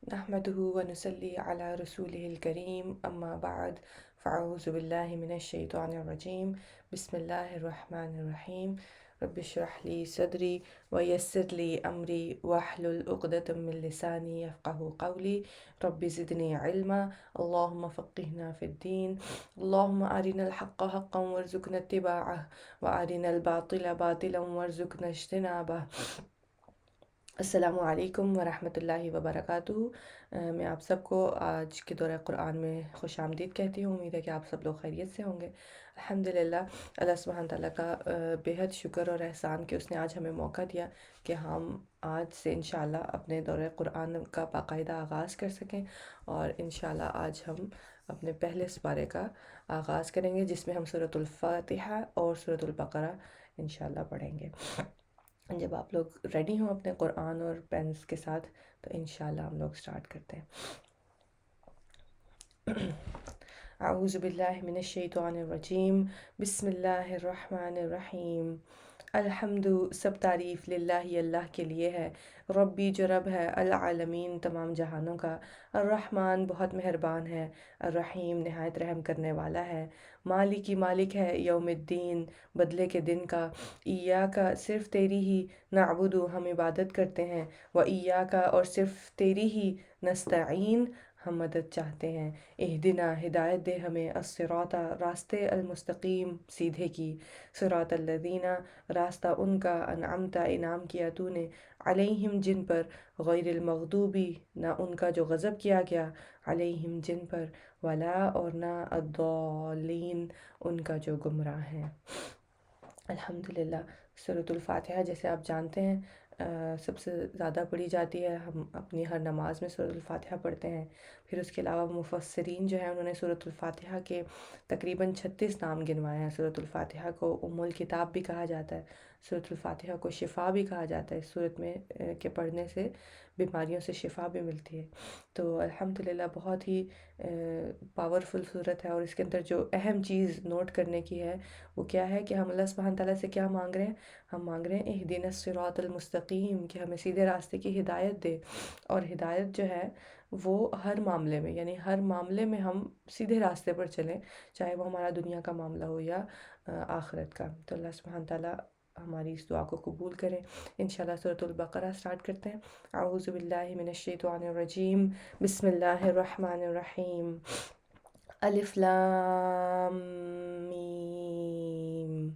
نحمده ونصلي على رسوله الكريم أما بعد فأعوذ بالله من الشيطان الرجيم بسم الله الرحمن الرحيم رب اشرح لي صدري ويسر لي أمري واحلل عقدة من لساني يفقه قولي رب زدني علما اللهم فقهنا في الدين اللهم أرنا الحق حقا وارزقنا اتباعه وأرنا الباطل باطلا وارزقنا اجتنابه۔ السلام علیکم ورحمۃ اللہ وبرکاتہ۔ میں آپ سب کو آج کے دورہ قرآن میں خوش آمدید کہتی ہوں۔ امید ہے کہ آپ سب لوگ خیریت سے ہوں گے۔ الحمدللہ، اللہ سبحانہ تعالیٰ کا بےحد شکر اور احسان کہ اس نے آج ہمیں موقع دیا کہ ہم آج سے انشاءاللہ اپنے دورہ قرآن کا باقاعدہ آغاز کر سکیں، اور انشاءاللہ آج ہم اپنے پہلے سپارے کا آغاز کریں گے، جس میں ہم سورۃ الفاتحہ اور سورۃ البقرہ انشاءاللہ پڑھیں گے۔ جب آپ لوگ ریڈی ہوں اپنے قرآن اور پینس کے ساتھ تو انشاءاللہ ہم لوگ سٹارٹ کرتے ہیں۔ اعوذ باللہ من الشیطان الرجیم، بسم اللہ الرحمن الرحیم۔ الحمد، سب تعریف للہ اللہ کے لیے ہے، ربی جو رب ہے، العالمین تمام جہانوں کا، الرحمن بہت مہربان ہے، الرحیم نہایت رحم کرنے والا ہے، مالکی مالک ہے یوم الدین بدلے کے دن کا، ایاکا صرف تیری ہی، نعبدو ہم عبادت کرتے ہیں، و ایاکا اور صرف تیری ہی، نستعین ہم مدد چاہتے ہیں، اہدنا ہدایت دے ہمیں، الصراط راستے، المستقیم سیدھے کی، صراط الذین راستہ ان کا، انعمت انعام کیا تو نے، علیہم جن پر، غیر المغضوبی نہ ان کا جو غضب کیا گیا، علیہم جن پر، ولا اور نہ الضالین ان کا جو گمراہ ہیں۔ الحمدللہ، سورۃ الفاتحہ جیسے آپ جانتے ہیں سب سے زیادہ پڑھی جاتی ہے۔ ہم اپنی ہر نماز میں سورۃ الفاتحہ پڑھتے ہیں۔ پھر اس کے علاوہ مفسرین جو ہیں انہوں نے سورۃ الفاتحہ کے تقریباً 36 نام گنوائے ہیں۔ سورۃ الفاتحہ کو ام الکتاب بھی کہا جاتا ہے، سورۃ الفاتحہ کو شفا بھی کہا جاتا ہے۔ اس سورت میں کے پڑھنے سے بیماریوں سے شفا بھی ملتی ہے۔ تو الحمدللہ بہت ہی پاورفل صورت ہے، اور اس کے اندر جو اہم چیز نوٹ کرنے کی ہے وہ کیا ہے کہ ہم اللہ سبحانہ تعالیٰ سے کیا مانگ رہے ہیں؟ ہم مانگ رہے ہیں اہدنا الصراط المستقیم، کہ ہمیں سیدھے راستے کی ہدایت دے۔ اور ہدایت جو ہے وہ ہر معاملے میں، یعنی ہر معاملے میں ہم سیدھے راستے پر چلیں، چاہے وہ ہمارا دنیا کا معاملہ ہو یا آخرت کا۔ تو اللہ سبحانہ تعالیٰ ہماری اس دعا کو قبول کریں۔ انشاءاللہ سورۃ البقرہ سٹارٹ کرتے ہیں۔ اعوذ باللہ من الشیطان الرجیم، بسم اللہ الرحمن الرحیم۔ الف لام میم،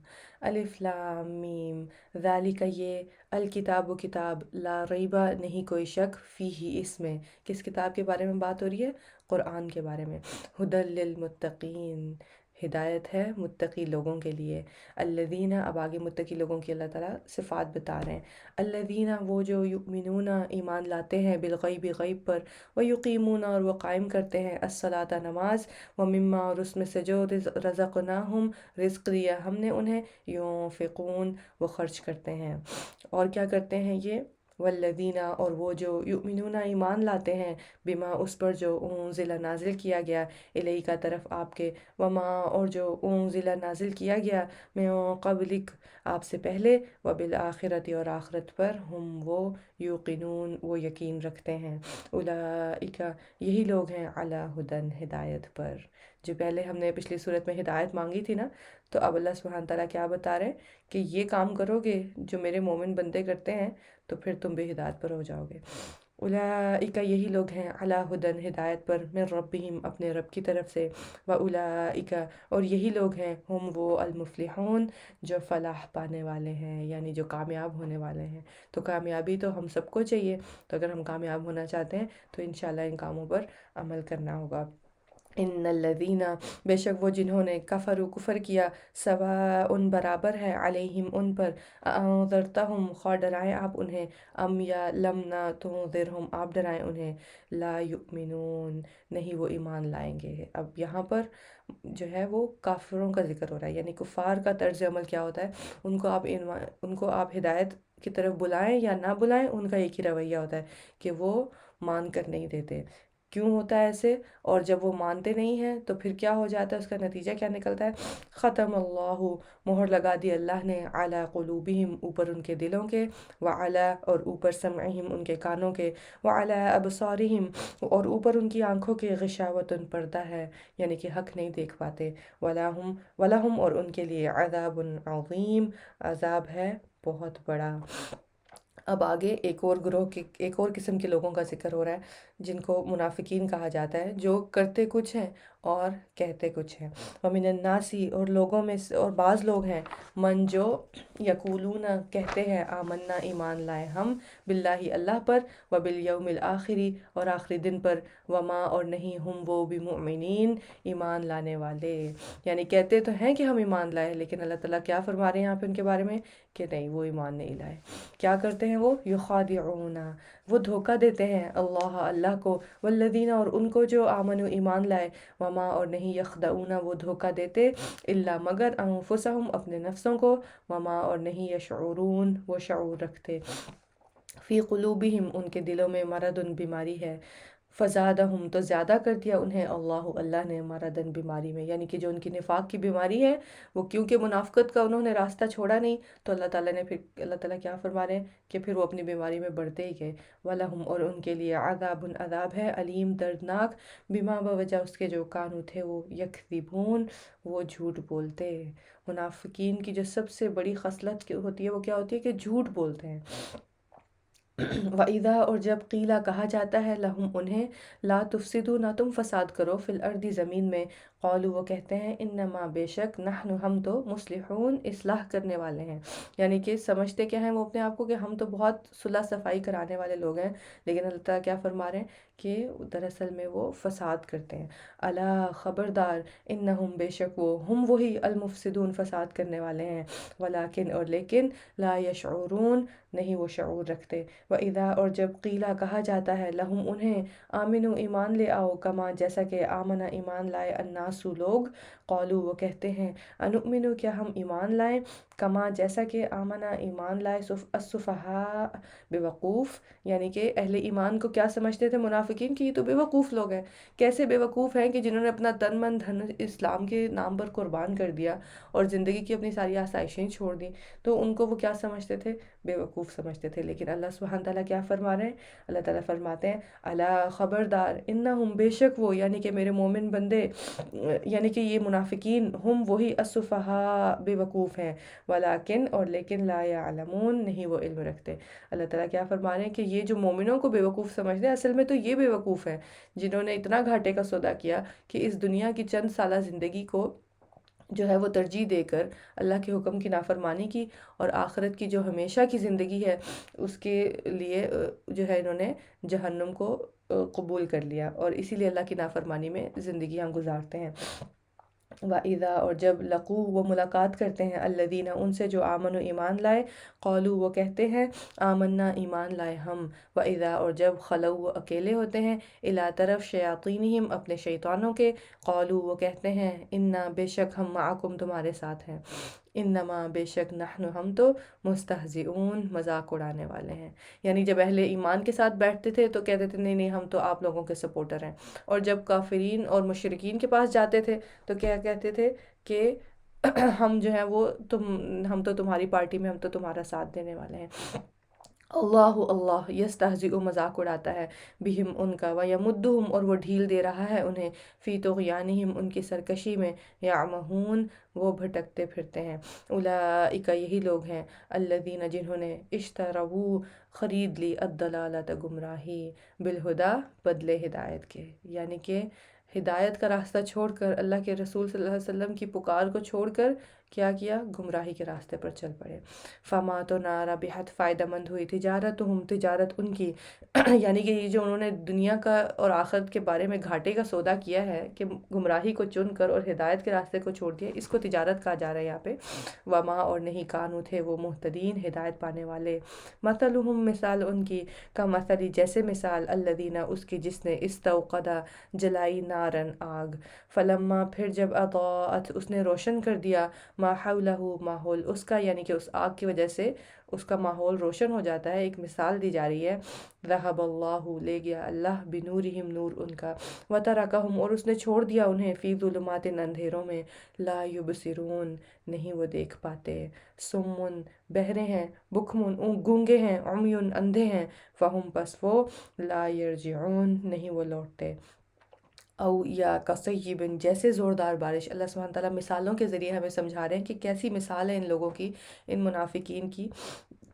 الف لام میم، ذالک یہ، الکتاب و کتاب، لا ریبہ نہیں کوئی شک، فیہ اس میں، کس کتاب کے بارے میں بات ہو رہی ہے؟ قرآن کے بارے میں۔ ھدی للمتقین، ہدایت ہے متقی لوگوں کے لیے۔ الذین، اب آگے متقی لوگوں کی اللہ تعالیٰ صفات بتا رہے ہیں۔ الذین وہ جو، یؤمنون ایمان لاتے ہیں، بالغیب غیب پر، ویقیمون اور وہ قائم کرتے ہیں، الصلاۃ نماز، ومما اور اس میں سے جو رزقناہم رزق دیا ہم نے انہیں، ينفقون وہ خرچ کرتے ہیں۔ اور کیا کرتے ہیں یہ؟ والذین اور وہ جو، یؤمنون ایمان لاتے ہیں، بما اس پر جو، انزل نازل کیا گیا، الیک طرف آپ کے، وما اور جو، انزل نازل کیا گیا، من قبلک آپ سے پہلے، وبالآخرۃ اور آخرت پر، ہم وہ، یوقنون وہ یقین رکھتے ہیں، اولئک یہی لوگ ہیں، علی ھدی ہدایت پر۔ جو پہلے ہم نے پچھلی صورت میں ہدایت مانگی تھی نا، تو اب اللہ سبحانہ تعالیٰ کیا بتا رہے ہیں کہ یہ کام کرو گے جو میرے مومن بندے کرتے ہیں تو پھر تم بھی ہدایت پر ہو جاؤ گے۔ اولئک یہی لوگ ہیں، علی ھدی ہدایت پر، من ربہم اپنے رب کی طرف سے، واولئک اور یہی لوگ ہیں، ہم وہ، المفلحون جو فلاح پانے والے ہیں، یعنی جو کامیاب ہونے والے ہیں۔ تو کامیابی تو ہم سب کو چاہیے، تو اگر ہم کامیاب ہونا چاہتے ہیں تو انشاءاللہ ان کاموں پر عمل کرنا ہوگا۔ ان الذین بے شک وہ جنہوں نے، کفروا کفر کیا، سواء برابر ہے، علیہم ان پر، انذرتہم خواہ ڈرائیں آپ انہیں، ام یا لم نہ تنذرہم آپ ڈرائیں انہیں، لا یؤمنون نہیں وہ ایمان لائیں گے۔ اب یہاں پر جو ہے وہ کافروں کا ذکر ہو رہا ہے، یعنی کفار کا طرز عمل کیا ہوتا ہے، ان کو آپ ہدایت کی طرف بلائیں یا نہ بلائیں، ان کا ایک ہی رویہ ہوتا ہے کہ وہ مان کر نہیں دیتے۔ کیوں ہوتا ہے ایسے؟ اور جب وہ مانتے نہیں ہیں تو پھر کیا ہو جاتا ہے، اس کا نتیجہ کیا نکلتا ہے؟ ختم اللہ، مہر لگا دی اللہ نے، علی قلوبہم، اوپر ان کے دلوں کے، وعلی، اور اوپر سمعہم، ان کے کانوں کے، وعلی ابصارہم، اور اوپر ان کی آنکھوں کے، غشاوتن، پردہ ہے، یعنی کہ حق نہیں دیکھ پاتے، وَلَهُمْ اور ان کے لیے، عذاب عظیم، عذاب ہے بہت بڑا۔ اب آگے ایک اور گروہ کی، ایک اور قسم کے لوگوں کا ذکر ہو رہا ہے جن کو منافقین کہا جاتا ہے، جو کرتے کچھ ہیں اور کہتے کچھ ہیں۔ وَمِنَ النَّاسِ، اور لوگوں میں سے، اور بعض لوگ ہیں، من جو یقولون، کہتے ہیں، آمنا، ایمان لائے ہم، باللہ، اللہ پر، وبالیوم الآخری، اور آخری دن پر، وما، اور نہیں، ہم وہ بمؤمنین، ایمان لانے والے، یعنی کہتے تو ہیں کہ ہم ایمان لائے، لیکن اللہ تعالیٰ کیا فرما رہے ہیں یہاں پہ ان کے بارے میں کہ نہیں، وہ ایمان نہیں لائے۔ کیا کرتے ہیں وہ؟ یخادعون، وہ دھوکہ دیتے ہیں اللہ، اللہ کو، والذین، اور ان کو جو آمنوا، ایمان لائے، وما، اور نہیں، یخدعون، وہ دھوکہ دیتے، الا، مگر، انفسہم، اپنے نفسوں کو، وما، اور نہیں، یشعرون، وہ شعور رکھتے، فی قلوبہم، ان کے دلوں میں، مرض، بیماری ہے، فزادہم، تو زیادہ کر دیا انہیں اللہ، اللہ نے، مرضاً، بیماری میں، یعنی کہ جو ان کی نفاق کی بیماری ہے، وہ کیونکہ منافقت کا انہوں نے راستہ چھوڑا نہیں، تو اللہ تعالیٰ نے پھر، اللہ تعالیٰ کیا فرما رہے ہیں کہ پھر وہ اپنی بیماری میں بڑھتے ہی گئے، وَلَهُمْ، اور ان کے لیے، عذاب، عذاب ہے، علیم، دردناک، بما، بوجہ اس کے، جو کانو تھے وہ، یکذبون، وہ جھوٹ بولتے۔ منافقین کی جو سب سے بڑی خصلت ہوتی ہے وہ کیا ہوتی ہے؟ کہ جھوٹ بولتے ہیں۔ وَإِذَا، اور جب، قیلا، کہا جاتا ہے، لہم، انہیں، لا تفسدوا، نہ تم فساد کرو، فی الارض، زمین میں، قالوا، وہ کہتے ہیں، انما، بے شک، نحن، ہم تو، مصلحون، اصلاح کرنے والے ہیں، یعنی کہ سمجھتے کیا ہیں وہ اپنے آپ کو کہ ہم تو بہت صلح صفائی کرانے والے لوگ ہیں، لیکن اللہ تعالیٰ کیا فرما رہے ہیں کہ دراصل میں وہ فساد کرتے ہیں۔ الا، خبردار، انہم، بے شک وہ، ہم وہی، المفسدون، فساد کرنے والے ہیں، ولیکن، اور لیکن، لا یشعرون، نہیں وہ شعور رکھتے۔ وَإِذَا، اور جب، قیلا، کہا جاتا ہے، لہم، انہیں، آمنو، ایمان لے آؤ، کما، جیسا کہ، آمنا، ایمان لائے، الناس، لوگ، قالوا، وہ کہتے ہیں، انؤمنو، کیا ہم ایمان لائیں، کما، جیسا کہ، آمنا، ایمان لائے، السفہاء، بیوقوف، یعنی کہ اہل ایمان کو کیا سمجھتے تھے منافقین؟ کہ یہ تو بیوقوف لوگ ہیں۔ کیسے بیوقوف ہیں؟ کہ جنہوں نے اپنا تن من دھن اسلام کے نام پر قربان کر دیا اور زندگی کی اپنی ساری آسائشیں چھوڑ دیں، تو ان کو وہ کیا سمجھتے تھے؟ بیوقوف سمجھتے تھے۔ لیکن اللہ سبحانہ تعالیٰ کیا فرما رہے ہیں؟ اللہ تعالیٰ فرماتے ہیں، الا، خبردار، انہم، بے شک وہ، یعنی کہ میرے مومن بندے، یعنی کہ یہ منافقین، ہم وہی، السفہاء، بے وقوف ہیں، ولیکن، اور لیکن، لا یعلمون، نہیں وہ علم رکھتے۔ اللہ تعالیٰ کیا فرما رہے ہیں کہ یہ جو مومنوں کو بے وقوف سمجھتے ہیں، اصل میں تو یہ بے وقوف ہیں جنہوں نے اتنا گھاٹے کا سودا کیا کہ اس دنیا کی چند سالہ زندگی کو جو ہے وہ ترجیح دے کر اللہ کے حکم کی نافرمانی کی، اور آخرت کی جو ہمیشہ کی زندگی ہے اس کے لیے جو ہے انہوں نے جہنم کو قبول کر لیا، اور اسی لیے اللہ کی نافرمانی میں زندگیاں گزارتے ہیں۔ وَإِذَا، اور جب، لقو، وہ ملاقات کرتے ہیں، الذین، ان سے جو، آمن، ایمان لائے، قالوا، وہ کہتے ہیں، آمنا، ایمان لائے ہم، وَإِذَا، اور جب، خلو، وہ اکیلے ہوتے ہیں، الی، طرف، شیاطینہم، اپنے شیطانوں کے، قالوا، وہ کہتے ہیں، انا، بے شک، ہم، معکم، تمہارے ساتھ ہیں، انما، بے شک، نحن، ہم تو، مستہزئون، مذاق اڑانے والے ہیں، یعنی جب اہل ایمان کے ساتھ بیٹھتے تھے تو کہتے تھے، نہیں نہیں، ہم تو آپ لوگوں کے سپورٹر ہیں، اور جب کافرین اور مشرکین کے پاس جاتے تھے تو کیا کہتے تھے کہ ہم جو ہیں وہ، ہم تو تمہاری پارٹی میں، ہم تو تمہارا ساتھ دینے والے ہیں۔ اللہ، اللہ، یستہزئ، مذاق اڑاتا ہے، بہم، ان کا، ویمدہم، اور وہ ڈھیل دے رہا ہے انہیں، فی طغیانہم، ان کی سرکشی میں، یعمہون، وہ بھٹکتے پھرتے ہیں، اولئک، یہی لوگ ہیں، الذین، جنہوں نے، اشتروا، خرید لی، الضلالۃ، گمراہی، بالہدیٰ، بدلے ہدایت کے، یعنی کہ ہدایت کا راستہ چھوڑ کر، اللہ کے رسول صلی اللہ علیہ وسلم کی پکار کو چھوڑ کر کیا کیا؟ گمراہی کے راستے پر چل پڑے۔ فما، تو نہ، ربحت، فائدہ مند ہوئی، تجارتہم، تجارت ان کی، یعنی کہ یہ جو انہوں نے دنیا کا اور آخرت کے بارے میں گھاٹے کا سودا کیا ہے کہ گمراہی کو چن کر اور ہدایت کے راستے کو چھوڑ دیا، اس کو تجارت کہا جا رہا ہے یہاں پہ۔ وما، اور نہیں، کانو، تھے وہ، مہتدین، ہدایت پانے والے، مثلہم، مثال ان کی، کمثل، جیسے مثال، الذین، اس کی، جس نے، استوقدا، جلائی، نارن، آگ، فلما، پھر جب، اضاءت، اس نے روشن کر دیا، ما حولہ، ماحول اس کا، یعنی کہ اس آگ کی وجہ سے اس کا ماحول روشن ہو جاتا ہے۔ ایک مثال دی جا رہی ہے، ذہب اللہ، لے گیا اللہ، بنورہم، نور ان کا، وترکہم، اور اس نے چھوڑ دیا انہیں، فی ظلمات، اندھیروں میں، لا یبصرون، نہیں وہ دیکھ پاتے، سمن، بہرے ہیں، بکمن، گونگے ہیں، عمیون، اندھے ہیں، فہم، پس وہ، لا یرجعون، نہیں وہ لوٹتے، او یا کصیبن، جیسے زوردار بارش۔ اللہ سبحانہ تعالیٰ مثالوں کے ذریعے ہمیں سمجھا رہے ہیں کہ کیسی مثال ہے ان لوگوں کی، ان منافقین کی۔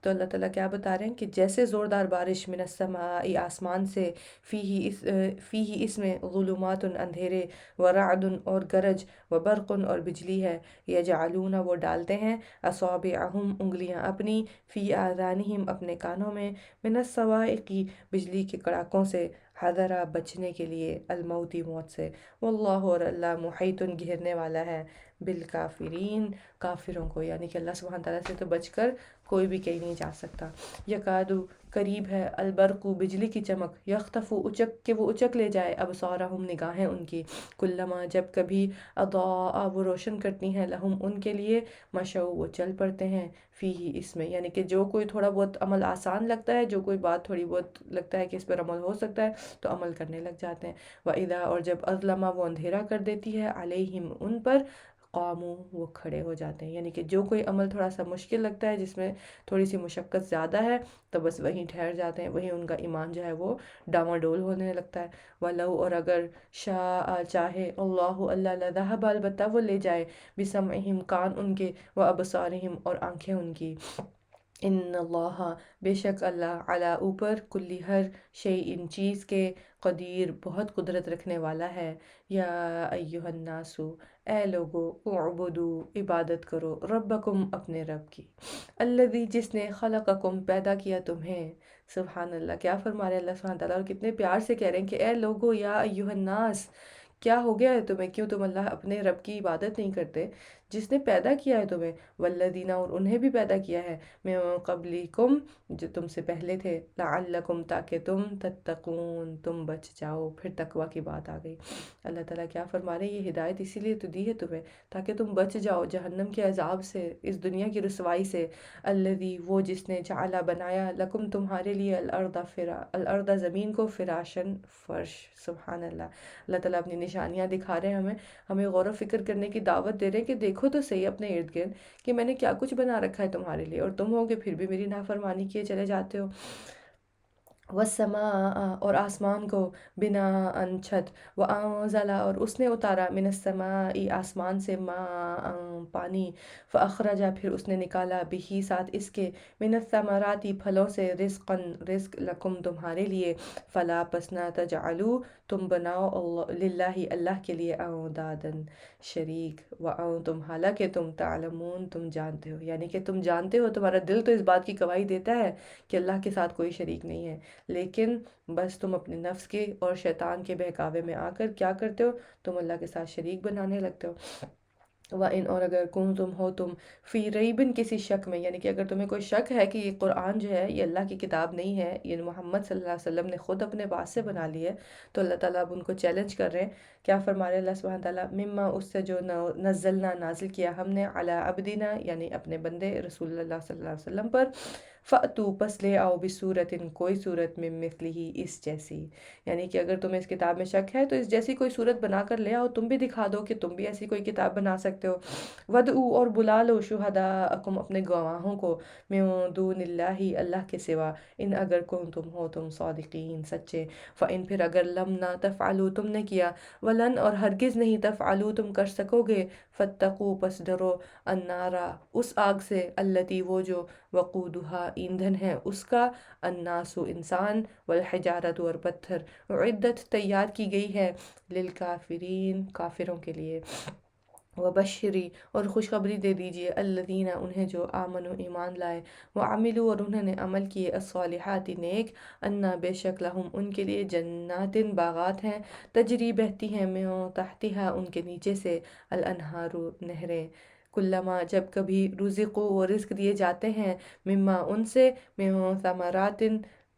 تو اللہ تعالیٰ کیا بتا رہے ہیں کہ جیسے زوردار بارش، من السماء، آسمان سے، فیہ اس میں، ظلمات، اندھیرے، ورعد، اور گرج، وبرق، اور بجلی ہے، یجعلون، وہ ڈالتے ہیں، اصابعہم، انگلیاں اپنی، فی آذانہم، اپنے کانوں میں، من الصواعق، بجلی کے کڑاکوں سے، حذرا، بچنے کے لیے، الموت، موت سے، واللہ، اور اللہ، محیط، گھیرنے والا ہے، بالکافرین، کافروں کو، یعنی کہ اللہ سبحانہ تعالیٰ سے تو بچ کر کوئی بھی کہیں نہیں جا سکتا۔ یکادو، قریب ہے، البرق، بجلی کی چمک، یخطف، اچک کہ وہ اچک لے جائے، ابصارہم، نگاہیں ان کی، کلما، جب کبھی، اضاء، وہ روشن کرتی ہیں، لہم، ان کے لیے، مشوا، وہ چل پڑتے ہیں، فیہ اس میں، یعنی کہ جو کوئی تھوڑا بہت عمل آسان لگتا ہے، جو کوئی بات تھوڑی بہت لگتا ہے کہ اس پر عمل ہو سکتا ہے، تو عمل کرنے لگ جاتے ہیں۔ وَإِذَا، اور جب، اظلم، وہ اندھیرا کر دیتی ہے، علیہم، ان پر، قاموا، وہ کھڑے ہو جاتے ہیں، یعنی کہ جو کوئی عمل تھوڑا سا مشکل لگتا ہے، جس میں تھوڑی سی مشقت زیادہ ہے، تو بس وہیں ٹھہر جاتے ہیں، وہیں ان کا ایمان جو ہے وہ ڈاواڈول ہونے لگتا ہے۔ وَلَوْ، اور اگر، شاء، چاہے، اللہ، اللہ، لذہب، البتہ وہ لے جائے، بسمعہم، کان ان کے، وابصارہم، اور آنکھیں ان کی، ان اللہ، بے شک اللہ، علی، اوپر، کلی، ہر، شیء، چیز کے، قدیر، بہت قدرت رکھنے والا ہے۔ یا ایہا الناس، اے لوگو، اعبدو، عبادت کرو، ربکم، اپنے رب کی، الذی، جس نے، خلقکم، پیدا کیا تمہیں۔ سبحان اللہ، کیا فرما رہے ہیں اللہ سبحانہ تعالیٰ، اور کتنے پیار سے کہہ رہے ہیں کہ اے لوگو، یا ایہا الناس، کیا ہو گیا ہے تمہیں، کیوں تم اللہ اپنے رب کی عبادت نہیں کرتے، جس نے پیدا کیا ہے تمہیں، والذین، اور انہیں بھی پیدا کیا ہے، من قبلکم، جو تم سے پہلے تھے، لعلکم، تاکہ تم، تتقون، تم بچ جاؤ۔ پھر تقوی کی بات آ گئی۔ اللہ تعالیٰ کیا فرما رہے ہیں، یہ ہدایت اسی لیے تو دی ہے تمہیں، تاکہ تم بچ جاؤ جہنم کے عذاب سے، اس دنیا کی رسوائی سے۔ الذی، وہ جس نے، جعل، بنایا، لکم، تمہارے لیے، الارض، زمین کو، فراشن، فرش۔ سبحان اللہ، اللہ تعالیٰ اپنی نشانیاں دکھا رہے ہیں ہمیں، ہمیں غور و فکر کرنے کی دعوت دے رہے ہیں کہ دیکھو تو صحیح اپنے ارد گرد کہ میں نے کیا کچھ بنا رکھا ہے تمہارے لیے، اور تم ہو کہ پھر بھی میری نافرمانی کیے چلے جاتے ہو۔ والسماء، اور آسمان کو، بناءً، چھت، وانزل، اور اس نے اتارا، من السماء، آسمان سے، ماءً، پانی، فاخرج، پھر اس نے نکالا، بہ، ساتھ اس کے، من الثمرات، پھلوں سے، رزقاً، رزق، لکم، تمہارے لیے، فلا، پس نہ، تجعلوا، تم بناؤ، للہ، اللہ کے لیے، انداداً، شریک، تم، حالانکہ تم، تعلمون، تم جانتے ہو، یعنی کہ تم جانتے ہو، تمہارا دل تو اس بات کی گواہی دیتا ہے کہ اللہ کے ساتھ کوئی شریک نہیں ہے، لیکن بس تم اپنے نفس کے اور شیطان کے بہکاوے میں آ کر کیا کرتے ہو، تم اللہ کے ساتھ شریک بنانے لگتے ہو۔ وَإِنْ، اور اگر، کنتم، ہو تم، فی ریبن، کسی شک میں، یعنی کہ اگر تمہیں کوئی شک ہے کہ یہ قرآن جو ہے یہ اللہ کی کتاب نہیں ہے، یہ محمد صلی اللہ علیہ وسلم نے خود اپنے بات سے بنا لی ہے، تو اللہ تعالیٰ اب ان کو چیلنج کر رہے ہیں۔ کیا فرما رہے ہیں اللہ سبحانہ تعالیٰ، مما، اس سے، جو نزلنا، نازل کیا ہم نے، علی عبدنا، یعنی اپنے بندے رسول اللہ صلی اللہ علیہ وسلم پر، فَأْتُوا، پس لے آؤ، بصورتٍ، کوئی صورت، من مثلہ، اس جیسی، یعنی کہ اگر تمہیں اس کتاب میں شک ہے تو اس جیسی کوئی صورت بنا کر لے آؤ، تم بھی دکھا دو کہ تم بھی ایسی کوئی کتاب بنا سکتے ہو۔ وَادْعُوا، اور بلا لو، شہداءکم، اپنے گواہوں کو، من دون اللہ، اللہ کے سوا، ان، اگر، کنتم، ہو تم، صادقین، سچے۔ فَإِن، پھر اگر، لم، نہ، تفعلوا، تم نے کیا، ولن، اور ہرگز نہیں، تفعلوا، تم کر سکو گے، فاتقوا، پس ڈرو، النار، اس آگ سے، التی، وہ جو، وقودها، ایندھن ہے اس کا، الناس، انسان، والحجارۃ، اور پتھر، اعدت، تیار کی گئی ہے، للکافرین، کافروں کے لیے۔ وبشری، اور خوشخبری دے دیجئے، الذین، انہیں جو، آمنوا، ایمان لائے، وعملوا، اور انہوں نے عمل کیے، الصالحات، نیک، انا، بے شک، لہم، ان کے لیے، جنات، باغات ہیں، تجری، بہتی ہیں، من تحتہا، ان کے نیچے سے، الانہار، نہریں، کلما، جب کبھی، رزقوا، وہ رزق دیے جاتے ہیں، مما، ان سے، من ثمرات،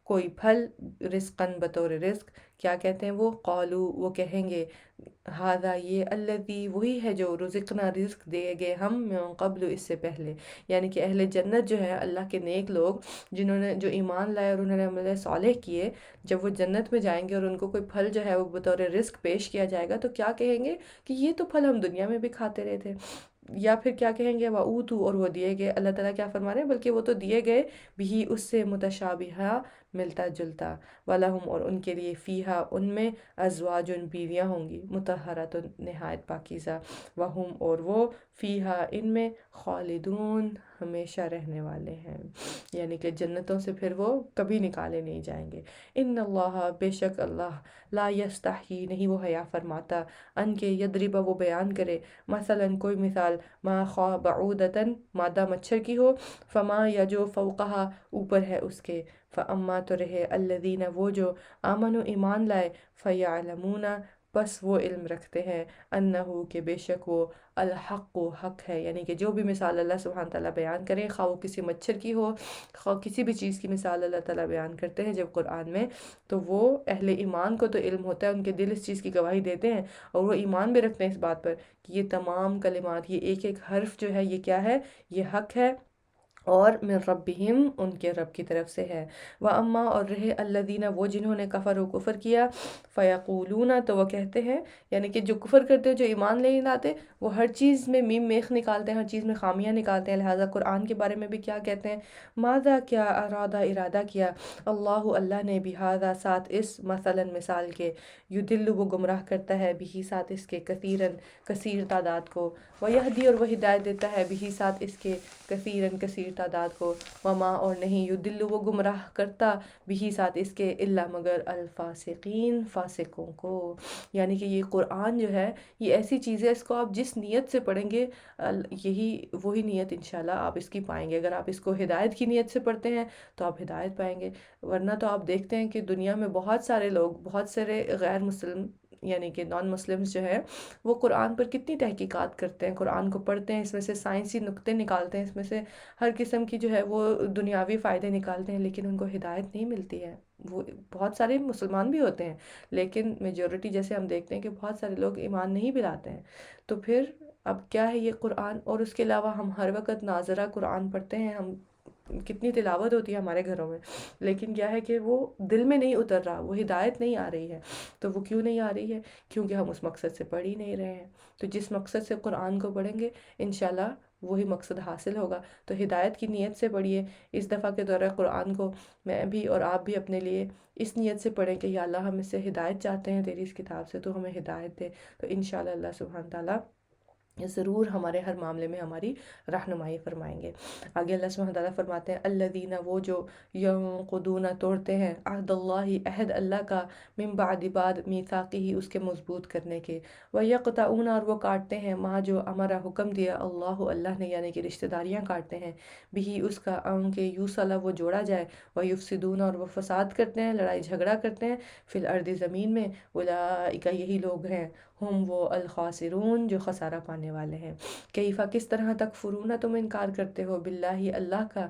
کوئی پھل، رزقاً بطور رزق، کیا کہتے ہیں وہ، قالو وہ کہیں گے، ہاذا یہ، الذی وہی ہے جو رزقنا رزق دے گے ہم، من قبل اس سے پہلے، یعنی کہ اہل جنت جو ہے، اللہ کے نیک لوگ جنہوں نے جو ایمان لائے اور انہوں نے عمل صالح کیے، جب وہ جنت میں جائیں گے اور ان کو کوئی پھل جو ہے وہ بطور رزق پیش کیا جائے گا، تو کیا کہیں گے کہ یہ تو پھل ہم دنیا میں بھی کھاتے رہے تھے، یا پھر کیا کہیں گے، وَأُوتُوا اور وہ دیے گئے، اللہ تعالیٰ کیا فرما رہے ہیں، بلکہ وہ تو دیے گئے بھی اس سے متشابہہ ملتا جلتا، وَلَهُمْ اور ان کے لیے فیہا ان میں، ازواجن بیویاں ہوں گی، مطہرات نہایت پاکیزہ، وہم اور وہ، فیہا ان میں، خالدون ہمیشہ رہنے والے ہیں، یعنی کہ جنتوں سے پھر وہ کبھی نکالے نہیں جائیں گے۔ ان اللہ بے شک اللہ، لا یستحیی نہیں وہ حیا فرماتا، ان کے یضرب وہ بیان کرے، مثلا کوئی مثال، ما خوا بعودتن مادہ مچھر کی ہو، فما یا جو فوقہا اوپر ہے اس کے، فاما تو رہے الذین وہ جو آمنوا ایمان لائے، فیعلمون بس وہ علم رکھتے ہیں، انہو کہ بے شک وہ، الحق حق ہے، یعنی کہ جو بھی مثال اللہ سبحانہ تعالیٰ بیان کرے، خواہ وہ کسی مچھر کی ہو، خواہ کسی بھی چیز کی مثال اللہ تعالیٰ بیان کرتے ہیں جب قرآن میں، تو وہ اہل ایمان کو تو علم ہوتا ہے، ان کے دل اس چیز کی گواہی دیتے ہیں، اور وہ ایمان بھی رکھتے ہیں اس بات پر کہ یہ تمام کلمات، یہ ایک ایک حرف جو ہے یہ کیا ہے، یہ حق ہے، اور من ربہم ان کے رب کی طرف سے ہے، وَأَمَّا اور رہے الذین وہ جنہوں نے کفر و کفر کیا، فیقولون تو وہ کہتے ہیں، یعنی کہ جو کفر کرتے ہیں، جو ایمان نہیں لاتے، وہ ہر چیز میں میم میخ نکالتے ہیں، ہر چیز میں خامیاں نکالتے ہیں، لہٰذا قرآن کے بارے میں بھی کیا کہتے ہیں، ماذا کیا، ارادہ کیا، اللہ نے بہذا ساتھ اس، مثلا مثال کے، یدل وہ گمراہ کرتا ہے، بھی ساتھ اس کے، کثیرن کثیر تعداد کو، ویہدی اور وہ ہدایت دیتا ہے، بھی ساتھ اس کے، کثیرن کثیر تعداد کو، وما اور نہیں، یدل وہ گمراہ کرتا، بھی ساتھ اس کے، الا مگر، الفاسقین فاسقوں کو، یعنی کہ یہ قرآن جو ہے یہ ایسی چیز ہے، اس کو آپ جس نیت سے پڑھیں گے، یہی وہی نیت انشاءاللہ آپ اس کی پائیں گے، اگر آپ اس کو ہدایت کی نیت سے پڑھتے ہیں تو آپ ہدایت پائیں گے، ورنہ تو آپ دیکھتے ہیں کہ دنیا میں بہت سارے لوگ، بہت سارے غیر مسلم یعنی کہ نان مسلمز جو ہیں، وہ قرآن پر کتنی تحقیقات کرتے ہیں، قرآن کو پڑھتے ہیں، اس میں سے سائنسی نکتے نکالتے ہیں، اس میں سے ہر قسم کی جو ہے وہ دنیاوی فائدے نکالتے ہیں، لیکن ان کو ہدایت نہیں ملتی ہے، وہ بہت سارے مسلمان بھی ہوتے ہیں، لیکن میجورٹی جیسے ہم دیکھتے ہیں کہ بہت سارے لوگ ایمان نہیں بھی لاتے ہیں، تو پھر اب کیا ہے یہ قرآن، اور اس کے علاوہ ہم ہر وقت ناظرہ قرآن پڑھتے ہیں، ہم کتنی تلاوت ہوتی ہے ہمارے گھروں میں، لیکن کیا ہے کہ وہ دل میں نہیں اتر رہا، وہ ہدایت نہیں آ رہی ہے، تو وہ کیوں نہیں آ رہی ہے، کیونکہ ہم اس مقصد سے پڑھ ہی نہیں رہے ہیں، تو جس مقصد سے قرآن کو پڑھیں گے انشاءاللہ وہی مقصد حاصل ہوگا، تو ہدایت کی نیت سے پڑھیے، اس دفعہ کے دورہ قرآن کو میں بھی اور آپ بھی اپنے لیے اس نیت سے پڑھیں کہ یا اللہ ہم اس سے ہدایت چاہتے ہیں تیری اس کتاب سے، تو ہمیں ہدایت دے، تو انشاءاللہ اللہ سبحانہ تعالیٰ ضرور ہمارے ہر معاملے میں ہماری رہنمائی فرمائیں گے۔ آگے اللہ سبحانہ تعالیٰ فرماتے ہیں، الذین وہ جو، ینقضون توڑتے ہیں، عہد اللہ عہد اللہ کا، من بعد میثاقہ اس کے مضبوط کرنے کے، ویقطعون اور وہ کاٹتے ہیں، ما جو امرا حکم دیا، اللہ نے، یعنی کہ رشتہ داریاں کاٹتے ہیں، بھی اس کا، ان کے، یوصلہ وہ جوڑا جائے، ویفسدون اور وہ فساد کرتے ہیں، لڑائی جھگڑا کرتے ہیں، فی الارض زمین میں، اولئک یہی لوگ ہیں، ہم وہ، الخاسرون جو خسارہ پانے والے ہیں، کیفا کس طرح تکفرون تم انکار کرتے ہو، باللہ اللہ کا،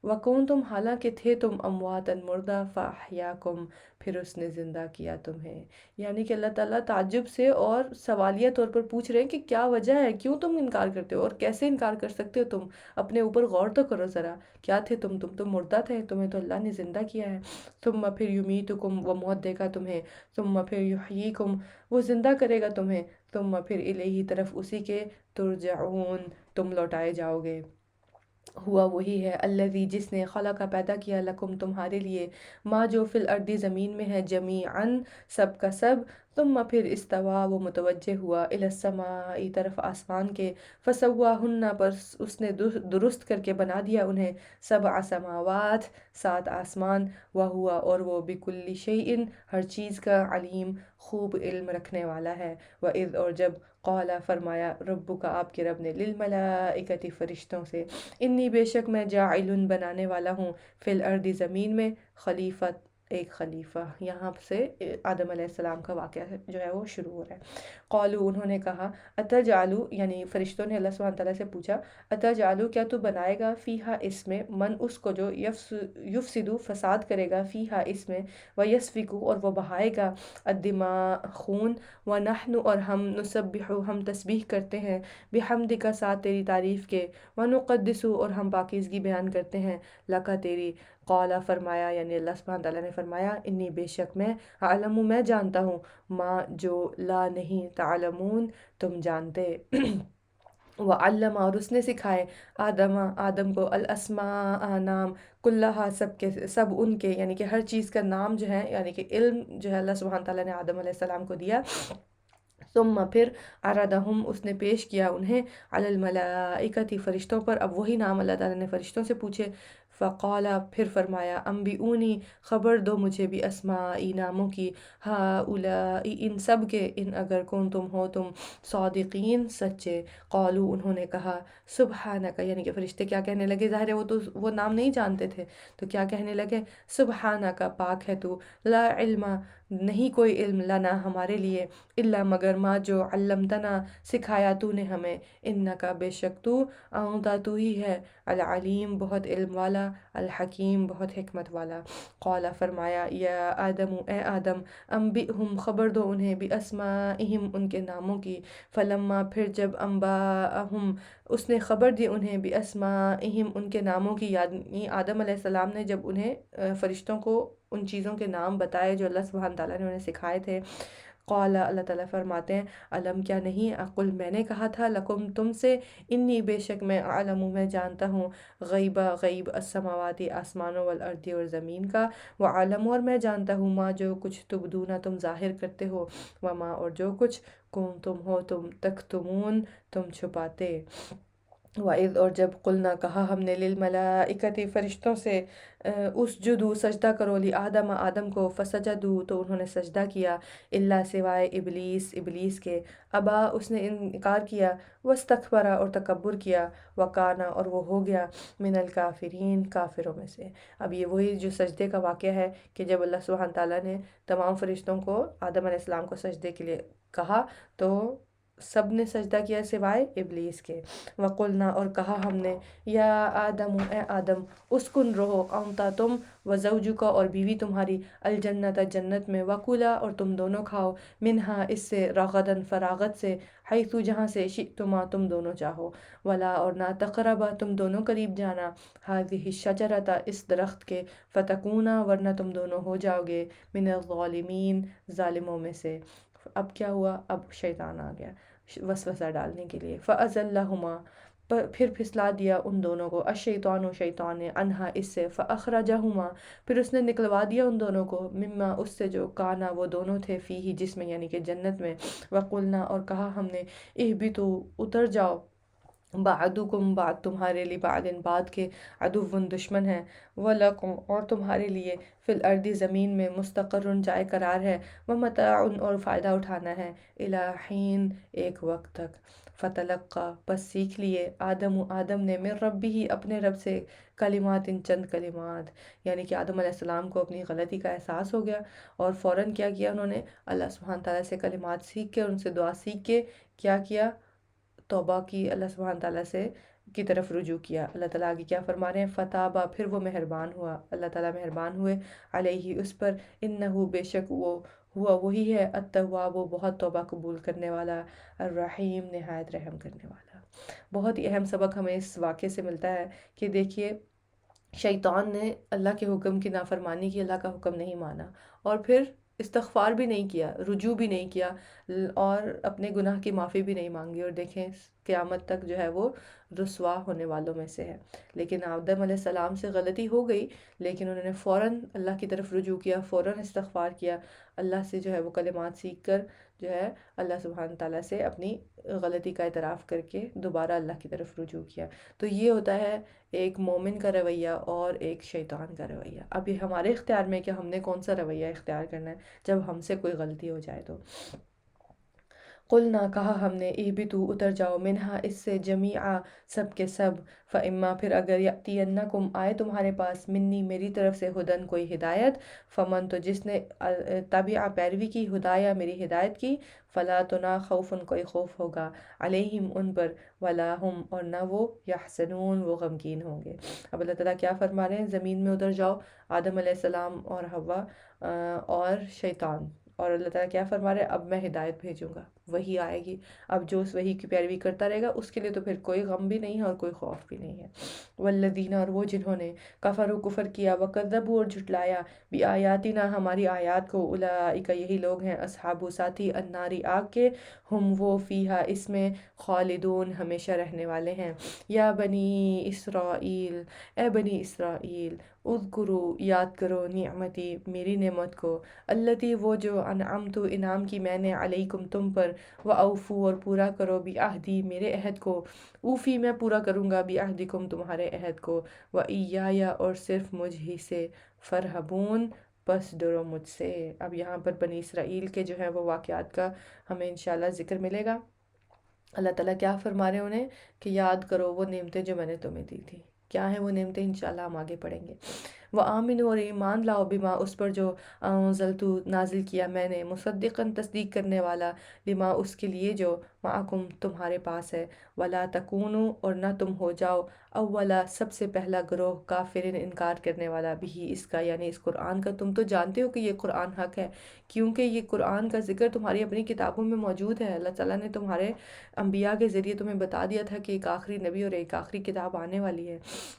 وکون تم حالانکہ تھے تم، امواتن مردہ، فاحیاکم پھر اس نے زندہ کیا تمہیں، یعنی کہ اللہ تعالیٰ تعجب سے اور سوالیہ طور پر پوچھ رہے ہیں کہ کیا وجہ ہے، کیوں تم انکار کرتے ہو، اور کیسے انکار کر سکتے ہو تم، اپنے اوپر غور تو کرو ذرا، کیا تھے تم تو مردہ تھے، تمہیں تو اللہ نے زندہ کیا ہے، ثم پھر یمیتکم وہ موت دے گا تمہیں، ثم پھر یحییکم وہ زندہ کرے گا تمہیں، ثم پھر الیہ طرف اسی کے، ترجعون تم لوٹائے جاؤ گے، ہوا وہی ہے، الذی جس نے، خلق پیدا کیا، لکم تمہارے لیے، ما جو فی الارض زمین میں ہے، جمیعاً سب کا سب، ثم پھر استوا وہ متوجہ ہوا، الی السماء طرف آسمان کے، فسواہن پر اس نے درست کر کے بنا دیا انہیں، سبع سماوات 7 آسمان، وہوا اور وہ، بکل شیء ہر چیز کا، علیم خوب علم رکھنے والا ہے، وَإِذْ اور جب، قال فرمایا، ربک آپ کے رب نے، للملائکۃ فرشتوں سے، انی بے شک میں، جاعل بنانے والا ہوں، فی الارض زمین میں، خلیفت ایک خلیفہ۔ یہاں سے آدم علیہ السلام کا واقعہ جو ہے وہ شروع ہو رہا ہے۔ قالو انہوں نے کہا اتجعلو، یعنی فرشتوں نے اللہ سبحانہ تعالیٰ سے پوچھا اتجعلو کیا تو بنائے گا فیہا اس میں، من اس کو جو یفسدو فساد کرے گا، فیہا اس میں، ویسفکو اور وہ بہائے گا، الدماء خون، ونحن اور ہم، نسبحو ہم تسبیح کرتے ہیں، بحمدک ساتھ تیری تعریف کے، ونقدسو اور ہم پاکیزگی بیان کرتے ہیں، لکا تیری، قال فرمایا یعنی اللہ سبحانہ تعالیٰ نے فرمایا انی بے شک میں، علم میں جانتا ہوں، ما جو لا نہیں، تعلمون تم جانتے۔ وعلم اور اس نے سکھائے، آدم کو، الاسماء نام، کلہا سب کے سب ان کے، یعنی کہ ہر چیز کا نام جو ہے، یعنی کہ علم جو ہے اللہ سبحانہ تعالیٰ نے آدم علیہ السلام کو دیا۔ ثم پھر عرضہم اس نے پیش کیا انہیں، علی الملائکۃ فرشتوں پر، اب وہی نام اللہ تعالیٰ نے فرشتوں سے پوچھے، فقال پھر فرمایا، انبئونی خبر دو مجھے، بھی اسمائی ناموں کی، ہؤلاء ان سب کے، ان اگر کنتم ہو تم صادقین سچے، قالو انہوں نے کہا، سبحانک، یعنی کہ فرشتے کیا کہنے لگے، ظاہر ہے وہ تو وہ نام نہیں جانتے تھے، تو کیا کہنے لگے، سبحانک پاک ہے تو، لا علم نہیں کوئی علم، لنا ہمارے لیے، الا مگر ما جو علمتنا سکھایا تو نے ہمیں، انکا بے شک تو، اونتا تو ہی ہے، العلیم بہت علم والا، الحکیم بہت حکمت والا۔ قال فرمایا، یا آدم اے آدم، انبئہم خبر دو انہیں، باسمائہم ان کے ناموں کی، فلما پھر جب انباءہم اس نے خبر دی انہیں، باسمائہم ان کے ناموں کی، یعنی آدم علیہ السلام نے جب انہیں فرشتوں کو ان چیزوں کے نام بتائے جو اللہ سبحانہ تعالیٰ نے انہیں سکھائے تھے، قال اللہ تعالیٰ فرماتے ہیں، علم کیا نہیں، اقل میں نے کہا تھا، لکم تم سے، انی بے شک میں، اعلم میں جانتا ہوں، غیبہ غیب، السماواتی آسمانوں، والارض اور زمین کا، وعلم اور میں جانتا ہوں، ما جو کچھ تبدون تم ظاہر کرتے ہو، وما اور جو کچھ کن تم ہو تم تکتمون تم چھپاتے۔ وَإِذْ اور جب قلنا کہا ہم نے، للملائکۃ فرشتوں سے، اسجدو سجدہ کرو، لآدم آدم کو، فسجدو تو انہوں نے سجدہ کیا، الا سوائے ابلیس ابلیس کے، ابا اس نے انکار کیا، واستکبر اور تکبر کیا، وکانا اور وہ ہو گیا، من الکافرین کافروں میں سے۔ اب یہ وہی جو سجدے کا واقعہ ہے کہ جب اللہ سبحانہ تعالیٰ نے تمام فرشتوں کو آدم علیہ السلام کو سجدے کے لیے کہا تو سب نے سجدہ کیا سوائے ابلیس کے۔ وقلنا اور کہا ہم نے، یا آدم اے آدم، اسکن رہو، انتا تم، وزوجکا اور بیوی تمہاری، الجنت جنت میں، وکلا اور تم دونوں کھاؤ، منہا اس سے، رغدن فراغت سے، حیثو جہاں سے، شئتما تم دونوں چاہو، ولا اور نہ تقربا تم دونوں قریب جانا، ہذہ الشجرۃ اس درخت کے، فتکونا ورنہ تم دونوں ہو جاؤ گے، من الظالمین ظالموں میں سے۔ اب کیا ہوا، اب شیطان آ گیا وسوسہ ڈالنے کے لیے، فَأَزَلَّهُمَا پھر پھسلا دیا ان دونوں کو، الشیطان و شیطان نے، انہا اس سے، فَأَخْرَجَهُمَا پھر اس نے نکلوا دیا ان دونوں کو، مما اس سے جو کانا وہ دونوں تھے، فیہی جس میں یعنی کہ جنت میں، وقلنا اور کہا ہم نے، اہبطوا اتر جاؤ، بعدکم بعد تمہارے لیے، بعد بعد کے، عدوٌ دشمن ہے، ولکم اور تمہارے لیے، فی الارض زمین میں، مستقر جائے قرار ہے، ومتاع اور فائدہ اٹھانا ہے، الی حین ایک وقت تک۔ فتلقی بس سیکھ لیے، آدم نے، من ربہ اپنے رب سے، کلمات چند کلمات، یعنی کہ آدم علیہ السلام کو اپنی غلطی کا احساس ہو گیا، اور فوراً کیا کیا انہوں نے، اللہ سبحانہ تعالیٰ سے کلمات سیکھ کے، ان سے دعا سیکھ کے کیا کیا، توبہ کی، اللہ سبحانہ تعالیٰ سے کی طرف رجوع کیا۔ اللہ تعالیٰ آگے کیا فرما رہے ہیں، فتابہ پھر وہ مہربان ہوا، اللہ تعالیٰ مہربان ہوئے، علیہ اس پر، انہو بے شک وہ، ہوا وہی ہے، التواب بہت توبہ قبول کرنے والا، الرحیم نہایت رحم کرنے والا۔ بہت ہی اہم سبق ہمیں اس واقعے سے ملتا ہے کہ دیکھیے، شیطان نے اللہ کے حکم کی نافرمانی کی، اللہ کا حکم نہیں مانا، اور پھر استغفار بھی نہیں کیا، رجوع بھی نہیں کیا، اور اپنے گناہ کی معافی بھی نہیں مانگی، اور دیکھیں قیامت تک جو ہے وہ رسوا ہونے والوں میں سے ہے۔ لیکن آدم علیہ السلام سے غلطی ہو گئی، لیکن انہوں نے فوراً اللہ کی طرف رجوع کیا، فوراً استغفار کیا، اللہ سے جو ہے وہ کلمات سیکھ کر جو ہے اللہ سبحانہ تعالیٰ سے اپنی غلطی کا اعتراف کر کے دوبارہ اللہ کی طرف رجوع کیا۔ تو یہ ہوتا ہے ایک مومن کا رویہ اور ایک شیطان کا رویہ۔ اب یہ ہمارے اختیار میں کہ ہم نے کون سا رویہ اختیار کرنا ہے جب ہم سے کوئی غلطی ہو جائے تو۔ قلنا کہا ہم نے اہبطوا اتر جاؤ منہا اس سے جمیعا سب کے سب، فاما پھر اگر یاتینکم آئے تمہارے پاس منی میری طرف سے ہدن کوئی ہدایت، فمن تو جس نے تبع پیروی کی ہدایہ میری ہدایت کی، فلا تو نہ خوفن کوئی خوف ہوگا، علیہم ان پر، ولا ہم اور نہ وہ، یحزنون وہ غمگین ہوں گے۔ اب اللہ تعالیٰ کیا فرما رہے ہیں، زمین میں اتر جاؤ، آدم علیہ السلام اور حوا اور شیطان، اور اللہ تعالیٰ کیا فرما رہے ہیں، اب میں ہدایت بھیجوں گا، وہی آئے گی، اب جو اس وحی کی پیروی کرتا رہے گا اس کے لیے تو پھر کوئی غم بھی نہیں ہے اور کوئی خوف بھی نہیں ہے۔ والذین اور وہ جنہوں نے کفروا کفر کیا، وکذبوا اور جھٹلایا، بآیاتنا ہماری آیات کو، اولئک یہی لوگ ہیں، اصحاب ساتھی، الناری آگ کے، ہم وہ فیہا اس میں، خالدون ہمیشہ رہنے والے ہیں۔ یا بنی اسرائیل اے بنی اسرائیل، اذکروا یاد کرو نعمتی میری نعمت کو، التی وہ جو انعمت انعام کی میں نے علیکم تم پر، وَأَوْفُوا اور پورا کرو بعہدی میرے عہد کو، اوفی میں پورا کروں گا بعہدکم تمہارے عہد کو، وَإِيَّایَ اور صرف مجھ ہی سے، فَارْہَبُونَ پس ڈرو مجھ سے۔ اب یہاں پر بنی اسرائیل کے جو ہے وہ واقعات کا ہمیں انشاءاللہ ذکر ملے گا۔ اللہ تعالیٰ کیا فرما رہے ہیں انہیں کہ یاد کرو وہ نعمتیں جو میں نے تمہیں دی تھی، کیا ہیں وہ نعمتیں، انشاءاللہ ہم آگے پڑھیں گے۔ وہ آمنو اور ایمان لاؤ بما اس پر جو انزلتو نازل کیا میں نے، مصدقاً تصدیق کرنے والا، لما اس کے لیے جو معکم تمہارے پاس ہے، ولا تکونو اور نہ تم ہو جاؤ، اولا سب سے پہلا گروہ، کافرین انکار کرنے والا، بھی اس کا یعنی اس قرآن کا، تم تو جانتے ہو کہ یہ قرآن حق ہے، کیونکہ یہ قرآن کا ذکر تمہاری اپنی کتابوں میں موجود ہے، اللہ تعالیٰ نے تمہارے انبیاء کے ذریعے تمہیں بتا دیا تھا کہ ایک آخری نبی اور ایک آخری کتاب آنے والی ہے۔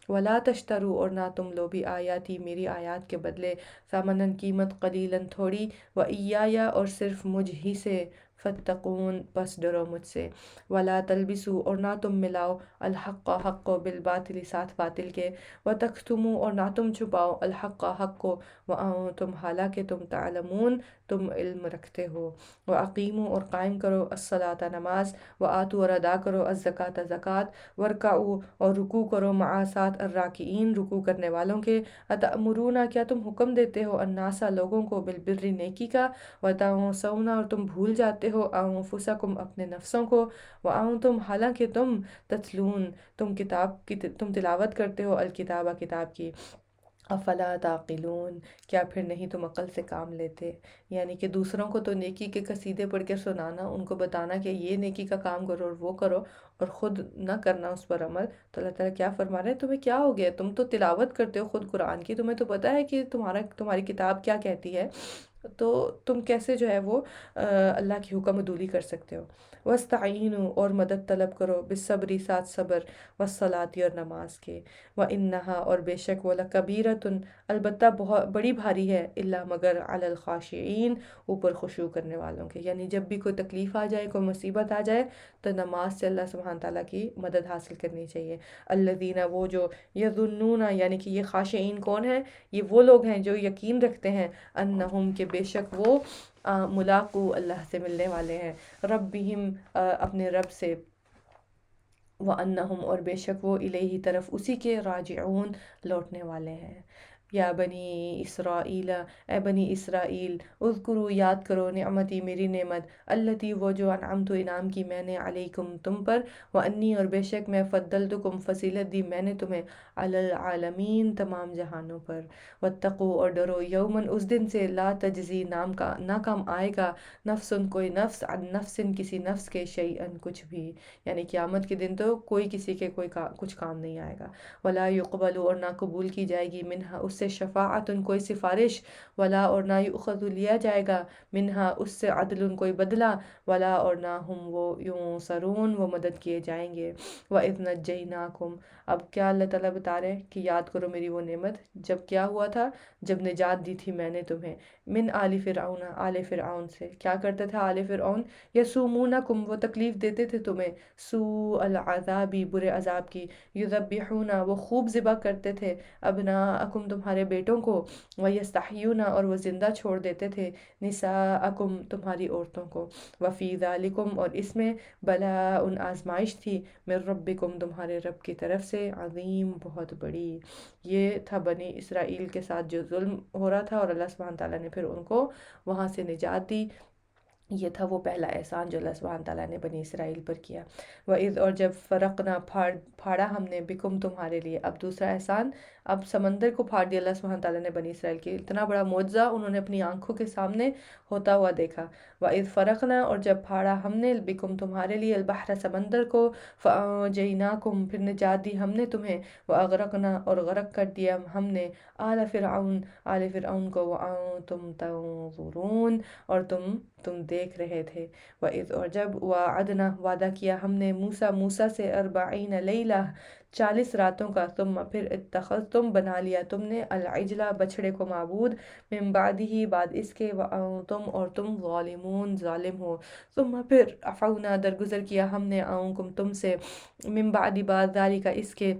ولا تشترو اور نہ تم لو بھی آیاتی میری آیات کے بدلے، ثمناً قیمت، قلیلاً تھوڑی، وإیایا اور صرف مجھ ہی سے، فاتقون پس ڈرو مجھ سے، ولا تلبسو اور نہ تم ملاؤ، الحق حق کو، بالباطل ساتھ باطل کے، وتکتموا اور نہ تم چھپاؤ، الحق حق کو، وانتم حالانکہ تم تعلمون تم علم رکھتے ہو، واقیموا اور قائم کرو، الصلاۃ نماز، وآتوا اور ادا کرو، الزکوٰۃ زکوٰۃ، ورکعوا اور رکوع کرو، مع ساتھ الراکعین رکوع کرنے والوں کے، اتأمرون کیا تم حکم دیتے ہو، الناس لوگوں کو، بالبر نیکی کا، وتنسون اور تم بھول جاتے ہو، انفسکم اپنے نفسوں کو، وانتم حالانکہ تم تتلون تم تلاوت کرتے ہو، الکتاب کتاب کی، افلا تعقلون کیا پھر نہیں تم عقل سے کام لیتے، یعنی کہ دوسروں کو تو نیکی کے قصیدے پڑھ کے سنانا، ان کو بتانا کہ یہ نیکی کا کام کرو اور وہ کرو، اور خود نہ کرنا اس پر عمل، تو اللہ تعالیٰ کیا فرما رہے ہیں، تمہیں کیا ہو گیا، تم تو تلاوت کرتے ہو خود قرآن کی، تمہیں تو پتہ ہے کہ تمہاری کتاب کیا کہتی ہے، تو تم کیسے جو ہے وہ اللہ کی حکم عدولی کر سکتے ہو۔ وَاسْتَعِینُوا اور مدد طلب کرو، بالصبر ساتھ صبر، والصلاۃ اور نماز کے، وَإِنَّهَا اور بے شک وہ لَکَبِیرَۃٌ البتہ بہت بڑی بھاری ہے، الا مگر علی الخاشعین اوپر خشوع کرنے والوں کے، یعنی جب بھی کوئی تکلیف آ جائے، کوئی مصیبت آ جائے، تو نماز سے اللہ سبحانہ تعالیٰ کی مدد حاصل کرنی چاہیے۔ الذین وہ جو، یظنون یعنی کہ یہ خاشعین کون ہیں، یہ وہ لوگ ہیں جو یقین رکھتے ہیں، انہم کہ بے شک وہ ملاقو اللہ سے ملنے والے ہیں، ربہم اپنے رب سے، وَأَنَّهُمْ اور بے شک وہ الیہ طرف اسی کے، راجعون لوٹنے والے ہیں۔ یا بنی اسرائیل اے بنی اسرائیل، اذکروا یاد کرو نعمتی میری نعمت، التی وہ جو انعمت انعام کی میں نے علیکم تم پر، وانی اور بے شک میں فضلتکم فضیلت دی میں نے تمہیں، علی العالمین تمام جہانوں پر، واتقوا اور ڈرو یومن اس دن سے، لا تجزی نہ کام آئے گا، نفس کوئی نفس، عن نفس کسی نفس کے، شیئن کچھ بھی، یعنی قیامت کے دن تو کوئی کسی کے کچھ کام نہیں آئے گا، ولا یقبل اور نہ قبول کی جائے گی، منہا اس سے، شفاعت کوئی سفارش، ولا اور نہ یؤخذ لیا جائے گا، منہا اس سے، عدل کوئی بدلہ، ولا اور نہ ہم وہ ینصرون وہ مدد کیے جائیں گے۔ وَإِذْ نَجَّيْنَاكُمْ اب کیا اللہ تعالیٰ بتا رہے ہیں کہ یاد کرو میری وہ نعمت، جب کیا ہوا تھا، جب نجات دی تھی میں نے تمہیں، من آل فرعون آل فرعون سے، کیا کرتا تھا آل فرعون، یسومونکم وہ تکلیف دیتے تھے تمہیں، سوء العذابی برے عذاب کی، یذبحون وہ خوب ذبح کرتے تھے، ابناءکم تمہارے بیٹوں کو، ویستحیون اور وہ زندہ چھوڑ دیتے تھے، نساءکم تمہاری عورتوں کو، وفی ذالکم اور اس میں، بلاء آزمائش تھی، من ربکم تمہارے رب کی طرف سے، عظیم بہت بڑی۔ یہ تھا بنی اسرائیل کے ساتھ جو ظلم ہو رہا تھا، اور اللہ سبحانہ تعالیٰ نے پھر ان کو وہاں سے نجات دی، یہ تھا وہ پہلا احسان جو اللہ سبحانہ تعالیٰ نے بنی اسرائیل پر کیا۔ وَإِذْ اور جب فرقنا پھاڑا ہم نے بکم تمہارے لیے، اب دوسرا احسان، اب سمندر کو پھاڑ دیا اللہ سبحانہ تعالیٰ نے بنی اسرائیل کے، اتنا بڑا معجزہ انہوں نے اپنی آنکھوں کے سامنے ہوتا ہوا دیکھا۔ وَإِذْ فرقنا اور جب پھاڑا ہم نے بکم تمہارے لیے البحر سمندر کو، فَأَنجَيْنَاكُمْ پھر نجات دی ہم نے تمہیں، وَأَغْرَقْنَا اور غرق کر دیا ہم نے آلَ فرعون آل فرعون کو، وَأَنتُمْ تَنظُرُونَ اور تم دیکھ رہے تھے۔ وَإِذْ اور جب وعدنا وعدہ کیا ہم نے موسیٰ سے 40 لیلہ 40 راتوں کا، ثم پھر اتخذتم بنا لیا تم نے العجلہ بچھڑے کو معبود، من بعدہ بعد اس کے، وانتم اور تم ظالمون ظالم ہو، ثم پھر عفونا درگزر کیا ہم نے عنکم تم سے، من بعد بعد ذالک اس کے،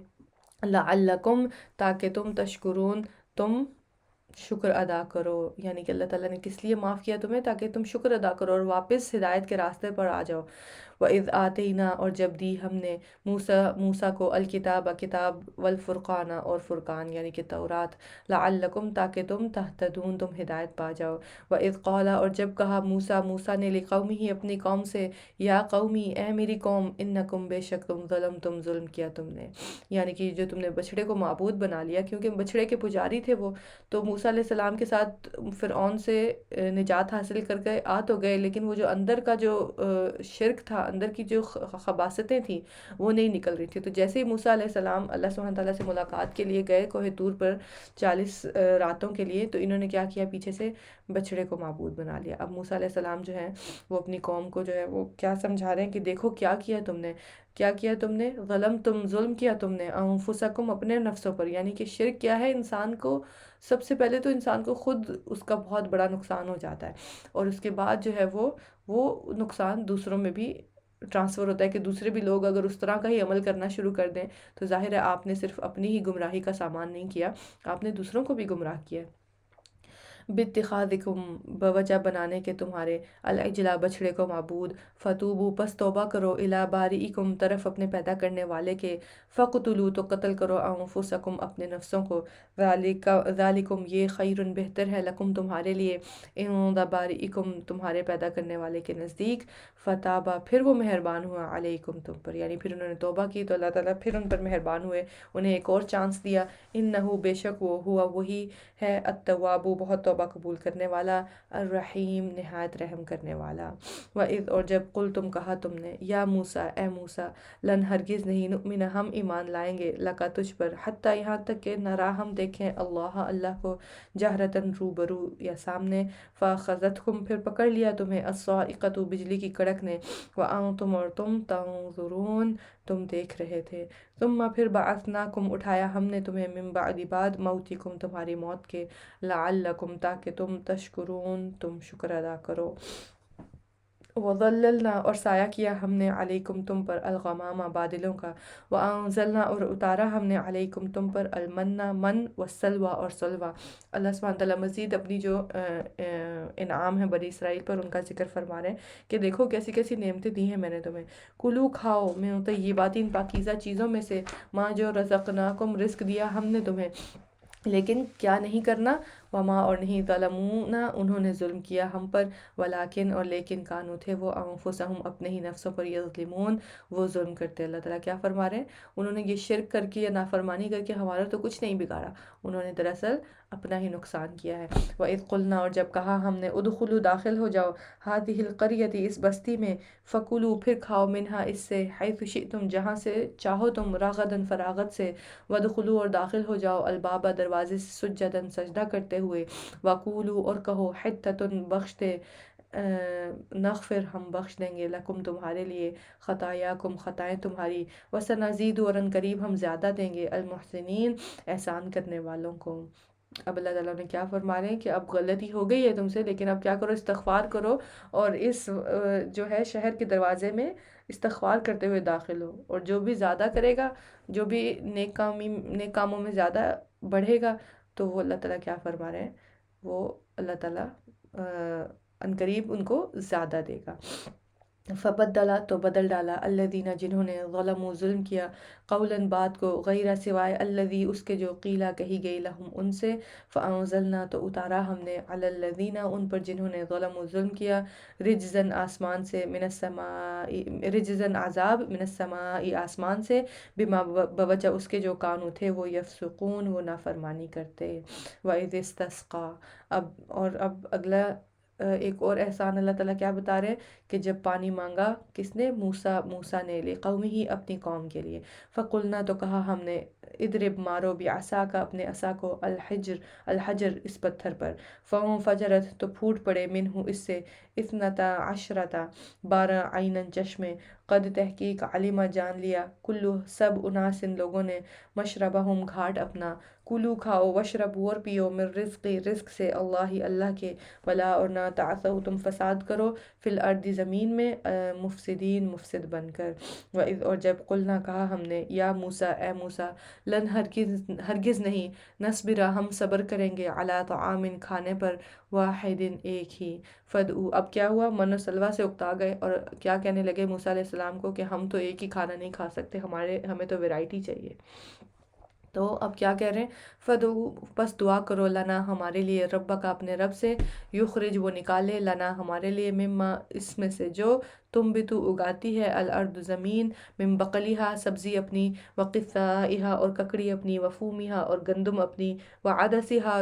لعلکم تاکہ تم تشکرون تم شکر ادا کرو، یعنی کہ اللہ تعالیٰ نے کس لیے معاف کیا تمہیں؟ تاکہ تم شکر ادا کرو اور واپس ہدایت کے راستے پر آ جاؤ۔ وَإِذْ آتَيْنَا اور جب دی ہم نے موسیٰ کو الکتاب کتاب، والفرقان اور فرقان یعنی کہ تورات، لعلکم تاکہ تم تہتدون تم ہدایت پا جاؤ۔ وَإِذْ قَالَ اور جب کہا موسیٰ نے لقومہ اپنی قوم سے، یا قومی اے میری قوم، انکم بے شک تم ظلم کیا تم نے، یعنی کہ جو تم نے بچھڑے کو معبود بنا لیا، کیونکہ بچھڑے کے پجاری تھے وہ، تو موسیٰ علیہ السلام کے ساتھ فرعون سے نجات حاصل کر کے آ تو گئے، لیکن وہ جو اندر کا جو شرک تھا، اندر کی جو خباثتیں تھیں وہ نہیں نکل رہی تھی۔ تو جیسے ہی موسیٰ علیہ السلام اللہ سبحانہ تعالیٰ سے ملاقات کے لیے گئے کوہ طور پر 40 راتوں کے لیے، تو انہوں نے کیا کیا؟ پیچھے سے بچھڑے کو معبود بنا لیا۔ اب موسیٰ علیہ السلام جو ہیں وہ اپنی قوم کو جو ہے وہ کیا سمجھا رہے ہیں کہ دیکھو کیا کیا تم نے، کیا کیا تم نے، ظلم کیا تم نے، انفسکم اپنے نفسوں پر، یعنی کہ شرک کیا ہے؟ انسان کو سب سے پہلے تو انسان کو خود اس کا بہت بڑا نقصان ہو جاتا ہے، اور اس کے بعد جو ہے وہ نقصان دوسروں میں بھی ٹرانسفر ہوتا ہے، کہ دوسرے بھی لوگ اگر اس طرح کا ہی عمل کرنا شروع کر دیں تو ظاہر ہے آپ نے صرف اپنی ہی گمراہی کا سامان نہیں کیا، آپ نے دوسروں کو بھی گمراہ کیا ہے۔ باتخاذکم بوجہ بنانے کے تمہارے، العجلہ بچھڑے کو معبود، فتوبو پس توبہ کرو، الی بارئکم طرف اپنے پیدا کرنے والے کے، فقتلوا تو قتل کرو انفسکم اپنے نفسوں کو، ذالکم یہ خیر بہتر ہے، لکم تمہارے لیے، عند بارئکم تمہارے پیدا کرنے والے کے نزدیک، فتابہ پھر وہ مہربان ہوا، علیکم تم پر، یعنی پھر انہوں نے توبہ کی تو اللہ تعالیٰ پھر ان پر مہربان ہوئے، انہیں ایک اور چانس دیا، انہو بے شک وہ ہوا وہی ہے، التواب بہت توبہ قبول کرنے والا، الرحیم نہایت رحم کرنے والا۔ وَإِذْ اور جب قل تم کہا تم نے، یا موسیٰ اے موسیٰ، لن ہرگز نہیں، نؤمن ہم ایمان لائیں گے، لکا تجھ پر، حتیٰ یہاں تک کہ نرا ہم دیکھیں اللہ کو، جہرتاً روبرو یا سامنے، فاخذتکم پھر پکڑ لیا تمہیں، الصاعقۃ بجلی کی کڑک نے، وانتم اور تم تنظرون تم دیکھ رہے تھے، ثم پھر بعثناکم اٹھایا ہم نے تمہیں، من بعد بعد موتکم تمہاری موت کے، لعلکم تاکہ تم تشکرون تم شکر ادا کرو۔ وَظَلَّلْنَا اور سایہ کیا ہم نے، علیکم تم پر، الغمام بادلوں کا، وَأَنزَلْنَا اور اتارا ہم نے، علیکم تم پر، المن من والسلوى اور سلوى۔ اللہ سبحانہ تعالیٰ مزید اپنی جو انعام ہے بنی اسرائیل پر ان کا ذکر فرما رہے ہیں کہ دیکھو کیسی کیسی نعمتیں دی ہیں میں نے تمہیں، کلو کھاؤ من طیبات ان پاکیزہ چیزوں میں سے، ماں جو رزقناکم رزق دیا ہم نے تمہیں، لیکن کیا نہیں کرنا، وما اور نہیں، ظلمونا انہوں نے ظلم کیا ہم پر، ولیکن اور لیکن، کانو تھے وہ، انفسہم اپنے ہی نفسوں پر، یظلمون وہ ظلم کرتے۔ اللہ تعالیٰ کیا فرما رہے ہیں؟ انہوں نے یہ شرک کر کے یا نافرمانی کر کے ہمارا تو کچھ نہیں بگاڑا، انہوں نے دراصل اپنا ہی نقصان کیا ہے۔ وَإِذْ قُلْنَا اور جب کہا ہم نے، ادخلوا داخل ہو جاؤ، هذه القریۃ اس بستی میں، فکلوا پھر کھاؤ، منہا اس سے، حیث شئتم جہاں سے چاہو تم، رغداً فراغت سے، وادخلوا اور داخل ہو جاؤ، الباب دروازے سے، سجداً سجدہ کرتے ہوئے، وقولوا اور کہو، حطۃ بخش دے، نغفر ہم بخش دیں گے، لکم تمہارے لیے، خطایاکم خطائیں تمہاری، وسنزید اور ان قریب ہم زیادہ دیں گے، المحسنین احسان کرنے والوں کو۔ اب اللہ تعالیٰ نے کیا فرما رہے ہیں کہ اب غلطی ہو گئی ہے تم سے، لیکن اب کیا کرو، استغفار کرو، اور اس جو ہے شہر کے دروازے میں استغفار کرتے ہوئے داخل ہو، اور جو بھی زیادہ کرے گا، جو بھی نیک کاموں میں زیادہ بڑھے گا، تو وہ اللہ تعالیٰ کیا فرما رہے ہیں، وہ اللہ تعالیٰ عنقریب ان کو زیادہ دے گا۔ فبدلا تو بدل ڈالا الذین جنہوں نے ظلموا ظلم کیا قولاً بات کو غیر سوائے الذی اس کے جو قیلا کہی گئی لہم ان سے فانزلنا تو اتارا ہم نے علی الذین ان پر جنہوں نے ظلموا ظلم کیا رجزن آسمان سے من السماء رجزن عذاب من السماء آسمان سے بما بوجہ اس کے جو کانو تھے وہ یفسقون وہ نافرمانی کرتے وَإِذِ اسْتَسْقَى اب اگلا ایک اور احسان اللہ تعالیٰ کیا بتا رہے ہیں کہ جب پانی مانگا کس نے موسیٰ نے لقومہ ہی اپنی قوم کے لیے فقلنا تو کہا ہم نے اضرب مارو بعصاک اپنے عصا کو الحجر اس پتھر پر فجرت تو پھوٹ پڑے منہ اس سے اثنتا عشرتا 12 عیناً چشمے قد تحقیق علمہ جان لیا کلو سب اناسن لوگوں نے مشربہم گھاٹ اپنا کلو کھاؤ وشربو اور پیو من رزقی رزق سے اللہ کے ولا اور نہ تعثوا تم فساد کرو فی الارض زمین میں مفسدین مفسد بن کر وَإِذْ اور جب قلنا کہا ہم نے یا موسیٰ اے موسیٰ لن ہرگز نہیں نصبرا ہم صبر کریں گے علی طعام کھانے پر واحد ایک ہی فدعو اب کیا ہوا من و سلوہ سے اکتا گئے اور کیا کہنے لگے موسیٰ علیہ السلام کو کہ ہم تو ایک ہی کھانا نہیں کھا سکتے ہمیں تو ویرائٹی چاہیے تو اب کیا کہہ رہے ہیں فدعو پس دعا کرو لنا ہمارے لیے ربک اپنے رب سے یخرج وہ نکالے لنا ہمارے لیے مما اس میں سے جو تم بھی تو اگاتی ہے الارض زمین من بقلیہا سبزی اپنی وقثائہا اور ککڑی اپنی وفومیہا اور گندم اپنی وعدسہا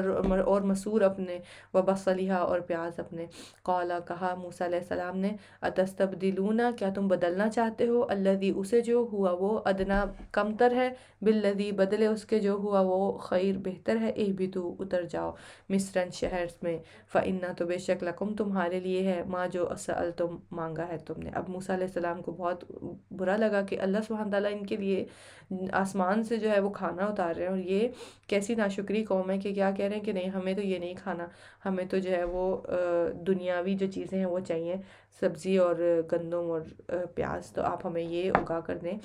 اور مسور اپنے وبصلیہا اور پیاز اپنے قالا کہا موسیٰ علیہ السلام نے اتستبدلون کیا تم بدلنا چاہتے ہو الذی اسے جو ہوا وہ ادنا کمتر ہے بالذی بدلے اس کے جو ہوا وہ خیر بہتر ہے اہبطوا اتر جاؤ مصرن شہر میں فإنّا تو بے شک لکم تمہارے لیے ہے ما جو سألتم مانگا ہے تم نے اب موسیٰ علیہ السلام کو بہت برا لگا کہ اللہ سبحانہ تعالیٰ ان کے لیے آسمان سے جو ہے وہ کھانا اتار رہے ہیں اور یہ کیسی ناشکری قوم ہے کہ کیا کہہ رہے ہیں کہ نہیں ہمیں تو یہ نہیں کھانا ہمیں تو جو ہے وہ دنیاوی جو چیزیں ہیں وہ چاہیے سبزی اور گندم اور پیاز تو آپ ہمیں یہ اگا کر دیں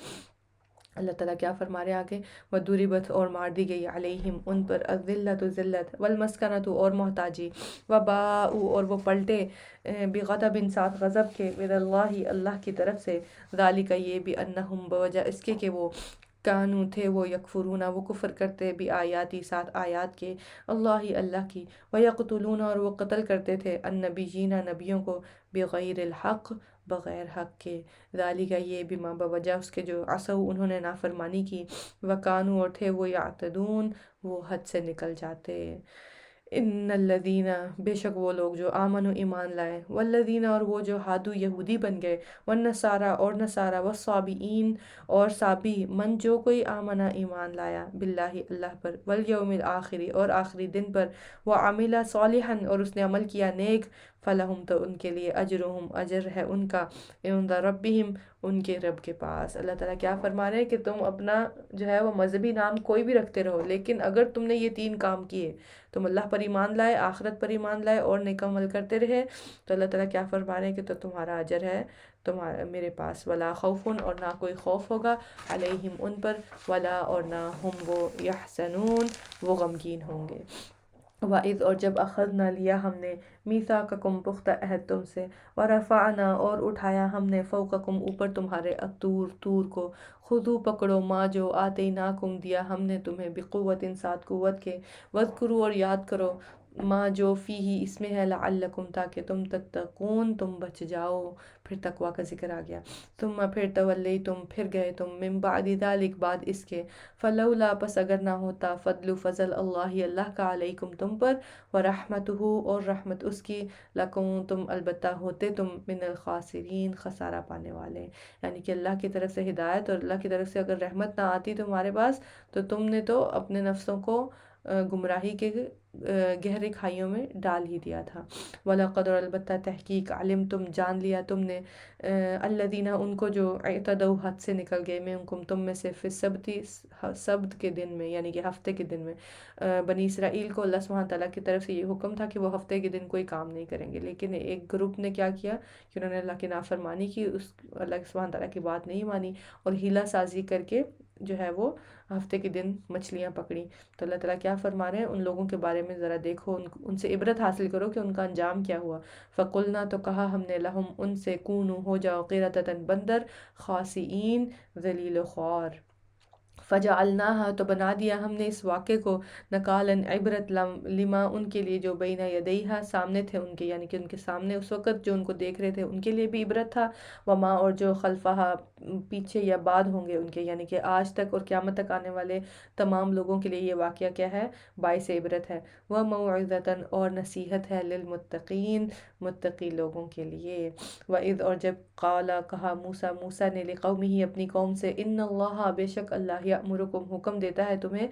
اللہ تعالیٰ کیا فرما رہے آگے وَضُرِبَتْ اور مار دی گئی علیہم ان پر الذلۃ ذلت والمسکنۃ اور محتاجی وباءوا اور وہ پلٹے بغضب ساتھ غضب کے من اللہ کی طرف سے ذالک یہ بأنہم بوجہ اس کے کہ وہ کانو تھے وہ یکفرون وہ کفر کرتے بھی آیاتی ساتھ آیات کے اللہ کی ویقتلون اور وہ قتل کرتے تھے النبیین نبیوں کو بغیر الحق بغیر حق کے ذالک یہ بما بوجہ اس کے جو عصوا انہوں نے نافرمانی کی وکانو اور تھے وہ یعتدون وہ حد سے نکل جاتے ان الذین بے شک وہ لوگ جو آمنوا ایمان لائے والذین اور وہ جو ہادو یہودی بن گئے والنصارى اور نصارى والصابئین اور صابی من جو کوئی آمنا ایمان لایا باللہ اللہ پر والیوم الآخری اور آخری دن پر وعمل صالحا اور اس نے عمل کیا نیک فلہم تو ان کے لیے اجرہم اجر ہے ان کا عند ربہم ان کے رب کے پاس اللہ تعالیٰ کیا فرما رہے ہیں کہ تم اپنا جو ہے وہ مذہبی نام کوئی بھی رکھتے رہو لیکن اگر تم نے یہ 3 کام کیے تم اللہ پر ایمان لائے آخرت پر ایمان لائے اور نیک عمل کرتے رہے تو اللہ تعالیٰ کیا فرما رہے ہیں کہ تو تمہارا اجر ہے تمہارا میرے پاس ولا خوفن اور نہ کوئی خوف ہوگا علیہم ان پر ولا اور نہ ہم وہ یحزنون وہ غمگین ہوں گے وَإِذْ اور جب اخذنا لیا ہم نے میثاقکم پختہ عہد تم سے ورفعنا اور اٹھایا ہم نے فوقکم اوپر تمہارے طور کو خذو پکڑو ما جو آتیناکم دیا ہم نے تمہیں بقوت ساتھ قوت کے واذکروا اور یاد کرو ما جو فیہ اس میں ہے لعلکم تاکہ تم تتقون تم بچ جاؤ پھر تقوی کا ذکر آ گیا ثم پھر تولیتم پھر گئے تم من بعد ذلک بعد اس کے فلولا پس اگر نہ ہوتا فضل فضل اللہ کا علیکم تم پر ورحمتہ اور رحمت اس کی لکم تم البتہ ہوتے تم من الخاسرین خسارہ پانے والے یعنی کہ اللہ کی طرف سے ہدایت اور اللہ کی طرف سے اگر رحمت نہ آتی تمہارے پاس تو تم نے تو اپنے نفسوں کو گمراہی کے گہرے کھائیوں میں ڈال ہی دیا تھا وَلَقَدْ اور البتہ تحقیق علم تم جان لیا تم نے الذین ان کو جو اعتدوا حد سے نکل گئے منکم تم میں سے فی سبت کے دن میں یعنی کہ ہفتے کے دن میں بنی اسرائیل کو اللہ سبحانہ تعالیٰ کی طرف سے یہ حکم تھا کہ وہ ہفتے کے دن کوئی کام نہیں کریں گے لیکن ایک گروپ نے کیا کیا کہ انہوں نے اللہ کی نافرمانی کی اس اللہ سبحانہ تعالیٰ کی بات نہیں مانی اور ہیلہ سازی کر کے جو ہے وہ ہفتے کے دن مچھلیاں پکڑیں۔ تو اللہ تعالیٰ کیا فرما رہے ہیں، ان لوگوں کے بارے میں ذرا دیکھو، ان سے عبرت حاصل کرو کہ ان کا انجام کیا ہوا۔ فقلنا تو کہا ہم نے، لہم ان سے، کونو ہو جاؤ، قردۃ بندر، خاسئین ذلیل و خوار۔ فجعلناها تو بنا دیا ہم نے اس واقعے کو، نکالن عبرت لما ان کے لیے جو بین یدیہا سامنے تھے ان کے، یعنی کہ ان کے سامنے اس وقت جو ان کو دیکھ رہے تھے ان کے لیے بھی عبرت تھا، وما اور جو خلفہا پیچھے یا بعد ہوں گے ان کے، یعنی کہ آج تک اور قیامت تک آنے والے تمام لوگوں کے لیے یہ واقعہ کیا ہے، باعث عبرت ہے۔ وموعظۃ اور نصیحت ہے، للمتقین متقی لوگوں کے لیے۔ وَإِذْ اور جب قال کہا موسیٰ نے، لقومہ اپنی قوم سے، ان اللہ بے شک اللہ، یأمرکم حکم دیتا ہے تمہیں،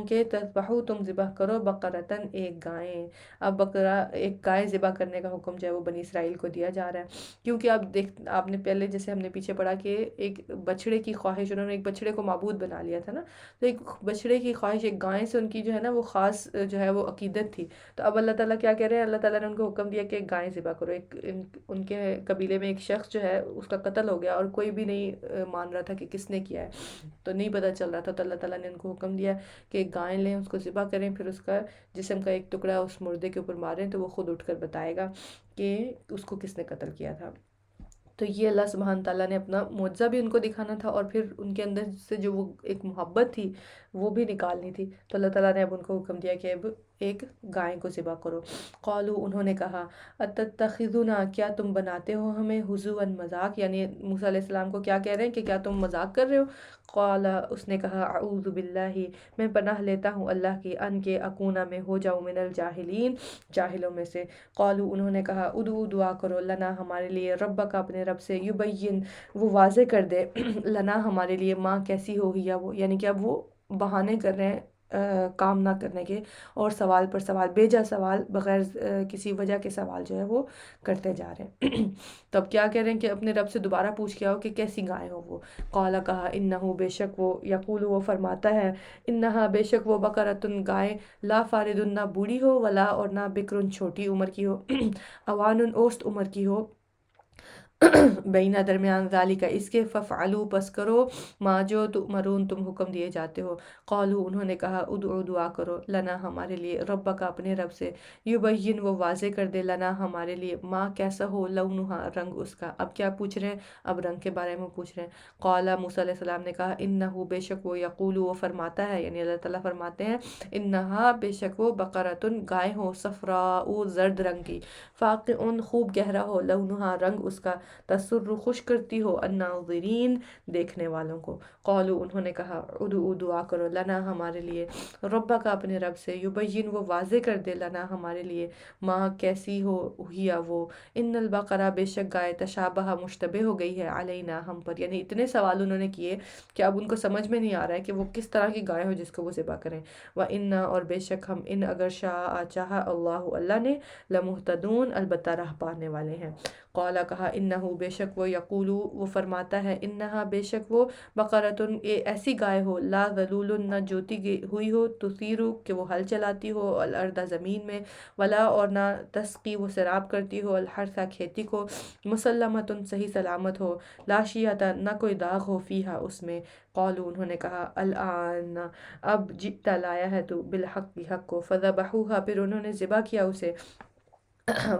کہ تذبحوا تم ذبح کرو، بقرۃ ایک گائیں۔ اب بقرہ ایک گائے ذبح کرنے کا حکم جو ہے وہ بنی اسرائیل کو دیا جا رہا ہے، کیونکہ آپ نے پہلے جیسے ہم نے پیچھے پڑھا کہ ایک بچھڑے کی خواہش، انہوں نے ایک بچھڑے کو معبود بنا لیا تھا نا، تو ایک بچھڑے کی خواہش ایک گائے سے ان کی جو ہے نا وہ خاص جو ہے وہ عقیدت تھی۔ تو اب اللہ تعالیٰ کیا کہہ رہے ہیں، اللہ تعالیٰ نے ان کو حکم دیا کہ ایک گائے ذبح کرو۔ ان کے قبیلے میں ایک شخص جو ہے اس کا قتل ہو گیا اور کوئی بھی نہیں مان رہا تھا کہ کس نے کیا ہے، تو نہیں پتہ چل رہا تھا، تو اللہ تعالیٰ نے ان کو حکم دیا کہ ایک گائے لیں، اس کو ذبح کریں، پھر اس کا جسم کا ایک ٹکڑا اس مردے کے اوپر ماریں تو وہ خود اٹھ کر بتائے گا کہ اس کو کس نے قتل کیا تھا۔ تو یہ اللہ سبحانہ تعالیٰ نے اپنا معجزہ بھی ان کو دکھانا تھا، اور پھر ان کے اندر سے جو وہ ایک محبت تھی وہ بھی نکالنی تھی، تو اللہ تعالیٰ نے اب ان کو حکم دیا کہ اب ایک گائے کو ذبح کرو۔ قالوا انہوں نے کہا، اتتخذنا کیا تم بناتے ہو ہمیں، ہزوا مذاق، یعنی موسیٰ علیہ السلام کو کیا کہہ رہے ہیں کہ کیا تم مذاق کر رہے ہو۔ قال اس نے کہا، اعوذ باللہ میں پناہ لیتا ہوں اللہ کی، ان کے اکونا میں ہو جاؤں، من الجاہلین جاہلوں میں سے۔ قالوا انہوں نے کہا، ادعو دعا کرو، لنا ہمارے لیے، ربک اپنے رب سے، یبین وہ واضح کر دے، لنا ہمارے لیے، ماں کیسی ہو یا وہ، یعنی کہ اب وہ بہانے کر رہے ہیں کام نہ کرنے کے، اور سوال پر سوال، بیجا سوال، بغیر کسی وجہ کے سوال جو ہے وہ کرتے جا رہے ہیں۔ تو اب کیا کہہ رہے ہیں کہ اپنے رب سے دوبارہ پوچھ کے آؤ کہ کیسی گائے ہو وہ۔ قال کہا، انہو بے شک وہ، یقول وہ فرماتا ہے، انہا بے شک وہ، بقرۃ گائے، لا فارض نہ بوڑھی ہو، ولا اور نہ بکر چھوٹی عمر کی ہو، اوان اوسط عمر کی ہو، بینہ درمیان، ذالک اس کے، ففعلوا پس کرو، ما جو تؤمرون تم حکم دیے جاتے ہو۔ قالوا انہوں نے کہا، ادعو دعا کرو، لنا ہمارے لیے، ربک اپنے رب سے، یبین وہ واضح کر دے، لنا ہمارے لیے، ما کیسا ہو، لونہا رنگ اس کا۔ اب کیا پوچھ رہے ہیں، اب رنگ کے بارے میں پوچھ رہے ہیں۔ قال موسیٰ علیہ السلام نے کہا، انہو بے شک وہ، یقول وہ فرماتا ہے، یعنی اللہ تعالیٰ فرماتے ہیں، انہا بے شک وہ، بقرۃ گائے ہو، صفراء زرد رنگ کی، فاقع خوب گہرا ہو، لونہا رنگ اس کا، تسر خوش کرتی ہو، الناظرین دیکھنے والوں کو۔ قالوا انہوں نے کہا، ادعو دعا کرو، لنا ہمارے لیے، ربک اپنے رب سے، یبین وہ واضح کر دے، لنا ہمارے لیے، ماں کیسی ہو ہیا وہ، ان البقرہ بے شک گائے، تشابہ مشتبہ ہو گئی ہے، علینا ہم پر، یعنی اتنے سوال انہوں نے کیے کہ اب ان کو سمجھ میں نہیں آ رہا ہے کہ وہ کس طرح کی گائے ہو جس کو وہ ذبح کریں۔ وَإِنَّا اور بے شک ہم، ان اگر شاء چاہا اللہ نے، لمہتدون البتہ راہ پانے والے ہیں۔ قال کہا، انہو بے شک وہ، یقولو وہ فرماتا ہے، انہا بے شک وہ، بقرۃ ایسی گائے ہو، لا ذلول نہ جوتی ہوئی ہو، تثیرو کہ وہ ہل چلاتی ہو، الارض زمین میں، ولا اور نہ تسقی وہ سیراب کرتی ہو، الحرث کھیتی کو، مسلمۃ صحیح سلامت ہو، لا شیۃ نہ کوئی داغ ہو، فیہا اس میں۔ قالوا انہوں نے کہا، الآن اب، جئت لایا ہے تو، بالحق حق کو، فذبحوها پھر انہوں نے ذبح کیا اسے،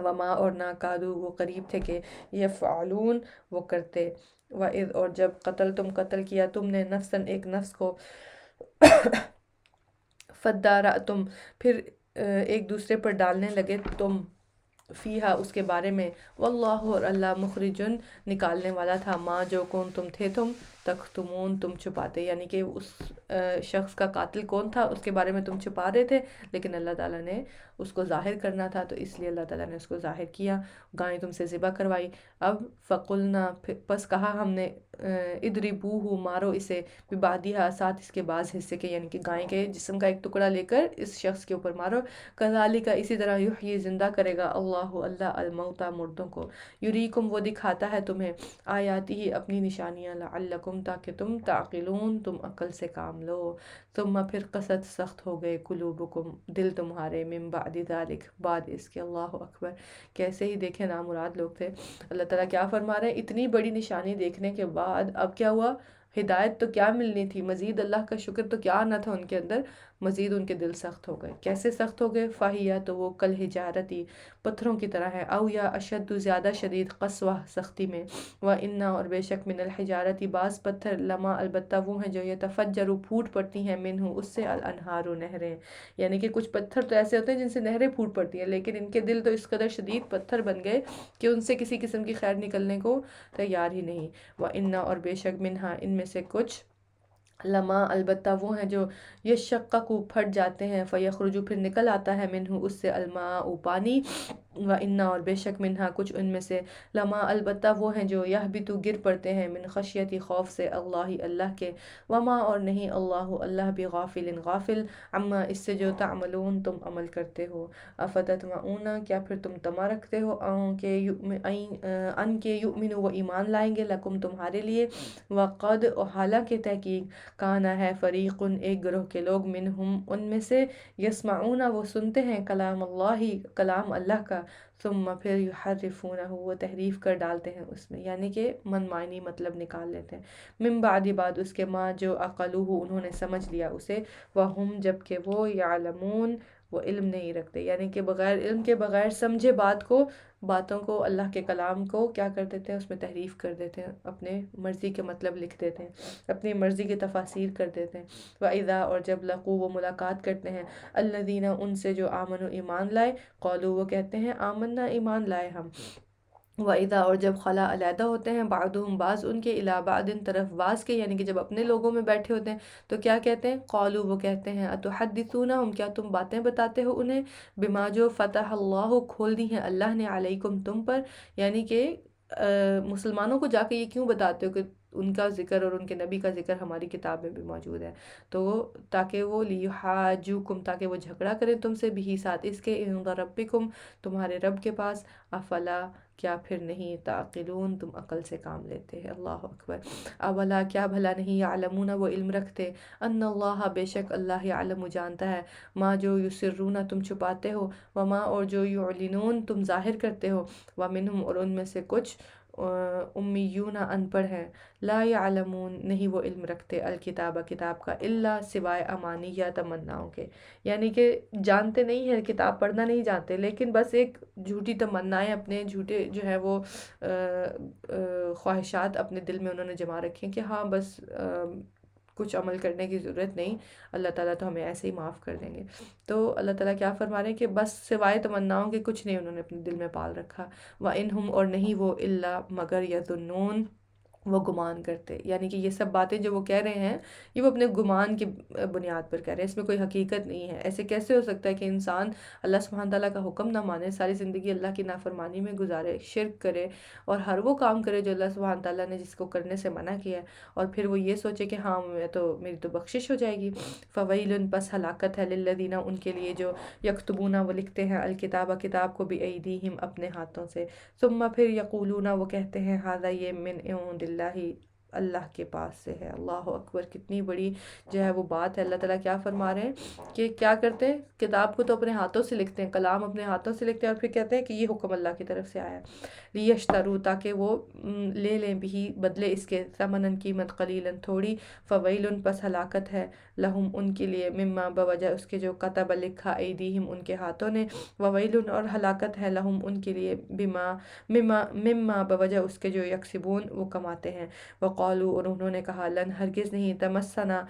وما اور نہ کادو وہ قریب تھے کہ، یفعلون وہ کرتے۔ وَإِذْ اور جب قتل کیا تم نے، نفساً ایک نفس کو، فَادَّارَأْتُمْ پھر ایک دوسرے پر ڈالنے لگے تم، فیہا اس کے بارے میں، واللہ اور اللہ، مخرجن نکالنے والا تھا، ماں جو کون تم تھے، تم تختمون تم چھپاتے، یعنی کہ اس شخص کا قاتل کون تھا اس کے بارے میں تم چھپا رہے تھے، لیکن اللہ تعالیٰ نے اس کو ظاہر کرنا تھا، تو اس لیے اللہ تعالیٰ نے اس کو ظاہر کیا، گائیں تم سے ذبح کروائی۔ اب فقلنا پس کہا ہم نے، اضربوہ مارو اسے، ببعضہا ساتھ اس کے بعض حصے کے، یعنی کہ گائیں کے جسم کا ایک ٹکڑا لے کر اس شخص کے اوپر مارو، کذالک اسی طرح، یحیی زندہ کرے گا اللہ الموتیٰ مردوں کو، یریکم وہ دکھاتا ہے تمہیں، آیاتی ہی اپنی نشانیاں، لعلکم تاکہ تم، تعقلون تم عقل سے کام لو، ثم پھر قست سخت ہو گئے، قلوبکم دل تمہارے، من بعد ذالک بعد اس کے، اللہ اکبر، کیسے ہی دیکھیں نامراد لوگ تھے۔ اللہ تعالیٰ کیا فرما رہے ہیں، اتنی بڑی نشانی دیکھنے کے بعد اب کیا ہوا، ہدایت تو کیا ملنی تھی، مزید اللہ کا شکر تو کیا آنا تھا ان کے اندر، مزید ان کے دل سخت ہو گئے۔ کیسے سخت ہو گئے؟ فاہیہ تو وہ کل حجارتی پتھروں کی طرح ہے، او یا اشد زیادہ شدید قسوہ سختی میں، و انا اور بے شک من الحجارتی بعض پتھر، لما البتہ وہ ہیں جو یتفجر پھوٹ پڑتی ہیں، منہ اس سے الانہار نہریں، یعنی کہ کچھ پتھر تو ایسے ہوتے ہیں جن سے نہریں پھوٹ پڑتی ہیں، لیکن ان کے دل تو اس قدر شدید پتھر بن گئے کہ ان سے کسی قسم کی خیر نکلنے کو تیار ہی نہیں۔ وَإِنَّ اور بے شک منہا ان میں سے کچھ، لما البتہ وہ ہیں جو یشقق پھٹ جاتے ہیں، فیخرج پھر نکل آتا ہے، منہ اس سے الماء پانی، وَإِنَّ اور بے شک منہا کچھ ان میں سے، لما البتہ وہ ہیں جو یہبط گر پڑتے ہیں، من خشیتی خوف سے، اللہ اللہ کے، وما اور نہیں اللہ اللہ بغافل غافل، عما اس سے جو تعملون تم عمل کرتے ہو، افتطمعون کیا پھر تم طمع رکھتے ہو، ان کے یؤمنوا وہ ایمان لائیں گے، لکم تمہارے لیے، وقد اور حالانکہ تحقیق، کانا ہے فریق ایک گروہ کے لوگ، منہم ان میں سے، یسمعون وہ سنتے ہیں، کلام اللہ کلام اللہ کا، ثم پھر یحرفونہ وہ تحریف کر ڈالتے ہیں اس میں، یعنی کہ من معنی مطلب نکال لیتے ہیں، من بعد اس کے ما جو عقلوہ انہوں نے سمجھ لیا اسے، وہم جبکہ وہ یعلمون وہ علم نہیں رکھتے، یعنی کہ بغیر علم کے، بغیر سمجھے باتوں کو، اللہ کے کلام کو کیا کر دیتے ہیں، اس میں تحریف کر دیتے ہیں، اپنے مرضی کے مطلب لکھ دیتے ہیں، اپنی مرضی کی تفاسیر کر دیتے ہیں۔ وَإِذَا اور جب لقوا وہ ملاقات کرتے ہیں، الذین ان سے جو آمنوا ایمان لائے، قالوا وہ کہتے ہیں آمنا ایمان لائے ہم، وَإِذَا اور جب خلا علیحدہ ہوتے ہیں، بعضهم بعض ان کے، الی بعض طرف بعض کے، یعنی کہ جب اپنے لوگوں میں بیٹھے ہوتے ہیں تو کیا کہتے ہیں، قالوا وہ کہتے ہیں، اتحدثونہم کیا تم باتیں بتاتے ہو انہیں، بما جو فتح اللہ کھول دی ہیں اللہ نے، علیکم تم پر، یعنی کہ مسلمانوں کو جا کے یہ کیوں بتاتے ہو کہ ان کا ذکر اور ان کے نبی کا ذکر ہماری کتاب میں بھی موجود ہے، تو تاکہ وہ لیحاجوکم تاکہ وہ جھگڑا کریں تم سے، بھی ساتھ اس کے، عند ربکم تمہارے رب کے پاس، افلا کیا پھر نہیں، تعقلون تم عقل سے کام لیتے ہیں، اللہ اکبر، اولا کیا بھلا نہیں، یعلمون وہ علم رکھتے، ان اللہ بے شک اللہ یعلم جانتا ہے، ما جو یسرون تم چھپاتے ہو، وما اور جو یعلنون تم ظاہر کرتے ہو، ومنہم اور ان میں سے کچھ امیون ان پڑھ ہیں، لا یعلمون نہیں وہ علم رکھتے، الکتاب کتاب کا، الا سوائے امانی یا تمناؤں کے، یعنی کہ جانتے نہیں ہیں، کتاب پڑھنا نہیں جانتے، لیکن بس ایک جھوٹی تمنائیں، اپنے جھوٹے جو ہے وہ خواہشات اپنے دل میں انہوں نے جما رکھے ہیں کہ ہاں بس کچھ عمل کرنے کی ضرورت نہیں، اللہ تعالیٰ تو ہمیں ایسے ہی معاف کر دیں گے، تو اللہ تعالیٰ کیا فرما رہے ہیں کہ بس سوائے تمناؤں کے کچھ نہیں انہوں نے اپنے دل میں پال رکھا، وَإِنْهُمْ اور نہیں وہ، إِلَّا مگر يَظُنُّونَ وہ گمان کرتے، یعنی کہ یہ سب باتیں جو وہ کہہ رہے ہیں یہ وہ اپنے گمان کی بنیاد پر کہہ رہے ہیں، اس میں کوئی حقیقت نہیں ہے، ایسے کیسے ہو سکتا ہے کہ انسان اللہ سبحانہ تعالیٰ کا حکم نہ مانے، ساری زندگی اللہ کی نافرمانی میں گزارے، شرک کرے اور ہر وہ کام کرے جو اللہ سبحانہ تعالیٰ نے جس کو کرنے سے منع کیا ہے، اور پھر وہ یہ سوچے کہ ہاں میری تو بخشش ہو جائے گی، فویل پس ہلاکت ہے، للذین ان کے لیے جو یکتبون وہ لکھتے ہیں، الکتاب کتاب کو بایدیہم اپنے ہاتھوں سے، ثم پھر یقولون وہ کہتے ہیں، ھذا یہ من عند اللہ اللہ کے پاس سے ہے، اللہ اکبر، کتنی بڑی جو ہے وہ بات ہے، اللہ تعالیٰ کیا فرما رہے ہیں کہ کیا کرتے ہیں، کتاب کو تو اپنے ہاتھوں سے لکھتے ہیں، کلام اپنے ہاتھوں سے لکھتے ہیں، اور پھر کہتے ہیں کہ یہ حکم اللہ کی طرف سے آیا ہے، لیشتروا تاکہ وہ لے لیں بھی بدلے اس کے، ثمناً قیمت، قلیلاً تھوڑی، فویل پس ہلاکت ہے، لہم ان کے لیے، مما بوجہ اس کے جو کتب لکھا، ایدیہم ان کے ہاتھوں نے، وویل اور ہلاکت ہے، لہم ان کے لیے، مما بوجہ اس کے جو یکسبون وہ کماتے ہیں، وقالو اور انہوں نے کہا، لن ہرگز نہیں، تمسنا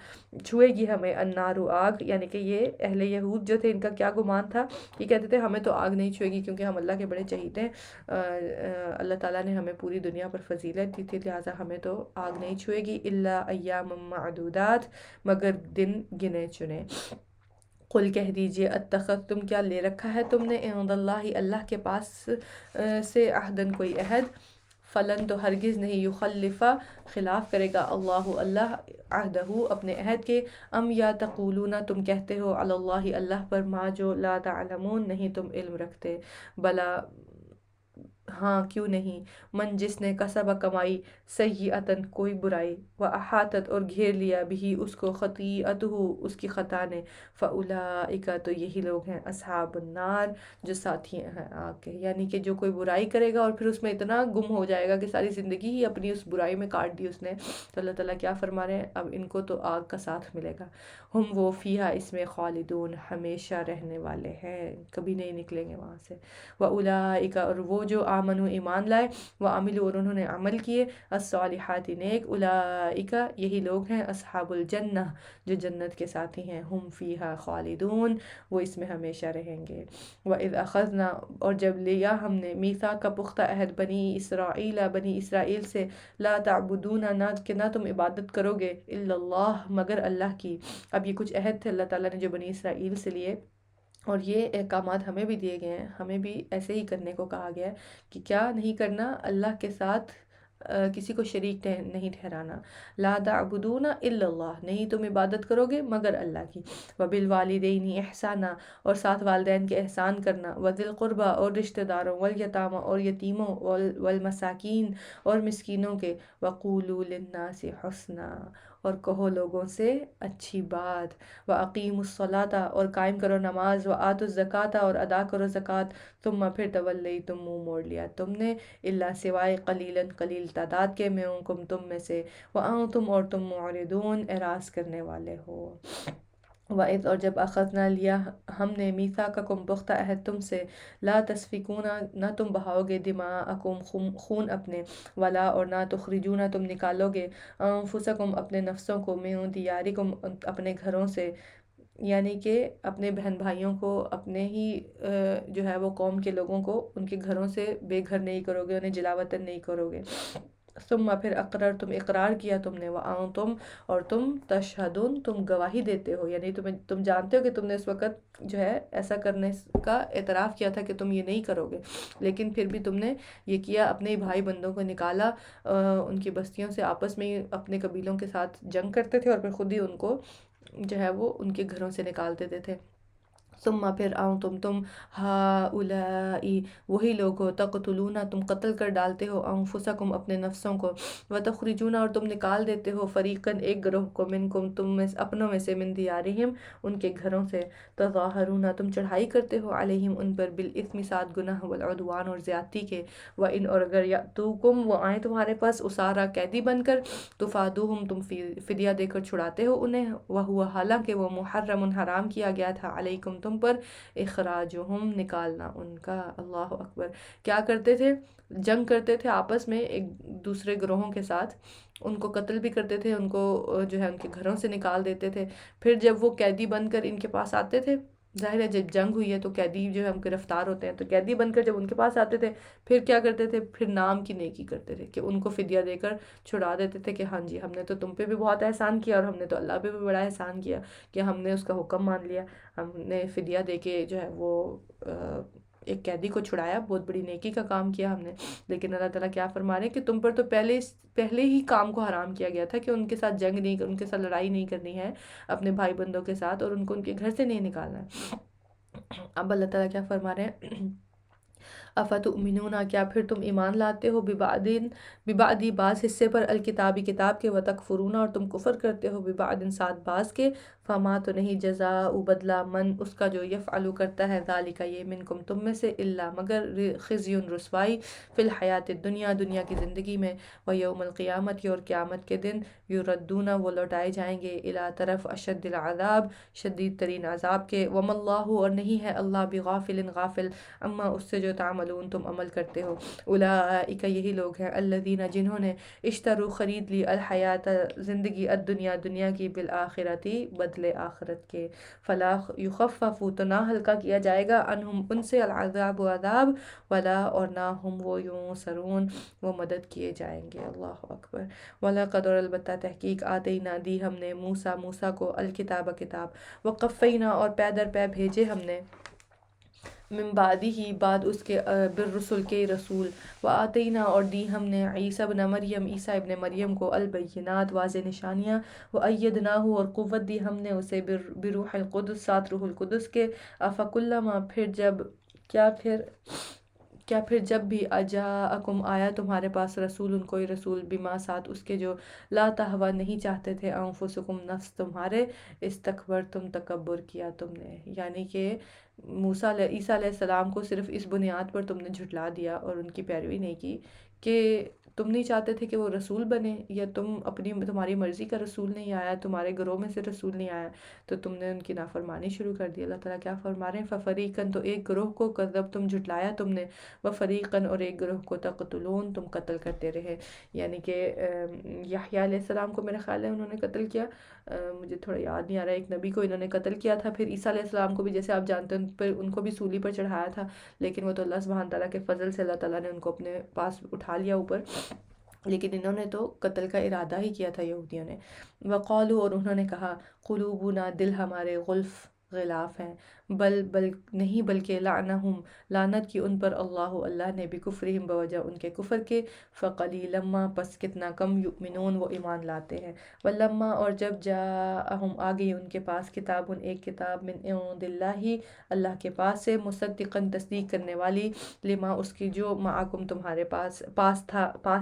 چھوئے گی ہمیں، النار آگ، یعنی کہ یہ اہل یہود جو تھے ان کا کیا گمان تھا، یہ کہتے تھے ہمیں تو آگ نہیں چھوئے گی کیونکہ ہم اللہ کے بڑے چہیتے ہیں، اللہ تعالیٰ نے ہمیں پوری دنیا پر فضیلت دی تھی، لہٰذا ہمیں تو آگ نہیں چھوئے گی، الا ایام معدودات مگر دن گنے چنے، قل کہہ دیجئے، اتخذتم کیا لے رکھا ہے تم نے، عند اللہ اللہ کے پاس سے، عہدن کوئی عہد، فلن تو ہرگز نہیں، یخلفا خلاف کرے گا، اللہ عہدہ اپنے عہد کے، ام یا تقولون تم کہتے ہو، علی اللہ اللہ پر، ما جو لا تعلمون نہیں تم علم رکھتے، بلا ہاں کیوں نہیں، من جس نے کسب کمائی، سیئتن کوئی برائی، و احاطت اور گھیر لیا بھی اس کو، خطیئتہ اس کی خطا نے، فاولئک تو یہی لوگ ہیں، اصحاب النار جو ساتھی ہیں آگ کے، یعنی کہ جو کوئی برائی کرے گا اور پھر اس میں اتنا گم ہو جائے گا کہ ساری زندگی ہی اپنی اس برائی میں کاٹ دی اس نے، تو اللہ تعالیٰ کیا فرما رہے ہیں، اب ان کو تو آگ کا ساتھ ملے گا، ہم وہ فیہا اس میں خالدون ہمیشہ رہنے والے ہیں، کبھی نہیں نکلیں گے وہاں سے، وَأُولَٰئِکَ اور وہ جو آمنوا ایمان لائے، وَعَمِلُوا اور انہوں نے عمل کیے، الصالحات نیک، اولئک یہی لوگ ہیں، اصحاب الجنہ جو جنت کے ساتھی ہیں، ہم فیہا خالدون وہ اس میں ہمیشہ رہیں گے، وَإِذْ أَخَذْنَا اور جب لیا ہم نے، میثاق کا پختہ عہد، بنی اسرائیل سے، لا تعبدون کہ نہ تم عبادت کرو گے، الا اللہ مگر اللہ کی، اب یہ کچھ عہد تھے اللہ تعالیٰ نے جو بنی اسرائیل سے لیے، اور یہ احکامات ہمیں بھی دیے گئے ہیں، ہمیں بھی ایسے ہی کرنے کو کہا گیا ہے کہ کیا نہیں کرنا، اللہ کے ساتھ کسی کو شریک نہیں ٹھہرانا، لا تعبدون الا اللہ نہیں تم عبادت کرو گے مگر اللہ کی، وبالوالدین احسانا اور ساتھ والدین کے احسان کرنا، وذی القربى اور رشتہ داروں، والیتامى اور یتیموں، والمساکین اور مسکینوں کے، وقولوا للناس حسنا اور کہو لوگوں سے اچھی بات، وَأَقِيمُوا الصَّلَاةَ اور قائم کرو نماز، وَآتُوا الزَّكَاةَ اور ادا کرو زکوٰۃ، ثم پھر تولیتم منہ موڑ لیا تم نے، الا سوائے قلیلا قلیل تعداد کے، منکم تم میں سے، وانتم اور تم معرضون اعراض کرنے والے ہو، وَإِذْ اور جب اخذنا لیا ہم نے، میثاقکم پختہ عہد تم سے، لا تسفکون نہ تم بہاؤ گے، دماءکم خون اپنے، ولا اور نہ تخرجون تم نکالو گے، انفسکم اپنے نفسوں کو، من دیارکم اپنے گھروں سے، یعنی کہ اپنے بہن بھائیوں کو، اپنے ہی جو ہے وہ قوم کے لوگوں کو ان کے گھروں سے بے گھر نہیں کرو گے، انہیں جلا وطن نہیں کرو گے، ثم پھر اقرر تم اقرار کیا تم نے، وانتم اور تم تشہدون تم گواہی دیتے ہو، یعنی تم جانتے ہو کہ تم نے اس وقت جو ہے ایسا کرنے کا اعتراف کیا تھا کہ تم یہ نہیں کرو گے، لیکن پھر بھی تم نے یہ کیا، اپنے بھائی بندوں کو نکالا، ان کی بستیوں سے، آپس میں ہی اپنے قبیلوں کے ساتھ جنگ کرتے تھے اور پھر خود ہی ان کو جو ہے وہ ان کے گھروں سے نکال دیتے تھے، ثم پھر تم ہؤلائی وہی لوگ ہو، تقتلون تم قتل کر ڈالتے ہو، انفسکم اپنے نفسوں کو، وتخرجون اور تم نکال دیتے ہو، فریقاً ایک گروہ کو، منکم تم میں اپنوں میں سے، من دیارہم ان کے گھروں سے، تظاہرون تم چڑھائی کرتے ہو، علیہم ان پر، بالاثم ساتھ گناہ، والعدوان اور زیادتی کے، وان اور اگر یاتوکم وہ آئیں تمہارے پاس، اسارا قیدی بن کر، تفادوہم تم فدیہ دے کر چھڑاتے ہو انہیں، وہو حالانکہ وہ محرم حرام کیا گیا تھا، علیکم تم پر، اخراجہم نکالنا ان کا، اللہ اکبر، کیا کرتے تھے، جنگ کرتے تھے آپس میں ایک دوسرے گروہوں کے ساتھ، ان کو قتل بھی کرتے تھے، ان کو جو ہے ان کے گھروں سے نکال دیتے تھے، پھر جب وہ قیدی بن کر ان کے پاس آتے تھے، ظاہر ہے جب جنگ ہوئی ہے تو قیدی جو ہے ہم گرفتار ہوتے ہیں، تو قیدی بن کر جب ان کے پاس آتے تھے، پھر کیا کرتے تھے، پھر نام کی نیکی کرتے تھے کہ ان کو فدیہ دے کر چھڑا دیتے تھے کہ ہاں جی ہم نے تو تم پہ بھی بہت احسان کیا، اور ہم نے تو اللہ پہ بھی بڑا احسان کیا کہ ہم نے اس کا حکم مان لیا، ہم نے فدیہ دے کے جو ہے وہ ایک قیدی کو چھڑایا، بہت بڑی نیکی کا کام کیا ہم نے، لیکن اللہ تعالیٰ کیا فرما رہے ہیں کہ تم پر تو پہلے ہی کام کو حرام کیا گیا تھا کہ ان کے ساتھ جنگ نہیں، ان کے ساتھ لڑائی نہیں کرنی ہے اپنے بھائی بندوں کے ساتھ، اور ان کو ان کے گھر سے نہیں نکالنا ہے، اب اللہ تعالیٰ کیا فرما رہے ہیں، افتؤمنون کیا پھر تم ایمان لاتے ہو، ببعدی بعض حصے پر، الکتابی کتاب کے، وتکفرون اور تم کفر کرتے ہو، ببعد ساتھ بعض کے، فما تو نہیں جزاء بدلہ، من اس کا جو یفعلو کرتا ہے، ذالک یہ، منکم تم میں سے، الا مگر، خزی رسوائی، فی الحیات الدنیا دنیا کی زندگی میں، ویوم القیامت اور قیامت کے دن، یردون وہ لوٹائے جائیں گے، الی طرف اشد العذاب شدید ترین عذاب کے، وما اللہ اور نہیں ہے اللہ بغافل غافل، اما اس سے جو تعملون تم عمل کرتے ہو، اولئک یہی لوگ ہیں، الذین جنہوں نے، اشتروا خرید لی، الحیات زندگی، الدنیا دنیا کی، بالآخرتی بدلے آخرت کے، فلا یخفف تو نہ ہلکا کیا جائے گا، عنہم ان سے، العذاب و عذاب، ولا اور نہ ہم وہ ینصرون وہ مدد کیے جائیں گے، اللہ اکبر، وَلَقَدْ اور البتہ تحقیق، آتینا دی ہم نے، موسیٰ کو، الکتاب کتاب، وقفینا اور پے در پے بھیجے ہم نے، من بعد ہی بعد اس کے، بالرسل کے رسول، وآتینا اور دی ہم نے، عیسیٰ ابن مریم عیسیٰ ابن مریم کو، البینات واضح نشانیاں، وایدناہ اور قوت دی ہم نے اسے، بروح القدس ساتھ روح القدس کے، افکلما پھر جب کیا پھر کیا پھر جب بھی اجاءکم آیا تمہارے پاس رسول کوئی رسول بما ساتھ اس کے جو لا تہوا نہیں چاہتے تھے انفسکم نفس تمہارے، استکبر تم تکبر کیا تم نے، یعنی کہ عیسیٰ علیہ السلام کو صرف اس بنیاد پر تم نے جھٹلا دیا اور ان کی پیروی نہیں کی کہ تم نہیں چاہتے تھے کہ وہ رسول بنے، یا تمہاری مرضی کا رسول نہیں آیا، تمہارے گروہ میں سے رسول نہیں آیا، تو تم نے ان کی نافرمانی شروع کر دی۔ اللہ تعالیٰ کیا فرما رہے ہیں، فَفَرِيقًا تو ایک گروہ کو کذب تم جھٹلایا تم نے، وَفَرِيقًا اور ایک گروہ کو تقتلون تم قتل کرتے رہے، یعنی کہ یحییٰ علیہ السلام کو میرا خیال ہے انہوں نے قتل کیا، مجھے تھوڑا یاد نہیں آ رہا، ایک نبی کو انہوں نے قتل کیا تھا، پھر عیسیٰ علیہ السلام کو بھی جیسے آپ جانتے ہیں ان کو بھی سولی پر چڑھایا تھا، لیکن وہ تو اللہ سبحانہ تعالیٰ کے فضل سے اللہ تعالیٰ نے ان کو اپنے پاس اٹھا لیا اوپر، لیکن انہوں نے تو قتل کا ارادہ ہی کیا تھا یہودیوں نے۔ وقالو اور انہوں نے کہا قلوبنا دل ہمارے غلف غلاف ہیں، بل نہیں بلکہ لعنہم لعنت کی ان پر اللہ نے بکفرہم بوجہ ان کے کفر کے، فقلیلما پس کتنا کم یؤمنون وہ ایمان لاتے ہیں، ولما اور جب جاءہم آ گئی ان کے پاس کتاب ایک کتاب من عند اللہ اللہ کے پاس سے، مصدقاً تصدیق کرنے والی لما اس کی جو معکم تمہارے پاس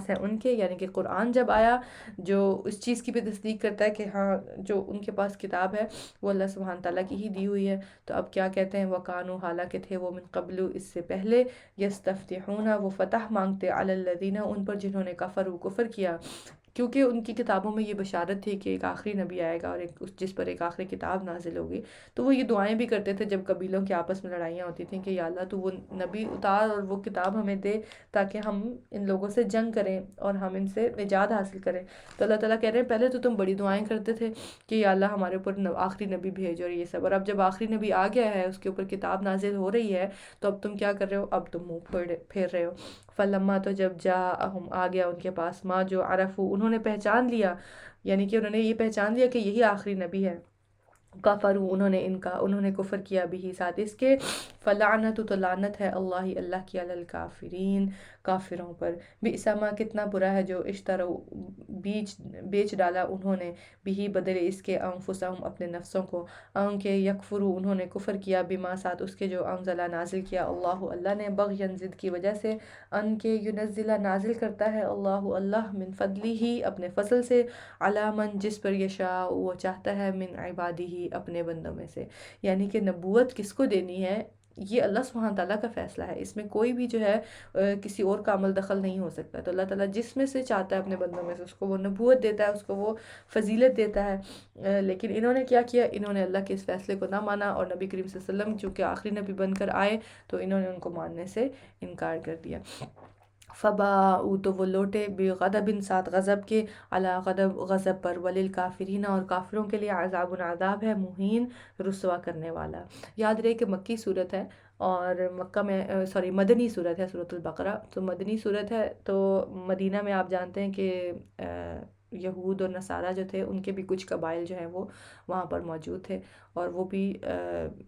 ہے ان کے، یعنی کہ قرآن جب آیا جو اس چیز کی بھی تصدیق کرتا ہے کہ ہاں جو ان کے پاس کتاب ہے وہ اللہ سبحانہ تعالیٰ کی ہی دی ہوئی ہے، تو اب کیا کہتے ہیں وَقَانُوا حالانکہ تھے وہ من قبل اس سے پہلے یستفتحون وہ فتح مانگتے علی الذین ان پر جنہوں نے کفر کیا، کیونکہ ان کی کتابوں میں یہ بشارت تھی کہ ایک آخری نبی آئے گا اور جس پر ایک آخری کتاب نازل ہوگی، تو وہ یہ دعائیں بھی کرتے تھے جب قبیلوں کے آپس میں لڑائیاں ہوتی تھیں کہ یا اللہ تو وہ نبی اتار اور وہ کتاب ہمیں دے تاکہ ہم ان لوگوں سے جنگ کریں اور ہم ان سے نجات حاصل کریں، تو اللہ تعالیٰ کہہ رہے ہیں پہلے تو تم بڑی دعائیں کرتے تھے کہ یا اللہ ہمارے اوپر آخری نبی بھیج اور یہ سب، اور اب جب آخری نبی آ گیا ہے اس کے اوپر کتاب نازل ہو رہی ہے تو اب تم کیا کر رہے ہو، اب تم منہ پھیر رہے ہو۔ فلما تو جب جاءہم آ گیا ان کے پاس ما جو عرفو انہوں نے پہچان لیا، یعنی کہ انہوں نے یہ پہچان لیا کہ یہی آخری نبی ہے، کفروا انہوں نے کفر کیا بھی ساتھ اس کے، فلعنت تو لعنت ہے اللہ کی علی الکافرین کافروں پر، بئس ما کتنا برا ہے جو اشتروا بیچ ڈالا انہوں نے بھی بدلے اس کے انفسہم اپنے نفسوں کو، ان کے یکفروا انہوں نے کفر کیا بما ساتھ اس کے جو انزلہ نازل کیا اللہ نے بغیاً ضد کی وجہ سے، ان کے ینزلہ نازل کرتا ہے اللہ من فضلہ ہی اپنے فضل سے، علی من جس پر یشاء وہ چاہتا ہے من عبادہ اپنے بندوں میں سے، یعنی کہ نبوت کس کو دینی ہے یہ اللہ سبحانہ تعالیٰ کا فیصلہ ہے، اس میں کوئی بھی جو ہے کسی اور کا عمل دخل نہیں ہو سکتا، تو اللہ تعالیٰ جس میں سے چاہتا ہے اپنے بندوں میں سے اس کو وہ نبوت دیتا ہے، اس کو وہ فضیلت دیتا ہے، لیکن انہوں نے کیا کیا، انہوں نے اللہ کے اس فیصلے کو نہ مانا اور نبی کریم صلی اللہ علیہ وسلم چونکہ آخری نبی بن کر آئے تو انہوں نے ان کو ماننے سے انکار کر دیا۔ فباؤ تو وہ لوٹے بغضب ساتھ غضب کے، علی غضب پر، وللکافرین اور کافروں کے لیے عذاب ہے مہین رسوا کرنے والا۔ یاد رہے کہ مکی صورت ہے اور مکہ میں مدنی صورت ہے سورۃ البقرہ، تو مدنی صورت ہے تو مدینہ میں آپ جانتے ہیں کہ یہود اور نصارہ جو تھے ان کے بھی کچھ قبائل جو ہیں وہ وہاں پر موجود تھے، اور وہ بھی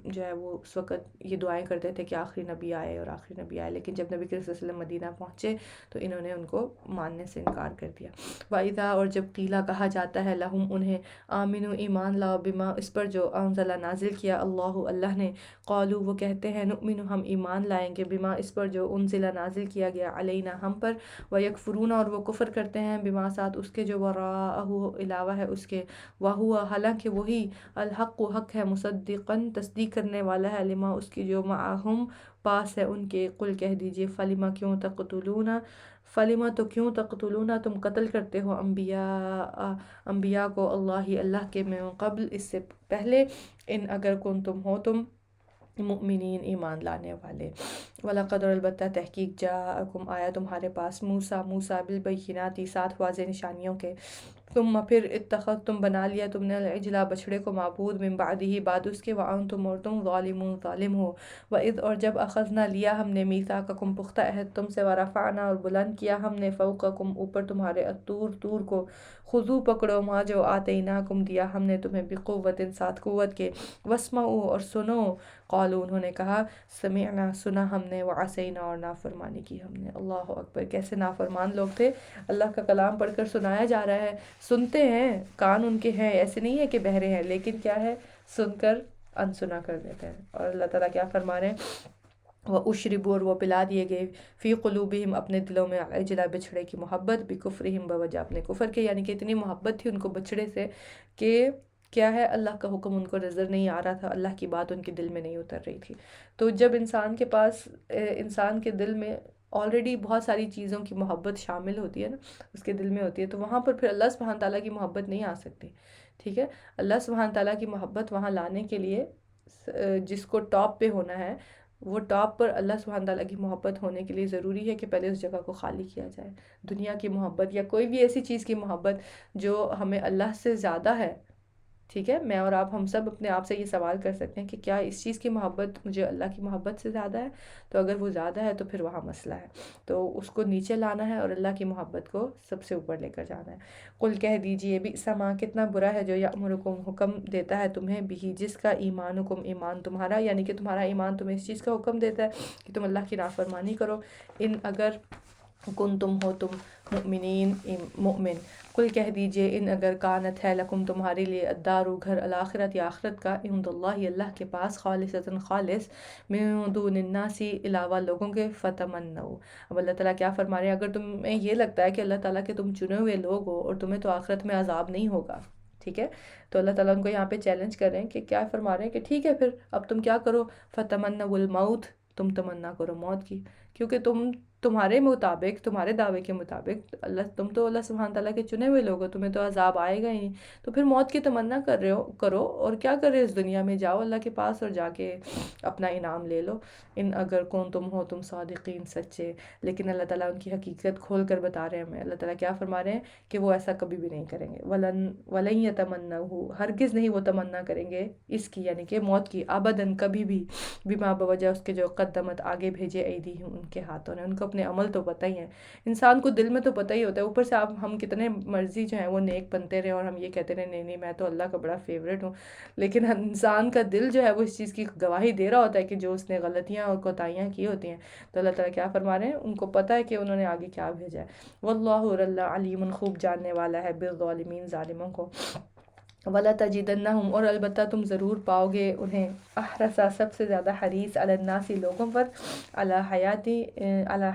جو ہے وہ اس وقت یہ دعائیں کرتے تھے کہ آخری نبی آئے اور آخری نبی آئے، لیکن جب نبی کریم صلی اللہ علیہ وسلم مدینہ پہنچے تو انہوں نے ان کو ماننے سے انکار کر دیا۔ وَإِذَا اور جب قیلا کہا جاتا ہے لہم انہیں، آمنوا ایمان لاؤ بما اس پر جو انزل نازل کیا اللہ نے، قالوا وہ کہتے ہیں نؤمن ہم ایمان لائیں گے بما اس پر جو انزل نازل کیا گیا علینا ہم پر، ویکفرون اور وہ کفر کرتے ہیں بما ساتھ اس کے جو وراءہ علاوہ ہے اس کے، وہو حالانکہ وہی الحق و حق ہے، مصدقاً تصدیق کرنے والا ہے، لما اس کی جو معہم پاس ہے ان کے، قل کہہ دیجئے فلما تو کیوں تقتلون تم قتل کرتے ہو انبیاء کو اللہ کے من قبل اس سے پہلے، ان اگر کنتم ہو تم مؤمنین ایمان لانے والے، وَلَقَدْ اور البتہ تحقیق جاءکم آیا تمہارے پاس موسیٰ بالبینات ساتھ واضح نشانیوں کے، ثم پھر اتخذتم بنا لیا تم نے العجلہ بچھڑے کو معبود من بعدہ بعد اس کے، وانتم اور تم ظالمون ظالم ہو، وَإِذْ اور جب اخذنا لیا ہم نے میثاقکم پختہ عہد تم سے، ورفعنا اور بلند کیا ہم نے فوقکم اوپر تمہارے الطور کو، خذو پکڑو ما جو آتیناکم دیا ہم نے تمہیں بقوت ساتھ قوت کے، واسمعوا اور سنو، قالوا انہوں نے کہا سمعنا سنا ہم نے، وعصینا اور نافرمانی کی ہم نے۔ اللہ اکبر، کیسے نافرمان لوگ تھے، اللہ کا کلام پڑھ کر سنایا جا رہا ہے، سنتے ہیں، کان ان کے ہیں، ایسے نہیں ہے کہ بہرے ہیں، لیکن کیا ہے سن کر انسنا کر دیتے ہیں، اور اللہ تعالیٰ کیا فرما رہے ہیں وہ اشربو، اور وہ پلا دیے گئے، فی قلوبہم اپنے دلوں میں، العجلہ بچھڑے کی محبت، بکفرہم بوجہ اپنے کفر کے، یعنی کہ اتنی محبت تھی ان کو بچھڑے سے کہ کیا ہے، اللہ کا حکم ان کو نظر نہیں آ رہا تھا، اللہ کی بات ان کے دل میں نہیں اتر رہی تھی۔ تو جب انسان کے پاس انسان کے دل میں آلریڈی بہت ساری چیزوں کی محبت شامل ہوتی ہے نا، اس کے دل میں ہوتی ہے، تو وہاں پر پھر اللہ سبحانہ تعالیٰ کی محبت نہیں آ سکتی، ٹھیک ہے۔ اللہ سبحانہ تعالیٰ کی محبت وہاں لانے کے لیے جس کو ٹاپ پہ ہونا ہے، وہ ٹاپ پر اللہ سبحانہ تعالیٰ کی محبت ہونے کے لیے ضروری ہے کہ پہلے اس جگہ کو خالی کیا جائے۔ دنیا کی محبت یا کوئی بھی ایسی چیز کی محبت جو ہمیں اللہ سے زیادہ ہے، ٹھیک ہے، میں اور آپ ہم سب اپنے آپ سے یہ سوال کر سکتے ہیں کہ کیا اس چیز کی محبت مجھے اللہ کی محبت سے زیادہ ہے؟ تو اگر وہ زیادہ ہے تو پھر وہاں مسئلہ ہے، تو اس کو نیچے لانا ہے اور اللہ کی محبت کو سب سے اوپر لے کر جانا ہے۔ قل کہہ دیجئے، بئس ما، کتنا برا ہے، جو یأمرکم حکم دیتا ہے تمہیں، بھی جس کا، ایمانکم ایمان تمہارا، یعنی کہ تمہارا ایمان تمہیں اس چیز کا حکم دیتا ہے کہ تم اللہ کی نافرمانی کرو، ان اگر کن تم ہو تم مؤمنین مؤمن، کل کہہ دیجئے، ان اگر کانت ہے لکم تمہارے لیے، الدارُ گھر، الآخرت یا آخرت کا، عند اللہ اللہ کے پاس، خالصۃً خالص، من دون الناس علاوہ لوگوں کے، فتمنوا، اب اللہ تعالیٰ کیا فرما رہے ہیں، اگر تمہیں یہ لگتا ہے کہ اللہ تعالیٰ کے تم چنے ہوئے لوگ ہو اور تمہیں تو آخرت میں عذاب نہیں ہوگا، ٹھیک ہے، تو اللہ تعالیٰ ان کو یہاں پہ چیلنج کر رہے ہیں کہ کیا فرما رہے ہیں کہ ٹھیک ہے پھر اب تم کیا کرو، فتمنوا الموت، تم تمنا کرو موت کی، کیونکہ تمہارے مطابق، تمہارے دعوے کے مطابق، تم تو اللہ سبحانہ تعالیٰ کے چنے ہوئے لوگ ہو، تمہیں تو عذاب آئے گا ہی نہیں، تو پھر موت کی تمنا کر رہے ہو، کرو، اور کیا کر رہے ہو اس دنیا میں، جاؤ اللہ کے پاس اور جا کے اپنا انعام لے لو، ان اگر کون تم ہو تم صادقین، سچے۔ لیکن اللہ تعالیٰ ان کی حقیقت کھول کر بتا رہے ہیں ہمیں، اللہ تعالیٰ کیا فرما رہے ہیں کہ وہ ایسا کبھی بھی نہیں کریں گے، وَلَن يَتَمَنَّوْهُ، ہرگز نہیں وہ تمنا کریں گے اس کی، یعنی کہ موت کی، ابداً کبھی بھی، بما بوجہ اس کے جو قدمت آگے بھیجے، ایدیہم ان کے ہاتھوں نے، ان کو اپنے عمل تو پتہ ہی ہیں، انسان کو دل میں تو پتہ ہی ہوتا ہے، اوپر سے ہم کتنے مرضی جو ہیں وہ نیک بنتے رہے اور ہم یہ کہتے رہے نہیں نہیں میں تو اللہ کا بڑا فیوریٹ ہوں، لیکن انسان کا دل جو ہے وہ اس چیز کی گواہی دے رہا ہوتا ہے کہ جو اس نے غلطیاں اور کوتاہیاں کی ہوتی ہیں، تو اللہ تعالیٰ کیا فرما رہے ہیں، ان کو پتہ ہے کہ انہوں نے آگے کیا بھیجا ہے، واللہ، اور اللہ، علیم، خوب جاننے والا ہے، بالظالمین، ظالموں کو، وَلَتَجِدَنَّهُمْ، اور البتہ تم ضرور پاؤ گے انہیں، احرص، سب سے زیادہ حریص، علی الناس، لوگوں پر، علی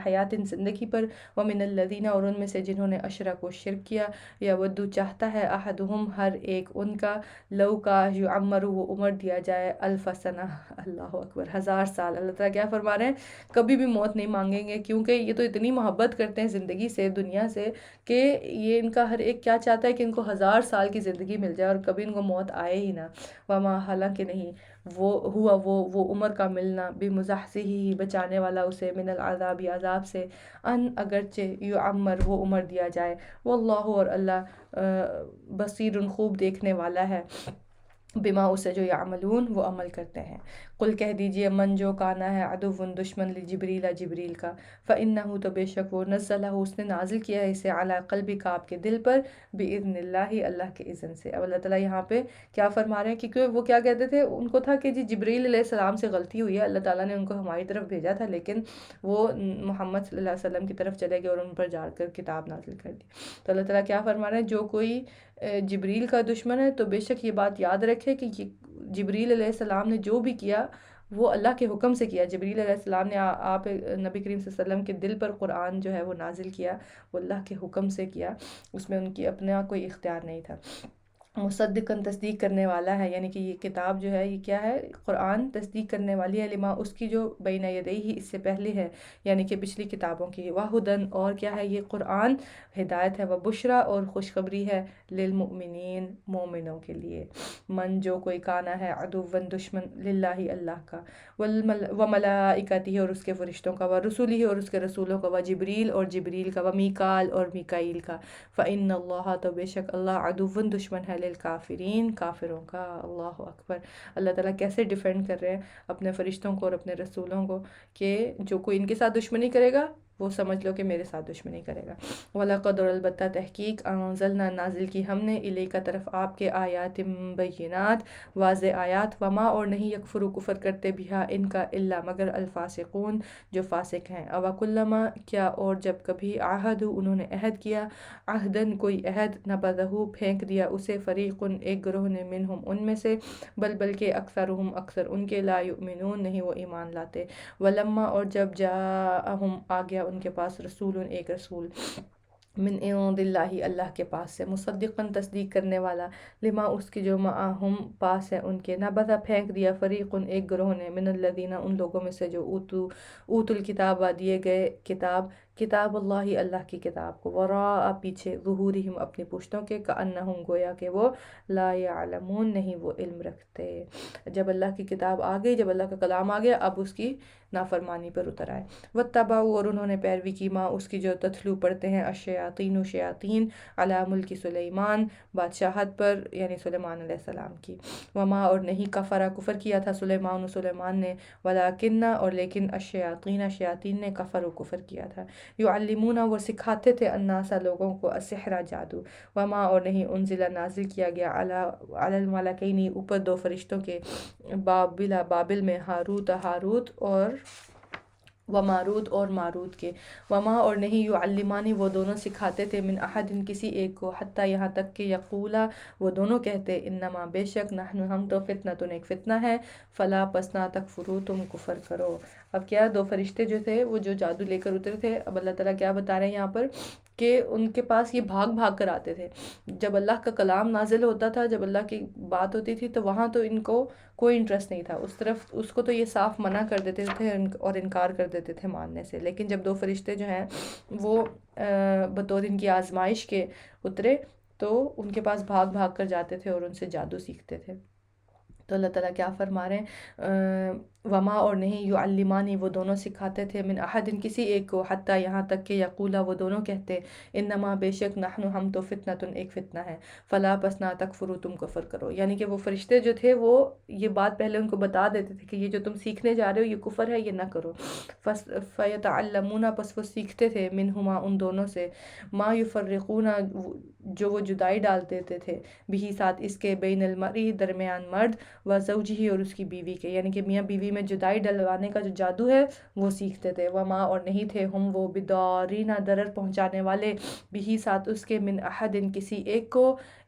حیات، زندگی پر، ومن الذین، اور ان میں سے جنہوں نے اشرکوا، شرک کیا، یودو، چاہتا ہے، احدہم، ہر ایک ان کا، لو کا، یعمر، وہ عمر دیا جائے، الف سنہ، اللہ اکبر، 1000 سال، اللہ تعالیٰ کیا فرما رہے ہیں، کبھی بھی موت نہیں مانگیں گے، کیونکہ یہ تو اتنی محبت کرتے ہیں زندگی سے، دنیا سے، کہ یہ ان کا ہر ایک کیا چاہتا ہے کہ ان کو 1000 سال کی زندگی مل جائے اور کبھی ان کو موت آئے ہی نہ، وما، حالانکہ نہیں، وہ عمر کا ملنا، بمزحزحہ، بچانے والا اسے، من العذاب، عذاب سے، ان اگرچہ، یعمر، وہ عمر دیا جائے، واللہ، اور اللہ، بصیر، خوب دیکھنے والا ہے، بما، اسے جو یعملون، وہ عمل کرتے ہیں۔ قل کہہ دیجئے، من، جو کانا ہے، عدو، دشمن، لجبریل، جبریل کا، فإنہ، تو بے شک وہ، نزلہ، اس نے نازل کیا ہے اسے، علی قلبک، آپ کے دل پر، بإذن اللہ، اللہ کے اذن سے۔ اب اللہ تعالیٰ یہاں پہ کیا فرما رہے ہیں، کیونکہ وہ کیا کہتے تھے، ان کو تھا کہ جی جبریل علیہ السلام سے غلطی ہوئی ہے، اللہ تعالیٰ نے ان کو ہماری طرف بھیجا تھا، لیکن وہ محمد صلی اللہ علیہ وسلم کی طرف چلے گئے اور ان پر جا کر کتاب نازل کر دی۔ تو اللہ تعالیٰ کیا فرما رہے ہیں، جو کوئی جبریل کا دشمن ہے تو بے شک یہ بات یاد رکھے کہ جبریل علیہ السلام نے جو بھی کیا وہ اللہ کے حکم سے کیا، جبریل علیہ السلام نے آپ نبی کریم صلی اللہ علیہ وسلم کے دل پر قرآن جو ہے وہ نازل کیا، وہ اللہ کے حکم سے کیا، اس میں ان کی اپنا کوئی اختیار نہیں تھا۔ مصدقاً، تصدیق کرنے والا ہے، یعنی کہ یہ کتاب جو ہے یہ کیا ہے، قرآن تصدیق کرنے والی ہے، لما، اس کی جو بین یدیہ، اس سے پہلے ہے، یعنی کہ پچھلی کتابوں کی، وہدن، اور کیا ہے یہ قرآن، ہدایت ہے، وبشریٰ، اور خوشخبری ہے، للمؤمنین، مومنوں کے لیے، من، جو کوئی کانا ہے، عدوً، دشمن، للہ، اللہ کا، وملائکتہ، اور اس کے فرشتوں کا، ورسولہ، اور اس کے رسولوں کا، وجبریل، اور جبریل کا، ومیکال، اور میکائیل کا، فإن اللہ، تو بے شک اللہ، عدوً، دشمن ہے، للکافرین، کافروں کا، اللہ اکبر۔ اللہ تعالیٰ کیسے ڈیفینڈ کر رہے ہیں اپنے فرشتوں کو اور اپنے رسولوں کو، کہ جو کوئی ان کے ساتھ دشمنی کرے گا وہ سمجھ لو کہ میرے ساتھ دشمنی کرے گا۔ وَلَقَدْ اور البتہ تحقیق انزلنا نازل کی ہم نے الیک طرف آپ کے آیات بینات واضح آیات، وما اور نہیں یکفر و کفر کرتے بہا ان کا الا مگر الفاسقون جو فاسق ہیں۔ اوکلما کیا اور جب کبھی عہد انہوں نے عہد کیا، عہدن کوئی عہد، نبذہ پھینک دیا اسے فریقن ایک گروہ نے منہم ان میں سے، بلکہ اکثرہم اکثر ان کے لا یؤمنون نہیں وہ ایمان لاتے۔ ولما اور جب جاءہم آ گیا ان کے پاس رسول ایک رسول، من عند اللہ اللہ کے پاس سے، مصدقاً تصدیق کرنے والا، لما اس کی جو معہم پاس ہے ان کے، نبذ پھینک دیا فریقن ایک گروہ نے، من الذین ان لوگوں میں سے جو اوتوا الکتاب دیے گئے کتاب اللہ اللہ کی کتاب کو، وراء پیچھے، ظہورہم اپنی پشتوں کے، کأنہم گویا کہ وہ لا یعلمون نہیں وہ علم رکھتے۔ جب اللہ کی کتاب آ گئی، جب اللہ کا کلام آ گیا، اب اس کی نافرمانی پر اتر آئے۔ واتبعوا اور انہوں نے پیروی کی، ماں اس کی جو تتلو پڑھتے ہیں الشیاطین و شیاطین، علی ملک سلیمان بادشاہت پر، یعنی سلیمان علیہ السلام کی، وما اور نہیں کفر کفر کیا تھا سلیمان نے، ولیکن اور لیکن الشیاطین شیاطین نے کفر و کفر کیا تھا، یعلمون وہ سکھاتے تھے الناس لوگوں کو السحر جادو، وما اور نہیں انزل نازل کیا گیا علی الملکین اوپر دو فرشتوں کے، بابل میں، ہاروت اور ماروت کے، وما اور نہیں یعلمانی وہ دونوں سکھاتے تھے، من احد کسی ایک کو، حتیٰ یہاں تک کہ یقولا وہ دونوں کہتے، انما بے شک نحن ہم تو فتنۃ ایک فتنہ ہے، فلا پس نہ تکفروا تم کفر کرو۔ اب کیا دو فرشتے جو تھے وہ جو جادو لے کر اترے تھے، اب اللہ تعالیٰ کیا بتا رہے ہیں یہاں پر کہ ان کے پاس یہ بھاگ کر آتے تھے، جب اللہ کا کلام نازل ہوتا تھا، جب اللہ کی بات ہوتی تھی تو وہاں تو ان کو کوئی انٹرسٹ نہیں تھا اس طرف، اس کو تو یہ صاف منع کر دیتے تھے اور انکار کر دیتے تھے ماننے سے۔ لیکن جب دو فرشتے جو ہیں وہ بطور ان کی آزمائش کے اترے تو ان کے پاس بھاگ کر جاتے تھے اور ان سے جادو سیکھتے تھے۔ تو اللہ تعالیٰ کیا فرما رہے ہیں، وما اور نہیں یعلمانی وہ دونوں سکھاتے تھے، من احد کسی ایک کو، حتیٰ یہاں تک کہ یقولا وہ دونوں کہتے، انما بے شک نحن ہم تو فتنۃ ایک فتنہ ہے، فلا پس نہ تکفروا تم کفر کرو۔ یعنی کہ وہ فرشتے جو تھے وہ یہ بات پہلے ان کو بتا دیتے تھے کہ یہ جو تم سیکھنے جا رہے ہو یہ کفر ہے، یہ نہ کرو۔ فیتعلمون پس وہ سیکھتے تھے، منہما ان دونوں سے، ما یفرقون جو وہ جدائی ڈال دیتے تھے، بھی ساتھ اس کے، بین المرء درمیان مرد، و زوجہ اور اس کی بیوی کے، یعنی کہ میاں بیوی میں جدائی ڈلوانے کا جو جادو ہے وہ سیکھتے تھے، وما اور نہیں تھے ہم وہ بدارین ضرر پہنچانے والے، بھی ساتھ اس کے، من احد کسی ایک کو،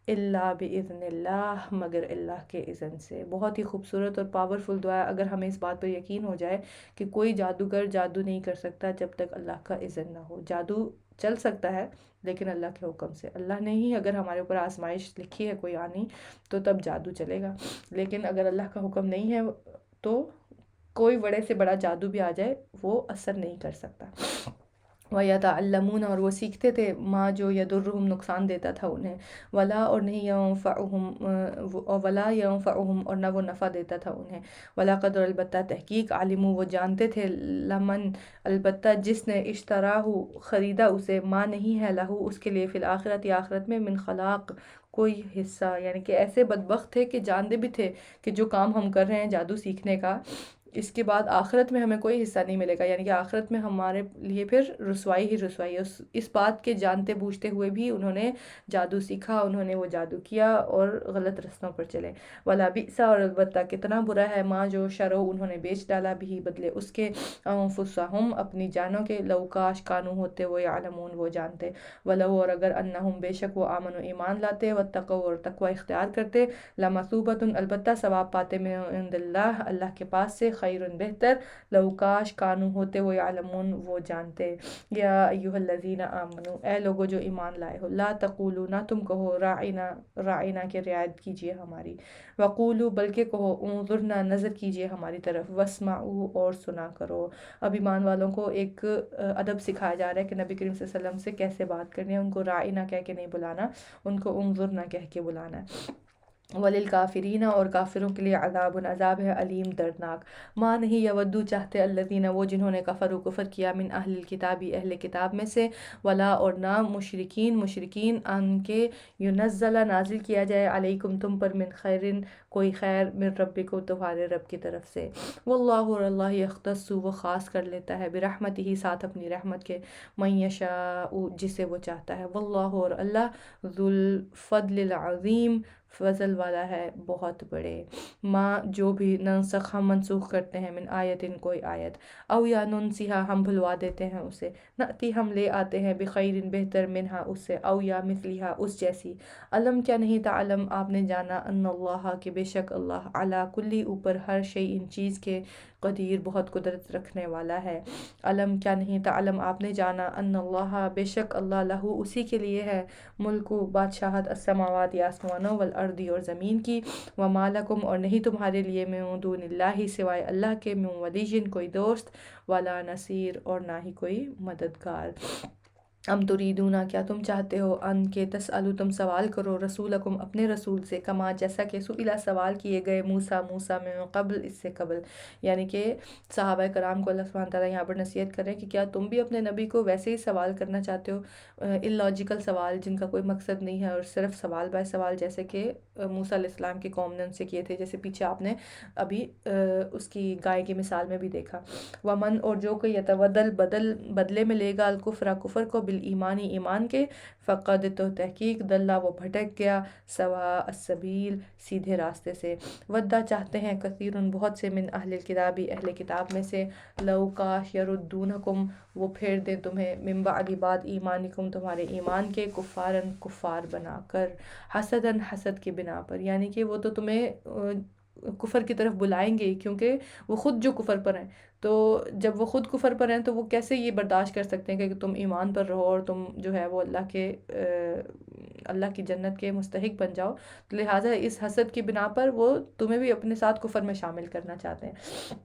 الا باذن اللہ مگر اللہ کے اذن سے۔ بہت ہی خوبصورت اور پاورفل دعا ہے، اگر ہمیں اس بات پر یقین ہو جائے کہ کوئی جادوگر جادو نہیں کر سکتا جب تک اللہ کا اذن نہ ہو۔ جادو چل سکتا ہے لیکن اللہ کے حکم سے، اللہ نے ہی اگر ہمارے اوپر آزمائش لکھی ہے کوئی آنی تو تب جادو چلے گا، لیکن اگر اللہ کا حکم نہیں ہے تو کوئی بڑے سے بڑا جادو بھی آ جائے وہ اثر نہیں کر سکتا۔ وَيَتَعَلَّمُونَ اور وہ سیکھتے تھے، ماں جو یضرہم نقصان دیتا تھا انہیں، ولا اور نہیں ینفعہم اور نہ وہ نفع دیتا تھا انہیں، وَلَقَدْ اور البتہ تحقیق، علموا وہ جانتے تھے، لمن البتہ جس نے، اشتراہ خریدا اسے، ماں نہیں ہے لہو اس کے لیے، فی الآخرت آخرت میں، من خلاق کوئی حصہ، یعنی کہ ایسے بدبخت تھے کہ جانتے بھی تھے کہ جو کام ہم کر رہے ہیں جادو سیکھنے کا، اس کے بعد آخرت میں ہمیں کوئی حصہ نہیں ملے گا، یعنی کہ آخرت میں ہمارے لیے پھر رسوائی ہی رسوائی ہے۔ اس بات کے جانتے بوجھتے ہوئے بھی انہوں نے جادو سیکھا، انہوں نے وہ جادو کیا اور غلط رستوں پر چلے۔ وَلَبِئْسَ اور البتہ کتنا برا ہے، ماں جو شرو انہوں نے بیچ ڈالا، بھی بدلے اس کے، انفسہم اپنی جانوں کے، لو کاش کانو ہوتے وہ یعلمون وہ جانتے، ولو اور اگر انہم بے شک وہ آمنوا ایمان لاتے، واتقوا اور تقوی اختیار کرتے، لمثوبۃ البتہ ثواب پاتے، من عند اللہ اللہ کے پاس سے، خیر بہتر، لو کاش کانو ہوتے وہ یعلمون وہ جانتے۔ یا ایھا الذین آمنو اے لوگو جو ایمان لائے ہو، لا تقولوا نہ تم کہو، راعینا کہ رعایت کیجئے ہماری، وقولوا بلکہ کہو، انظرنا نظر کیجئے ہماری طرف، واسمعوا اور سنا کرو۔ اب ایمان والوں کو ایک ادب سکھایا جا رہا ہے کہ نبی کریم صلی اللہ علیہ وسلم سے کیسے بات کرنی ہے، ان کو راعینا کہہ کے نہیں بلانا، ان کو انظرنا کہہ کے بلانا ہے۔ وللکافرین اور کافروں کے لیے عذاب عذاب ہے علیم دردناک۔ ماں نہیں یودو چاہتے الذین وہ جنہوں نے کفروا کفر کیا من اہل الکتابی اہل کتاب میں سے، ولا اور نہ مشرکین ان کے ینزل نازل کیا جائے علیکم تم پر من خیرن کوئی خیر من ربکم تمہارے رب کی طرف سے، واللہ اور اللہ یختص وہ خاص کر لیتا ہے برحمتہ ہی ساتھ اپنی رحمت کے، من یشاء جسے وہ چاہتا ہے، واللہ اور اللہ ذو الفضل العظیم فضل والا ہے بہت بڑے۔ ماں جو بھی ننسخ ہم منسوخ کرتے ہیں من آیتن کوئی آیت، او یا ننسیہا ہم بھلوا دیتے ہیں اسے، نأتی ہم لے آتے ہیں بخیرن بہتر منہا اس سے، او یا مثلیہا اس جیسی، علم کیا نہیں تعلم آپ نے جانا ان اللہ کہ بے شک اللہ علی کلی اوپر ہر شیء ان چیز کے قدیر بہت قدرت رکھنے والا ہے، علم کیا نہیں تعلم آپ نے جانا ان اللہ بے شک اللہ لہو اسی کے لیے ہے ملک بادشاہت السماوات آسمانوں والارض اور زمین کی، وما لکم اور نہیں تمہارے لیے من دون اللہ سوائے اللہ کے من ولی کوئی دوست، ولا نصیر اور نہ ہی کوئی مددگار۔ ام تریدونا کیا تم چاہتے ہو ان کے تسألو تم سوال کرو رسولکم اپنے رسول سے، کما جیسا کہ سئلہ سوال کیے گئے موسیٰ من قبل اس سے قبل، یعنی کہ صحابہ کرام کو اللہ سبحانہ تعالیٰ یہاں پر نصیحت کر رہے ہیں کہ کیا تم بھی اپنے نبی کو ویسے ہی سوال کرنا چاہتے ہو، اللاجیکل سوال جن کا کوئی مقصد نہیں ہے اور صرف سوال بائے سوال، جیسے کہ موسیٰ علیہ السلام کی قوم نے ان سے کیے تھے، جیسے پیچھے آپ نے ابھی اس کی گائے کی مثال میں بھی دیکھا، ومن اور جو کوئی یتبدل بدلے میں لے گا الکفر کفر کو بالایمانی ایمان کے، فقد تو تحقیق دلہ وہ بھٹک گیا سواء السبیل سیدھے راستے سے، ودہ چاہتے ہیں کثیرن بہت سے من اہل الکتابی اہل کتاب میں سے، لو کاش یردونکم وہ پھیر دیں تمہیں من بعد بعد ایمانکم تمہارے ایمان کے، کفارن کفار بنا کر، حسدن حسد کی بنا پر، یعنی کہ وہ تو تمہیں کفر کی طرف بلائیں گے کیونکہ وہ خود جو کفر پر ہیں، تو جب وہ خود کفر پر ہیں تو وہ کیسے یہ برداشت کر سکتے ہیں کہ تم ایمان پر رہو اور تم جو ہے وہ اللہ کی جنت کے مستحق بن جاؤ، لہٰذا اس حسد کی بنا پر وہ تمہیں بھی اپنے ساتھ کفر میں شامل کرنا چاہتے ہیں،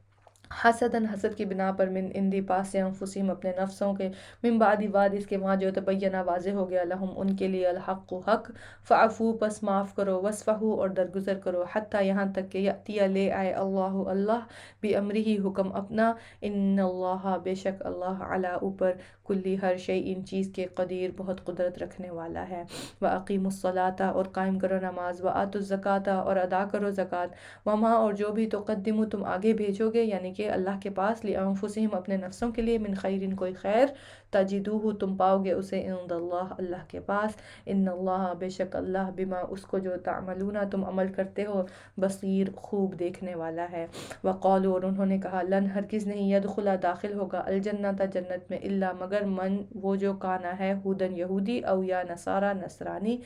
حسدن حسد کی بنا پر من اندی پاس سے انفسہم اپنے نفسوں کے، من بعد اس کے وہاں جو تبینہ واضح ہو گیا لہم ان کے لیے الحق حق، فعفو پس معاف کرو، وصفحو اور درگزر کرو، حتی یہاں تک کہ یأتی لے آئے اللہ بامرہ حکم اپنا، ان اللہ بے شک اللہ علی اوپر کلی ہر شیء ان چیز کے قدیر بہت قدرت رکھنے والا ہے، وَأَقِیمُوا الصَّلَاةَ اور قائم کرو نماز، وَآتُوا الزَّکَاةَ اور ادا کرو زکوٰۃ، وما اور جو بھی تقدموا تم آگے بھیجو گے یعنی کہ اللہ کے پاس لأنفسہم اپنے نفسوں کے لیے من خیرن کوئی خیر، تجدوہ تم پاؤ گے اسے عند اللہ اللہ کے پاس، ان اللہ بے شک اللہ بما اس کو جو تعملون تم عمل کرتے ہو بصیر خوب دیکھنے والا ہے، وقالوا اور انہوں نے کہا لن ہرگز نہیں یدخلا داخل ہوگا الجنت جنت میں الا مگر من وہ جو کانا ہے ہودن یہودی او یا نصارا نصرانی،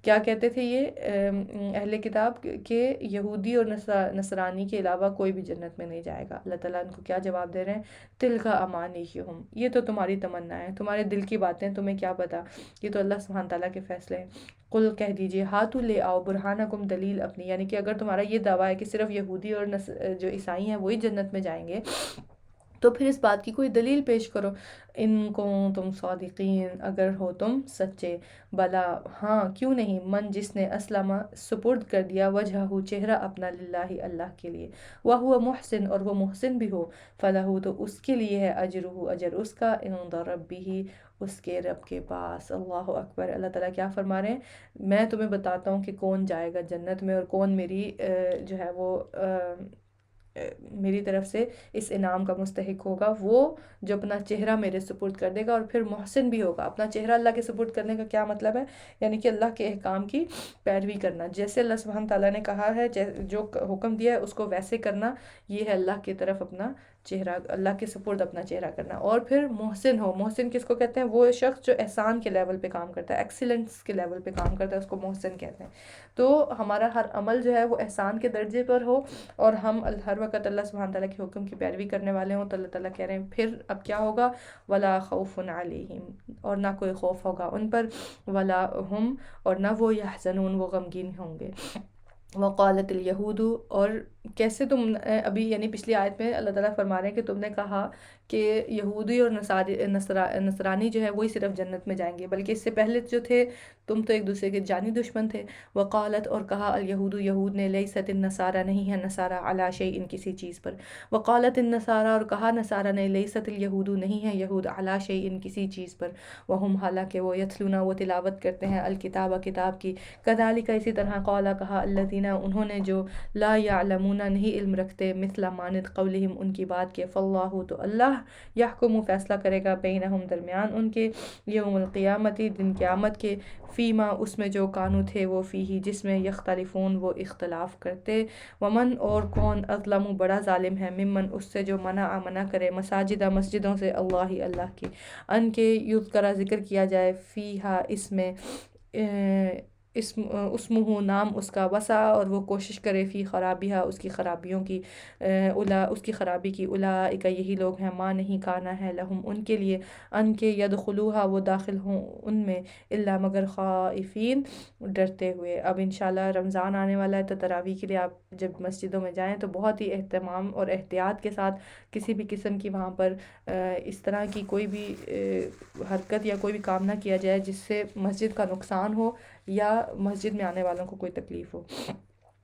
کیا کہتے تھے یہ اہل کتاب کہ یہودی اور نصرانی کے علاوہ کوئی بھی جنت میں نہیں جائے گا، اللہ تعالیٰ ان کو کیا جواب دے رہے ہیں، تلکا امانیہم یہ تو تمہاری تمنا ہے، تمہارے دل کی باتیں تمہیں کیا پتہ، یہ تو اللہ سبحانہ تعالیٰ کے فیصلے ہیں، قل کہہ دیجئے ہاتو لے آؤ برہانکم دلیل اپنی، یعنی کہ اگر تمہارا یہ دعویٰ ہے کہ صرف یہودی اور جو عیسائی ہیں وہی جنت میں جائیں گے تو پھر اس بات کی کوئی دلیل پیش کرو، ان کو تم صادقین اگر ہو تم سچے، بلا ہاں کیوں نہیں، من جس نے اسلم سپرد کر دیا وجہہ چہرہ اپنا للہ اللہ کے لیے، وہو محسن اور وہ محسن بھی ہو، فلہ تو اس کے لیے ہے اجرہ اجر اس کا، عند ربہ اس کے رب کے پاس، اللہ اکبر۔ اللہ تعالیٰ کیا فرما رہے ہیں، میں تمہیں بتاتا ہوں کہ کون جائے گا جنت میں اور کون میری جو ہے وہ میری طرف سے اس انعام کا مستحق ہوگا، وہ جو اپنا چہرہ میرے سپرد کر دے گا، اور پھر محسن بھی ہوگا، اپنا چہرہ اللہ کے سپرد کرنے کا کیا مطلب ہے، یعنی کہ اللہ کے احکام کی پیروی کرنا، جیسے اللہ سبحانہ تعالیٰ نے کہا ہے جو حکم دیا ہے اس کو ویسے کرنا، یہ ہے اللہ کی طرف اپنا چہرہ، اللہ کے سپرد اپنا چہرہ کرنا، اور پھر محسن ہو، محسن کس کو کہتے ہیں، وہ شخص جو احسان کے لیول پہ کام کرتا ہے، ایکسیلنس کے لیول پہ کام کرتا ہے، اس کو محسن کہتے ہیں، تو ہمارا ہر عمل جو ہے وہ احسان کے درجے پر ہو اور ہم ہر وقت اللہ سبحانہ تعالیٰ کے حکم کی پیروی کرنے والے ہوں، تو اللہ تعالیٰ کہہ رہے ہیں پھر اب کیا ہوگا، ولا خوف علیہم اور نہ کوئی خوف ہوگا ان پر، ولا ہم اور نہ وہ یحزنون وہ غمگین ہوں گے، وقالت الیہود اور کیسے تم ابھی یعنی پچھلی آیت میں اللہ تعالیٰ فرما رہے ہیں کہ تم نے کہا کہ یہودی اور نصرانی جو ہے وہی صرف جنت میں جائیں گے، بلکہ اس سے پہلے جو تھے تم تو ایک دوسرے کے جانی دشمن تھے۔ وقالت اور کہا الیہود یہود نے لیست النصارى نہیں ہے نصارہ علی شیء کسی چیز پر، وقالت النصارى اور کہا نصارہ نے لیست الیہود نہیں ہے یہود علی شیء کسی چیز پر، وہم حالانکہ وہ یتلون وہ تلاوت کرتے ہیں الکتاب کتاب کی، کذالک اسی طرح قال کہا الذین انہوں نے جو لا یعلمون نہیں علم رکھتے مثل مانت قولہم ان کی بات کے، فاللہ تو اللہ یحکم فیصلہ کرے گا بینہم درمیان ان کے، یوم القیامت دن قیامت کے، فیما اس میں جو کانو تھے وہ فیہی جس میں یختلفون وہ اختلاف کرتے، ومن اور کون اظلم بڑا ظالم ہے ممن اس سے جو منع کرے مساجدہ مسجدوں سے اللہ اللہ کی، ان کے یذکر ذکر کیا جائے فیہا اس میں اسمہ نام اس کا، وسع اور وہ کوشش کرے فی خرابیہ اس کی خرابیوں کی، اس کی خرابی کی، اولئک یہی لوگ ہیں ما نہیں کانا ہے لہم ان کے لیے ان کے یدخلوہا وہ داخل ہوں ان میں الا مگر خائفین ڈرتے ہوئے۔ اب انشاءاللہ رمضان آنے والا ہے تو تراویح کے لیے آپ جب مسجدوں میں جائیں تو بہت ہی اہتمام اور احتیاط کے ساتھ کسی بھی قسم کی وہاں پر اس طرح کی کوئی بھی حرکت یا کوئی بھی کام نہ کیا جائے جس سے مسجد کا نقصان ہو یا مسجد میں آنے والوں کو کوئی تکلیف ہو۔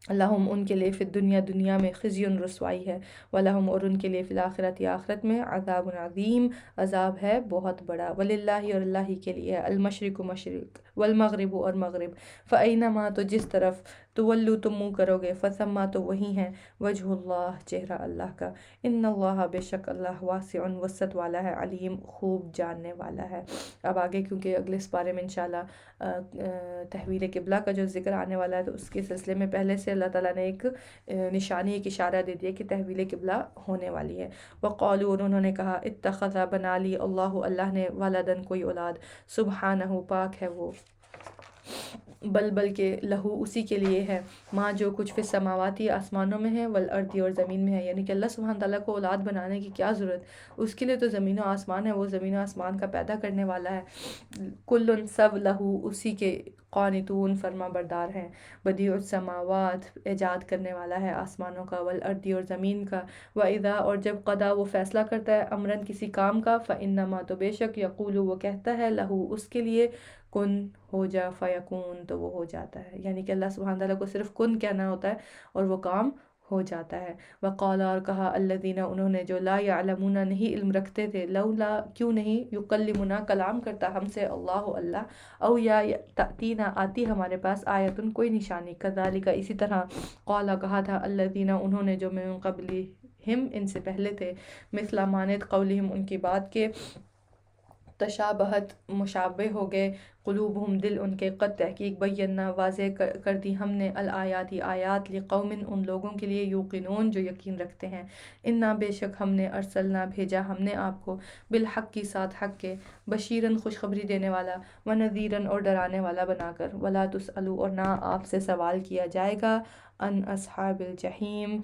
لہم ان کے لیے فی الدنیا دنیا میں خزی رسوائی ہے، ولہم اور ان کے لیے فی الآخرت آخرت میں عذاب عظیم عذاب ہے بہت بڑا، وللہ اور اللہ ہی کے لیے المشرق مشرق والمغرب اور مغرب، فأینما تو جس طرف تولو تم منہ کرو گے فثما تو وہی ہیں وجہ اللہ چہرہ اللہ کا، ان اللہ بے شک اللہ واسع وسعت والا ہے، علیم خوب جاننے والا ہے۔ اب آگے کیونکہ اگلے اس بارے میں انشاءاللہ تحویل قبلہ کا جو ذکر آنے والا ہے تو اس کے سلسلے میں پہلے سے اللہ تعالیٰ نے ایک نشانی ایک اشارہ دے دیا کہ تحویل قبلہ ہونے والی ہے۔ وقالوا اور انہوں نے کہا اتخذ بنا لی اللہ نے ولدن کوئی اولاد، سبحانہ پاک ہے وہ، بلکہ لہو اسی کے لیے ہے، ماں جو کچھ فی السماواتی آسمانوں میں ہے والارض اور زمین میں ہے، یعنی کہ اللہ سبحانہ تعالیٰ کو اولاد بنانے کی کیا ضرورت، اس کے لیے تو زمین و آسمان ہے، وہ زمین و آسمان کا پیدا کرنے والا ہے، کل سب لہو اسی کے قانتون فرما بردار ہیں، بدیع السماوات ایجاد کرنے والا ہے آسمانوں کا، والارض اور زمین کا، وَإِذَا اور جب قضا وہ فیصلہ کرتا ہے امرن کسی کام کا، فإنما تو بے شک یقول وہ کہتا ہے لہو اس کے لیے کن ہو جا فیکون تو وہ ہو جاتا ہے، یعنی کہ اللہ سبحانہ تعالیٰ کو صرف کن کہنا ہوتا ہے اور وہ کام ہو جاتا ہے۔ وقال اور کہا الذین انہوں نے جو لا یعلمون نہیں علم رکھتے تھے، لولا کیوں نہیں یکلمنا کلام کرتا ہم سے اللہ اللہ، او یا تأتینا آتی ہمارے پاس آیتن کوئی نشانی، کذالک اسی طرح قال کہا تھا الذین انہوں نے جو من قبلہم ان سے پہلے تھے، مثل مانت قولہم ان کی بات کے، تشابہت مشابہ ہو گئے، قلوبہم دل ان کے، قد تحقیق بینا واضح کر دی ہم نے الآیات آیات لقوم ان لوگوں کے لیے یوقنون جو یقین رکھتے ہیں، انا بے شک ہم نے ارسلنا بھیجا ہم نے آپ کو بالحق کی ساتھ حق کے، بشیرن خوشخبری دینے والا، ونذیرن اور ڈرانے والا بنا کر، ولا تسألوا اور نہ آپ سے سوال کیا جائے گا، ان اصحاب الجحیم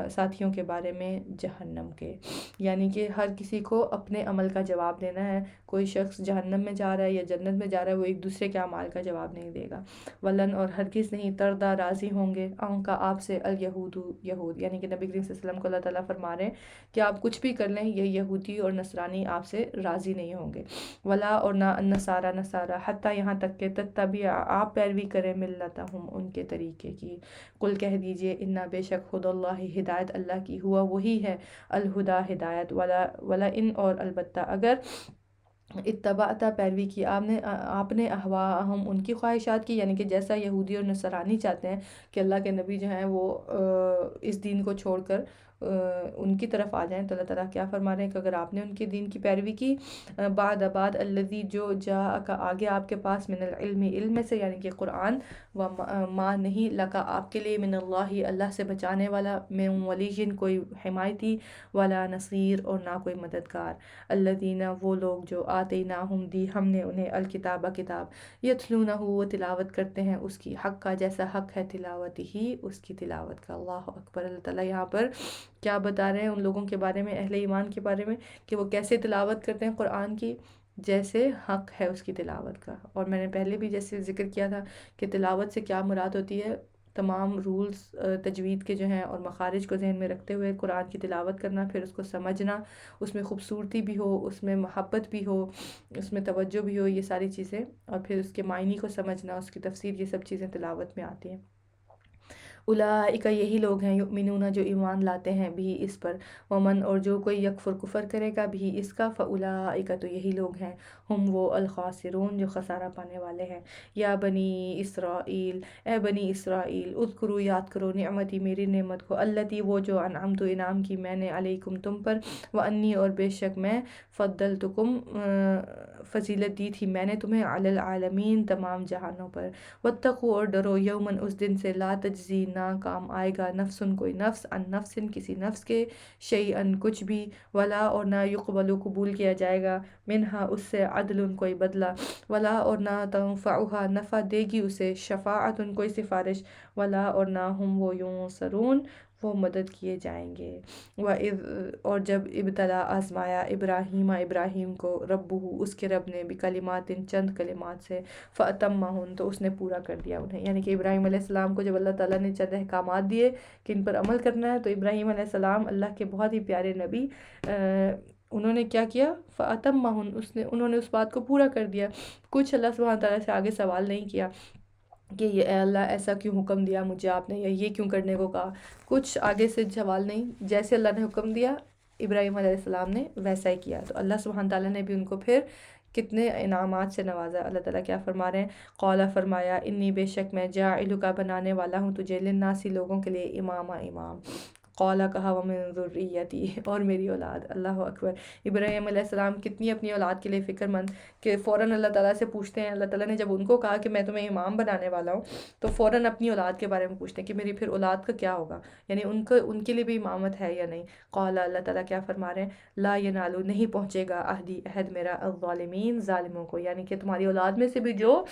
ساتھیوں کے بارے میں جہنم کے، یعنی کہ ہر کسی کو اپنے عمل کا جواب دینا ہے، کوئی شخص جہنم میں جا رہا ہے یا جنت میں جا رہا ہے وہ ایک دوسرے کے اعمال کا جواب نہیں دے گا، ولن اور ہرگز نہیں تردا راضی ہوں گے ان کا آپ سے الیہود یہود، یعنی کہ نبی کریم صلی اللہ علیہ وسلم کو اللہ تعالیٰ فرما رہے ہیں کہ آپ کچھ بھی کر لیں یہ یہودی اور نصرانی آپ سے راضی نہیں ہوں گے، ولا اور نہ النصارى نصارہ حتیٰ یہاں تک کہ تتبع آپ پیروی کریں ملتہم ان کے طریقے کی، قل کہہ دیجئے انا بے شک خود اللہ ہدایت اللہ کی، ہوا وہی ہے الہدا ہدایت، ولا ان اور البتہ اگر اتبعتا پیروی کی آپ نے اہواءہم ان کی خواہشات کی، یعنی کہ جیسا یہودی اور نصرانی چاہتے ہیں کہ اللہ کے نبی جو ہیں وہ اس دین کو چھوڑ کر ان کی طرف آ جائیں، تو اللہ تعالیٰ کیا فرما رہے ہیں کہ اگر آپ نے ان کے دین کی پیروی کی، بعد الذی جو جاءک آگے آپ کے پاس من العلم علم سے، یعنی کہ قرآن، و ما نہیں لکا آپ کے لیے من اللہ اللہ سے بچانے والا، من ولی کوئی حمایتی، ولا نصیر اور نہ کوئی مددگار، الذین وہ لوگ جو آتیناہم دی ہم نے انہیں الکتاب کتاب، یتلونہ وہ تلاوت کرتے ہیں اس کی، حق کا جیسا حق ہے تلاوت ہی اس کی تلاوت کا، اللہ اکبر۔ اللہ تعالیٰ یہاں پر کیا بتا رہے ہیں ان لوگوں کے بارے میں، اہل ایمان کے بارے میں، کہ وہ کیسے تلاوت کرتے ہیں قرآن کی، جیسے حق ہے اس کی تلاوت کا، اور میں نے پہلے بھی جیسے ذکر کیا تھا کہ تلاوت سے کیا مراد ہوتی ہے، تمام رولز تجوید کے جو ہیں اور مخارج کو ذہن میں رکھتے ہوئے قرآن کی تلاوت کرنا، پھر اس کو سمجھنا، اس میں خوبصورتی بھی ہو، اس میں محبت بھی ہو، اس میں توجہ بھی ہو، یہ ساری چیزیں، اور پھر اس کے معنی کو سمجھنا، اس کی تفسیر، یہ سب چیزیں تلاوت میں آتی ہیں۔ اولئک یہی لوگ ہیں یؤمنون جو ایمان لاتے ہیں بھی اس پر، ومن اور جو کوئی یکفر کفر کرے گا بھی اس کا، فاولئک تو یہی لوگ ہیں ہم وہ الخاسرون جو خسارہ پانے والے ہیں۔ یا بنی اسرائیل، اے بنی اسرائیل، اذکروا یاد کرو نعمتی میری نعمت کو، التی وہ جو انعمت انعام کی میں نے علیکم تم پر، وانی اور بے شک میں فضلتکم فضیلت دی تھی میں نے تمہیں علی العالمین تمام جہانوں پر۔ واتقوا اور ڈرو یومن اس دن سے، لا تجزی نہ کام آئے گا، نفسن کوئی نفس، ان نفسن کسی نفس کے، شیئن کچھ بھی، ولا اور نہ یقبل قبول کیا جائے گا، منہا اس سے، عدل کوئی بدلہ، ولا اور نہ تنفعها نفع دے گی اسے، شفاعت کوئی سفارش، ولا اور نہ ہم وہ ینصرون وہ مدد کیے جائیں گے۔ وَإِذْ اور جب ابتلا آزمایا ابراہیم کو ربہ اس کے رب نے، بکلمات چند کلمات سے، فَأَتَمَّهُنَّ تو اس نے پورا کر دیا انہیں، یعنی کہ ابراہیم علیہ السلام کو جب اللہ تعالیٰ نے چند احکامات دیے کہ ان پر عمل کرنا ہے، تو ابراہیم علیہ السلام اللہ کے بہت ہی پیارے نبی، انہوں نے کیا کیا؟ فَأَتَمَّهُنَّ انہوں نے اس بات کو پورا کر دیا۔ کچھ اللہ سبحانہ تعالیٰ سے آگے سوال نہیں کیا کہ یہ اے اللہ ایسا کیوں حکم دیا مجھے آپ نے، یا یہ کیوں کرنے کو کہا، کچھ آگے سے سوال نہیں، جیسے اللہ نے حکم دیا ابراہیم علیہ السلام نے ویسا ہی کیا، تو اللہ سبحانہ تعالیٰ نے بھی ان کو پھر کتنے انعامات سے نوازا۔ اللہ تعالیٰ کیا فرما رہے ہیں؟ قولا فرمایا، انی بے شک میں جاعلک بنانے والا ہوں تجھے، للناس لوگوں کے لیے، امام۔ قولا کہا، ومن ذریتی اور میری اولاد، اللہ اکبر۔ ابراہیم علیہ السلام کتنی اپنی اولاد کے لیے فکر مند کہ فوراً اللہ تعالیٰ سے پوچھتے ہیں، اللہ تعالیٰ نے جب ان کو کہا کہ میں تمہیں امام بنانے والا ہوں، تو فوراً اپنی اولاد کے بارے میں پوچھتے ہیں کہ میری پھر اولاد کا کیا ہوگا، یعنی ان کے لیے بھی امامت ہے یا نہیں۔ قولا اللہ تعالیٰ کیا فرما رہے ہیں؟ لا ینالو نہیں پہنچے گا عہدی عہد میرا، الظالمین ظالموں کو، یعنی کہ تمہاری اولاد میں سے بھی جو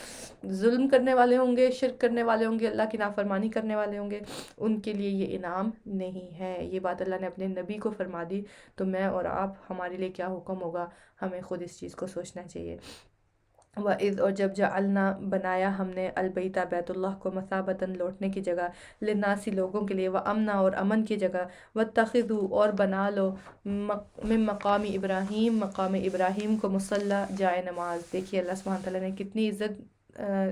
ظلم کرنے والے ہوں گے، شرک کرنے والے ہوں گے، اللہ کی نافرمانی کرنے والے ہوں گے، ان کے لیے یہ انعام نہیں ہے۔ یہ بات اللہ نے اپنے نبی کو فرما دی، تو میں اور آپ، ہمارے لیے کیا حکم ہوگا، ہمیں خود اس چیز کو سوچنا چاہیے۔ وَإِذْ اور جب جعلنا بنایا ہم نے، البیت بیت اللہ کو، مثابتاً لوٹنے کی جگہ، للناس لوگوں کے لیے، وامنا اور امن کی جگہ، واتخذوا اور بنا لو، من مقام ابراہیم مقام ابراہیم کو، مصلی جائے نماز۔ دیکھیے اللہ سبحانہ تعالیٰ نے کتنی عزت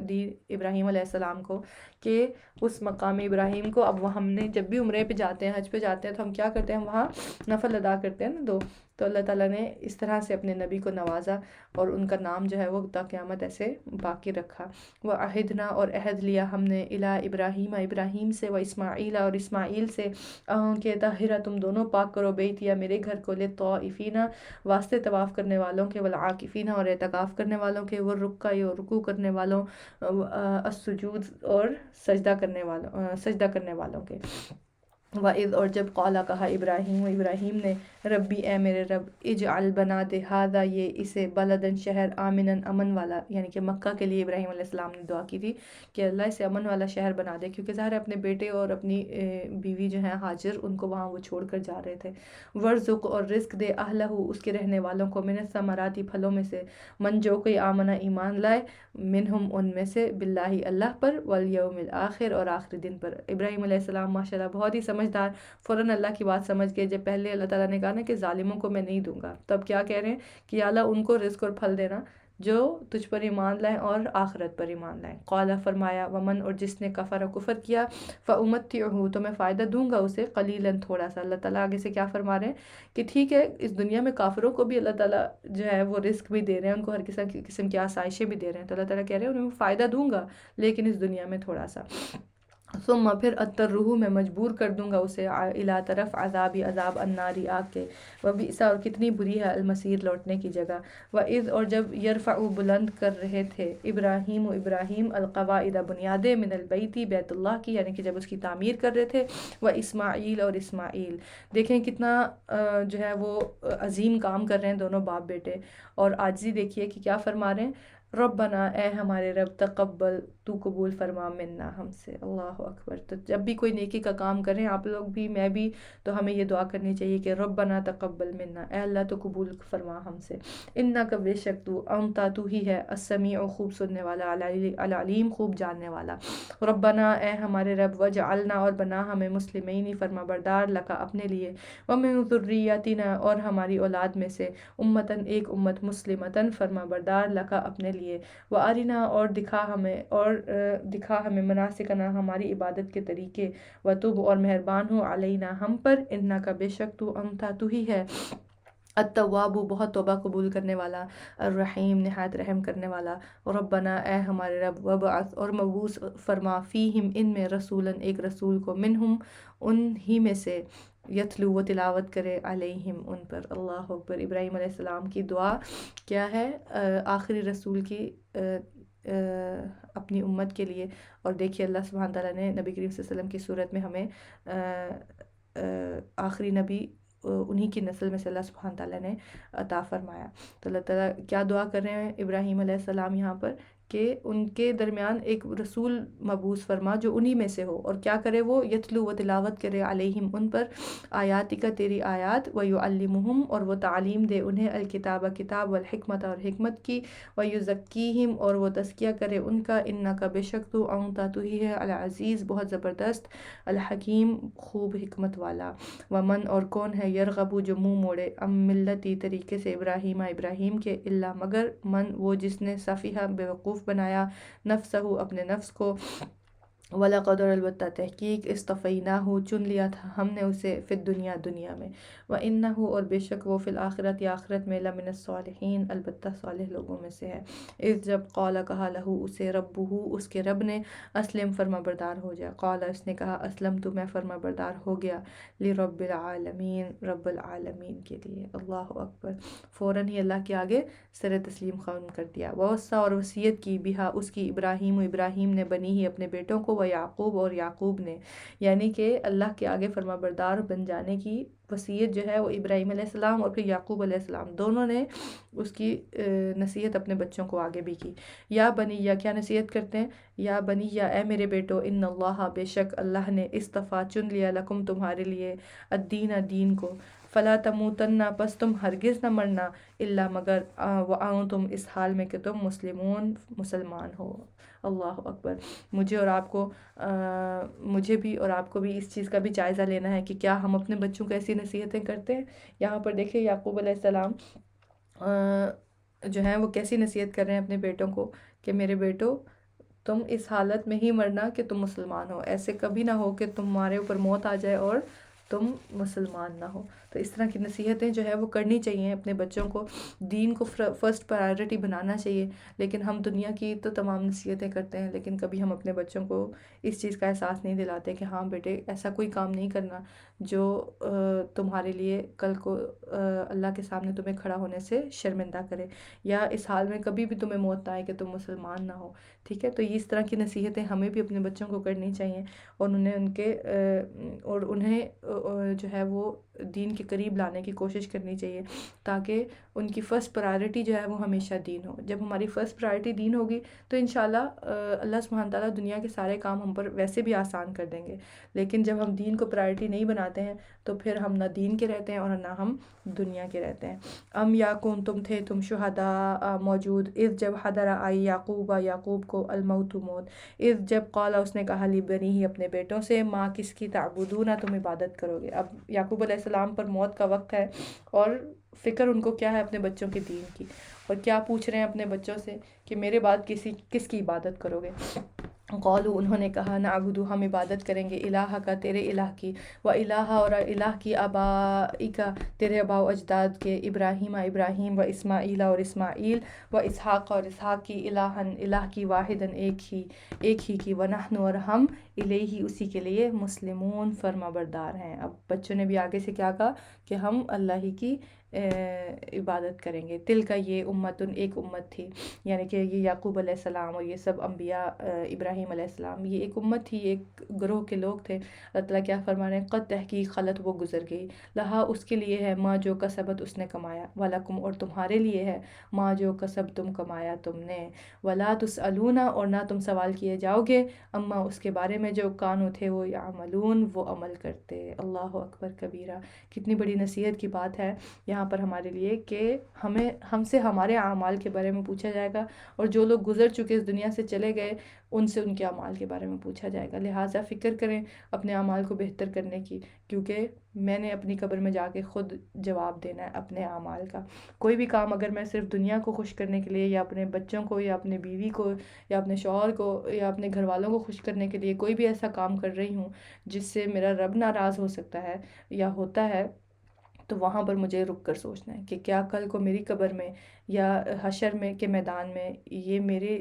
دی ابراہیم علیہ السلام کو کہ اس مقام ابراہیم کو، اب وہ ہم نے جب بھی عمرے پہ جاتے ہیں، حج پہ جاتے ہیں، تو ہم کیا کرتے ہیں، وہاں نفل ادا کرتے ہیں نا دو، تو اللہ تعالیٰ نے اس طرح سے اپنے نبی کو نوازا اور ان کا نام جو ہے وہ تا قیامت ایسے باقی رکھا۔ وہ عہدنا اور عہد لیا ہم نے، الی ابراہیم ابراہیم سے، و اسماعیل اور اسماعیل سے، کہ طاہرہ تم دونوں پاک کرو، بیتیا میرے گھر کو، للطائفین واسطے طواف کرنے والوں کے، والعاکفین اور اعتکاف کرنے والوں کے، والرکع اور رکوع کرنے والوں، السجود اور سجدہ کرنے والوں کے۔ وَإِذْ اور جب قالا کہا ابراہیم نے، ربی اے میرے رب، اجعل بنا دے، ہذا یہ اسے، بلدن شہر، آمناً امن والا، یعنی کہ مکہ کے لیے ابراہیم علیہ السلام نے دعا کی تھی کہ اللہ اسے امن والا شہر بنا دے، کیونکہ ظاہر ہے اپنے بیٹے اور اپنی بیوی جو ہیں ہاجر، ان کو وہاں وہ چھوڑ کر جا رہے تھے۔ ورزق اور رزق دے، اہلہ اس کے رہنے والوں کو، من الثمراتی پھلوں میں سے، من جو کوئی آمنہ ایمان لائے، منہم ان میں سے، باللہ اللہ پر، والیوم الآخر اور آخری دن پر۔ ابراہیم علیہ السلام ماشاءاللہ بہت ہی سمجھدار، فوراً اللہ کی بات سمجھ گئے۔ جب پہلے اللہ تعالیٰ نے کہا نا کہ ظالموں کو میں نہیں دوں گا، تب کیا کہہ رہے ہیں کہ یا اللہ ان کو رزق اور پھل دینا جو تجھ پر ایمان لائیں اور آخرت پر ایمان لائیں۔ قالا فرمایا، ومن اور جس نے کفر کفر کیا، فامتعہ تو میں فائدہ دوں گا اسے، قلیلاً تھوڑا سا۔ اللہ تعالیٰ آگے سے کیا فرما رہے ہیں کہ ٹھیک ہے، اس دنیا میں کافروں کو بھی اللہ تعالیٰ جو ہے وہ رزق بھی دے رہے ہیں، ان کو ہر قسم کی آسائشیں بھی دے رہے ہیں، تو اللہ تعالیٰ کہہ رہے ہیں انہیں میں فائدہ دوں گا، لیکن اس دنیا میں تھوڑا سا۔ ثم پھر اضطرہ میں مجبور کر دوں گا اسے، الی طرف عذاب الناری آگ کے، وبئس اور کتنی بری ہے، المصیر لوٹنے کی جگہ۔ وَإِذْ اور جب یرفع بلند کر رہے تھے ابراہیم القواعد بنیادیں، من البیتی بیت اللہ کی، یعنی کہ جب اس کی تعمیر کر رہے تھے، واسماعیل اور اسماعیل، دیکھیں کتنا جو ہے وہ عظیم کام کر رہے ہیں دونوں باپ بیٹے، اور عاجزی دیکھیے کہ کیا فرما رہے ہیں، ربنا اے ہمارے رب تقبل تو قبول فرما منا ہم سے، اللہ اکبر۔ تو جب بھی کوئی نیکی کا کام کریں آپ لوگ بھی میں بھی، تو ہمیں یہ دعا کرنی چاہیے کہ ربنا تقبل منا، اے اللہ تو قبول فرما ہم سے، انک بے شک تو، انت تو ہی ہے، السمیع خوب سننے والا، العلیم خوب جاننے والا۔ ربنا اے ہمارے رب، وجعلنا اور بنا ہمیں، مسلمین فرما بردار، لکا اپنے لیے، ومن ذریتنا اور ہماری اولاد میں سے، امتن ایک امت، مسلمتن فرما بردار، لکا اپنے لیے، وارنا دکھا ہمیں مناسکنا ہماری عبادت کے طریقے، وتب اور مہربان ہو علینا ہم پر، انکا بے شک تو، انتا تو ہی ہے، التواب بہت توبہ قبول کرنے والا، الرحیم نہایت رحم کرنے والا۔ ربنا اے ہمارے رب، وبعث اور مبعوث فرما، فیہم ان میں، رسولاً ایک رسول کو، منہم ان ہی میں سے، یتلو وہ تلاوت کرے، علیہم ان پر، اللہ اکبر۔ ابراہیم علیہ السلام کی دعا کیا ہے آخری رسول کی اپنی امت کے لیے، اور دیکھیے اللہ سبحانہ تعالیٰ نے نبی کریم صلی اللہ علیہ وسلم کی صورت میں ہمیں آخری نبی انہی کی نسل میں سے اللہ سبحانہ تعالیٰ نے عطا فرمایا۔ تو اللہ تعالیٰ کیا دعا کر رہے ہیں ابراہیم علیہ السلام یہاں پر، کہ ان کے درمیان ایک رسول مبعوث فرما جو انہی میں سے ہو، اور کیا کرے وہ، یتلو و تلاوت کرے، علیہم ان پر، آیاتی کا تیری آیات، ویعلمہم اور وہ تعلیم دے انہیں، الکتاب کتاب، والحکمت اور حکمت کی، ویزکیہم اور وہ تزکیہ کرے ان کا، انکا بے شک تو، انتا تو ہی ہے، العزیز بہت زبردست، الحکیم خوب حکمت والا۔ ومن اور کون ہے، یرغبو جو منہ موڑے، ملتی طریقے سے، ابراہیم کے، اللہ مگر، من وہ جس نے، صفیہ بیوقوف بنایا، نفسہ اپنے نفس کو، وَلَقَدْ اور البتہ تحقیق، اصطفیناہ چن لیا تھا ہم نے اسے، فی الدنیا دنیا میں، وَإِنَّهُ اور بے شک وہ، فی الآخرت یا آخرت میں، لمن الصالحین البتہ صالح لوگوں میں سے ہے۔ اذ جب، قال کہا، لہو اسے، ربہ اس کے رب نے، اسلم فرما بردار ہو جا، قال اس نے کہا، اسلمت میں فرما بردار ہو گیا، لرب العالمین رب العالمین کے لیے، اللہ اکبر۔ فوراً ہی اللہ کے آگے سر تسلیم خم کر دیا۔ ووصیٰ اور وصیت کی، بہا اس کی، ابراہیم نے، بنی ہی اپنے بیٹوں کو، یعقوب اور یعقوب نے، یعنی کہ اللہ کے آگے فرما بردار بن جانے کی وصیت جو ہے وہ ابراہیم علیہ السلام اور پھر یعقوب علیہ السلام دونوں نے اس کی نصیحت اپنے بچوں کو آگے بھی کی۔ یا بنی، یا کیا نصیحت کرتے ہیں، یا بنی یا اے میرے بیٹو، ان اللہ بے شک اللہ نے، اصطفیٰ چن لیا، لکم تمہارے لیے، الدین دین کو، فلا تموتن پس تم ہرگز نہ مرنا، الا مگر، وانتم اس حال میں کہ تم، مسلمون مسلمان ہو، اللہ اکبر۔ مجھے اور آپ کو مجھے بھی اور آپ کو بھی اس چیز کا بھی جائزہ لینا ہے کہ کیا ہم اپنے بچوں کو ایسی نصیحتیں کرتے ہیں۔ یہاں پر دیکھیں یعقوب علیہ السلام جو ہیں وہ کیسی نصیحت کر رہے ہیں اپنے بیٹوں کو، کہ میرے بیٹو تم اس حالت میں ہی مرنا کہ تم مسلمان ہو، ایسے کبھی نہ ہو کہ تمہارے اوپر موت آ جائے اور تم مسلمان نہ ہو۔ تو اس طرح کی نصیحتیں جو ہے وہ کرنی چاہیے اپنے بچوں کو، دین کو فرسٹ پرائرٹی بنانا چاہیے۔ لیکن ہم دنیا کی تو تمام نصیحتیں کرتے ہیں، لیکن کبھی ہم اپنے بچوں کو اس چیز کا احساس نہیں دلاتے کہ ہاں بیٹے ایسا کوئی کام نہیں کرنا جو تمہارے لیے کل کو اللہ کے سامنے تمہیں کھڑا ہونے سے شرمندہ کرے، یا اس حال میں کبھی بھی تمہیں موت نہ آئے کہ تم مسلمان نہ ہو، ٹھیک ہے۔ تو اس طرح کی نصیحتیں ہمیں بھی اپنے بچوں کو کرنی چاہیے، اور انہیں جو ہے وہ دین کے قریب لانے کی کوشش کرنی چاہیے، تاکہ ان کی فرسٹ پرائرٹی جو ہے وہ ہمیشہ دین ہو۔ جب ہماری فرسٹ پرائرٹی دین ہوگی تو انشاءاللہ اللہ سبحانہ تعالیٰ دنیا کے سارے کام ہم پر ویسے بھی آسان کر دیں گے۔ لیکن جب ہم دین کو پرائرٹی نہیں بناتے ہیں تو پھر ہم نہ دین کے رہتے ہیں اور نہ ہم دنیا کے رہتے ہیں۔ ام یا کون تم تھے تم، شہداء موجود، اذ جب، حضر آئی، یعقوب کو، الموت موت، اذ جب، قال اس نے کہا، لبنی ہی اپنے بیٹوں سے، ماں کس کی، تعبدون تم عبادت کرو گے۔ اب یعقوب علیہ السلام پر موت کا وقت ہے، اور فکر ان کو کیا ہے، اپنے بچوں کے دین کی، اور کیا پوچھ رہے ہیں اپنے بچوں سے کہ میرے بعد کس کی عبادت کرو گے۔ قالوا انہوں نے کہا، نعبد ہم عبادت کریں گے، الہ کا تیرے الہ کی، و الہ اور الہ کی، آبائک تیرے آباء و اجداد کے، ابراہیم و اسماعیل اور اسماعیل، و اسحاق اور اسحاق کی، الہن الہ کی، واحدن ایک ہی کی، ونحن اور ہم، الیہ اسی کے لیے، مسلمون فرما بردار ہیں۔ اب بچوں نے بھی آگے سے کیا کہا کہ ہم اللہ ہی کی عبادت کریں گے۔ تل کا یہ امتن ایک امت تھی، یعنی کہ یہ یعقوب علیہ السلام اور یہ سب انبیاء، ابراہیم علیہ السلام، یہ ایک امت تھی، ایک گروہ کے لوگ تھے۔ اللہ تعالیٰ کیا فرما رہے ہیں، قد تحقیق خلط وہ گزر گئی، لہا اس کے لیے ہے، ماں جو کسبت اس نے کمایا، وَلَکُمْ اور تمہارے لیے ہے، ماں جو کسب تم کمایا تم نے، وَلَا تُسْأَلُونَ اور نہ تم سوال کیے جاؤ گے، اما اس کے بارے میں جو کانو تھے وہ یعملون وہ عمل کرتے۔ اللہ اکبر کبیرہ، کتنی بڑی نصیحت کی بات ہے یہاں پر ہمارے لیے کہ ہم سے ہمارے اعمال کے بارے میں پوچھا جائے گا، اور جو لوگ گزر چکے اس دنیا سے چلے گئے ان سے ان کے اعمال کے بارے میں پوچھا جائے گا۔ لہٰذا فکر کریں اپنے اعمال کو بہتر کرنے کی، کیونکہ میں نے اپنی قبر میں جا کے خود جواب دینا ہے اپنے اعمال کا۔ کوئی بھی کام اگر میں صرف دنیا کو خوش کرنے کے لیے، یا اپنے بچوں کو، یا اپنے بیوی کو، یا اپنے شوہر کو، یا اپنے گھر والوں کو خوش کرنے کے لیے کوئی بھی ایسا کام کر رہی ہوں جس سے میرا رب ناراض ہو سکتا ہے یا ہوتا ہے، تو وہاں پر مجھے رک کر سوچنا ہے کہ کیا کل کو میری قبر میں یا حشر میں کے میدان میں یہ میرے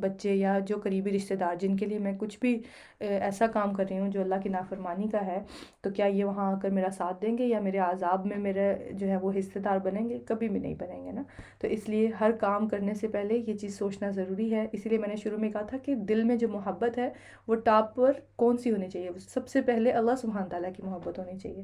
بچے یا جو قریبی رشتہ دار جن کے لیے میں کچھ بھی ایسا کام کر رہی ہوں جو اللہ کی نافرمانی کا ہے، تو کیا یہ وہاں آ کر میرا ساتھ دیں گے یا میرے عذاب میں میرے جو ہے وہ حصہ دار بنیں گے؟ کبھی بھی نہیں بنیں گے نا۔ تو اس لیے ہر کام کرنے سے پہلے یہ چیز سوچنا ضروری ہے۔ اسی لیے میں نے شروع میں کہا تھا کہ دل میں جو محبت ہے وہ ٹاپ پر کون سی ہونی چاہیے؟ سب سے پہلے اللہ سبحانہ تعالیٰ کی محبت ہونی چاہیے،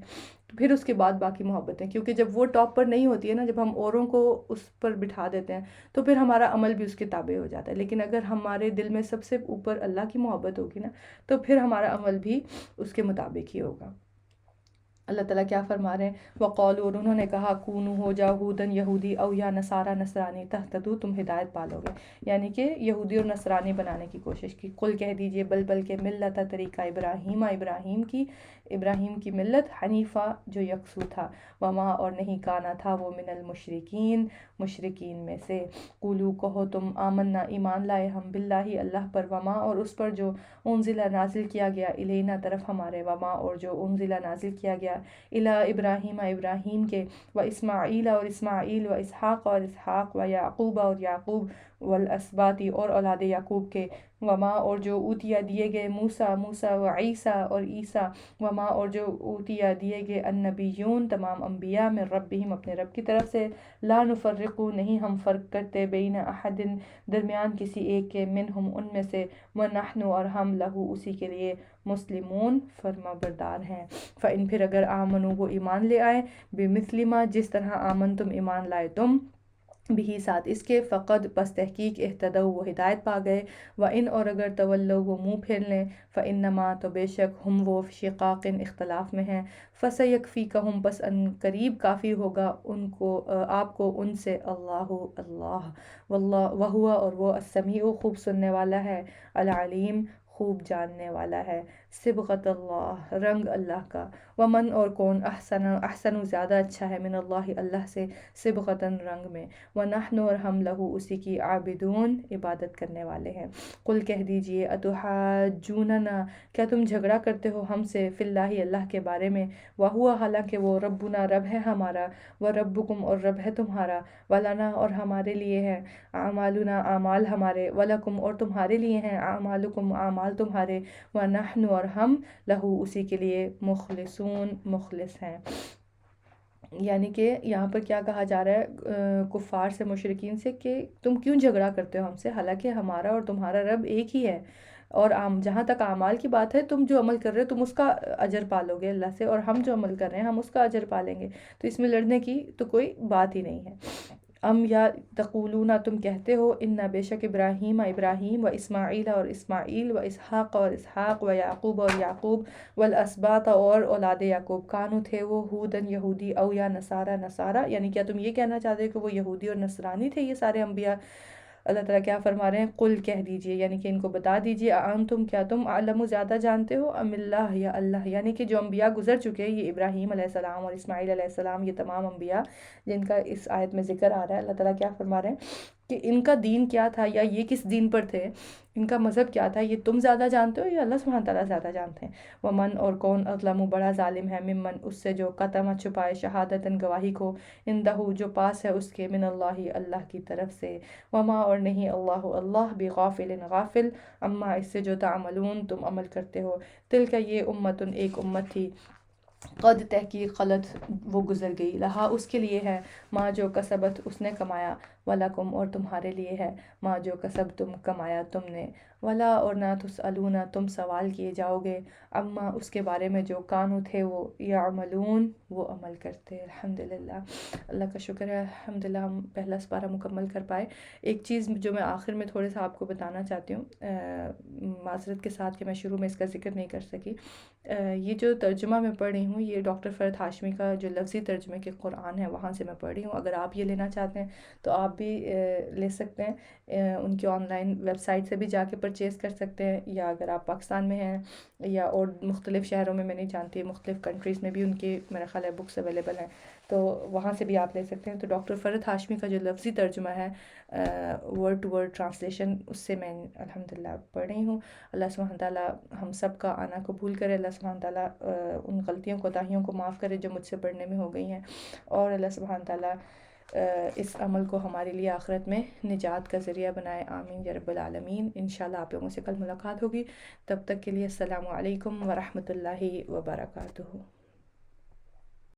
پھر اس کے بعد باقی محبتیں، کیونکہ جب وہ ٹاپ پر نہیں ہوتی ہے نا، جب ہم اوروں کو اس پر بٹھا دیتے ہیں تو پھر ہمارا عمل بھی اس کے تابع ہو جاتا ہے۔ لیکن اگر ہمارے دل میں سب سے اوپر اللہ کی محبت ہوگی نا، تو پھر ہمارا عمل بھی اس کے مطابق ہی ہوگا۔ اللہ تعالیٰ کیا فرما رہے ہیں، وقالوا اور انہوں نے کہا، کونو ہو جاؤ ہودن یہودی او یا نصارہ نصرانی تہتدو تم ہدایت پالو گے، یعنی کہ یہودی اور نصرانی بنانے کی کوشش کی۔ قل کہہ دیجئے، بلکہ ملت طریقہ ابراہیم کی ملت، حنیفہ جو یکسو تھا، وما اور نہیں کانا تھا وہ من المشرکین مشرکین میں سے۔ قولو کہو تم، آمنا ایمان لائے ہم، باللہ اللہ پر، وما اور اس پر جو انزل نازل کیا گیا، الینا طرف ہمارے، وما اور جو انزل نازل کیا گیا الی ابراہیم ابراہیم کے، و اسماعیل اور اسماعیل، و اسحاق اور اسحاق، و یعقوب اور یعقوب، والاسباطی اور اولاد یعقوب کے، وما اور جو اوتیا دیے گئے موسیٰ و عیسیٰ اور عیسیٰ، وما اور جو اوتیا دیے گئے النبیون تمام انبیاء، من ربہم اپنے رب کی طرف سے، لا نفرقو نہیں ہم فرق کرتے، بین احد درمیان کسی ایک کے، منہم ان میں سے، ونحن اور ہم، لہو اسی کے لیے، مسلمون فرما بردار ہیں۔ فإن پھر اگر آمنو وہ ایمان لے آئے، بمثل ما جس طرح آمن تم ایمان لائے تم، بھی ساتھ اس کے، فقد پس تحقیق اہتدوا وہ ہدایت پا گئے، وَإِنْ اور اگر تولوا وہ منہ پھیر لیں، فإنما تو بے شک ہم وہ فی شقاق اختلاف میں ہیں، فسیکفیکہم پس ان قریب کافی ہوگا ان کو آپ کو ان سے، اللہ واللہ وہوا اور وہ السمیع خوب سننے والا ہے، العلیم خوب جاننے والا ہے۔ صبغت اللہ رنگ اللہ کا، ومن اور کون احسن زیادہ اچھا ہے، من اللہ اللہ سے، صبغتاً رنگ میں، ونحن اور ہم لہو اسی کی، عابدون عبادت کرنے والے ہیں۔ قل کہہ دیجئے، اتحاجوننا کیا تم جھگڑا کرتے ہو ہم سے، فی اللہ اللہ کے بارے میں، وہوا حالانکہ وہ، ربنا رب ہے ہمارا، وربکم اور رب ہے تمہارا، ولنا اور ہمارے لیے ہے، اعمالنا اعمال ہمارے، ولکم اور تمہارے لیے ہیں، اعمالکم اعمال تمہارے، ونحن اور ہم لہو اسی کے لیے، مخلصون مخلص ہیں۔ یعنی کہ یہاں پر کیا کہا جا رہا ہے کفار سے، مشرکین سے، کہ تم کیوں جھگڑا کرتے ہو ہم سے، حالانکہ ہمارا اور تمہارا رب ایک ہی ہے، اور جہاں تک اعمال کی بات ہے، تم جو عمل کر رہے ہو تم اس کا اجر پالو گے اللہ سے، اور ہم جو عمل کر رہے ہیں ہم اس کا اجر پالیں گے، تو اس میں لڑنے کی تو کوئی بات ہی نہیں ہے۔ یا تقولون تم کہتے ہو، ان بے شک ابراہیم و اسماعیل اور اسماعیل، و اسحاق اور اسحاق، و یعقوب اور یعقوب، والاسباط اور اولاد یعقوب، کانو تھے وہ، ہودن یہودی، او یا نصارہ، یعنی کیا تم یہ کہنا چاہتے ہو کہ وہ یہودی اور نصرانی تھے یہ سارے انبیاء؟ اللہ تعالیٰ کیا فرما رہے ہیں، قل کہہ دیجئے، یعنی کہ ان کو بتا دیجئے، انتم کیا تم، اعلم زیادہ جانتے ہو، ام اللہ یا اللہ، یعنی کہ جو انبیاء گزر چکے، یہ ابراہیم علیہ السلام اور اسماعیل علیہ السلام، یہ تمام انبیاء جن کا اس آیت میں ذکر آ رہا ہے، اللہ تعالیٰ کیا فرما رہے ہیں کہ ان کا دین کیا تھا، یا یہ کس دین پر تھے، ان کا مذہب کیا تھا، یہ تم زیادہ جانتے ہو یا اللہ سبحانہ تعالیٰ زیادہ جانتے ہیں؟ ومن اور کون، اظلم بڑا ظالم ہے، ممن اس سے جو، قتم چھپائے، شہادتاً گواہی کو، اندہ جو پاس ہے اس کے، من اللہ اللہ کی طرف سے، وما اور نہیں اللہ بغافل غافل، اما اس سے جو تعملون تم عمل کرتے ہو، تلک یہ امتن ایک امت تھی، قد تحقیق غلط وہ گزر گئی، لہا اس کے لیے ہے، ماں جو کسبت اس نے کمایا، وَلَکُم اور تمہارے لیے ہے، ماں جو کسب تم کمایا تم نے، ولا اور نہ تسألون تم سوال کیے جاؤ گے، اما اس کے بارے میں جو کانو تھے وہ یعملون وہ عمل کرتے۔ الحمدللہ، اللہ کا شکر ہے الحمدللہ ہم پہلا سپارہ مکمل کر پائے۔ ایک چیز جو میں آخر میں تھوڑے سا آپ کو بتانا چاہتی ہوں، معذرت کے ساتھ کہ میں شروع میں اس کا ذکر نہیں کر سکی، یہ جو ترجمہ میں پڑھ رہی ہوں یہ ڈاکٹر فرحت ہاشمی کا جو لفظی ترجمے کے قرآن ہے وہاں سے میں پڑھ رہی ہوں۔ اگر آپ یہ لینا چاہتے ہیں تو آپ بھی لے سکتے ہیں، ان کی آن لائن ویب سائٹ سے بھی جا کے پرچیز کر سکتے ہیں، یا اگر آپ پاکستان میں ہیں یا اور مختلف شہروں میں، میں نہیں جانتی مختلف کنٹریز میں بھی ان کی میرا خیال ہے بکس اویلیبل ہیں، تو وہاں سے بھی آپ لے سکتے ہیں۔ تو ڈاکٹر فرحت ہاشمی کا جو لفظی ترجمہ ہے، ورڈ ٹو ورڈ ٹرانسلیشن، اس سے میں الحمدللہ پڑھ رہی ہوں۔ اللہ سبحانہ تعالیٰ ہم سب کا آنا قبول کرے، اللہ سبحانہ تعالیٰ ان غلطیوں کوتاہیوں کو معاف کرے جو مجھ سے پڑھنے میں ہو گئی ہیں، اور اللہ سبحانہ تعالیٰ اس عمل کو ہمارے لیے آخرت میں نجات کا ذریعہ بنائے، آمین یا رب العالمین۔ انشاءاللہ آپ لوگوں سے کل ملاقات ہوگی، تب تک کے لیے السلام علیکم ورحمۃ اللہ وبرکاتہ۔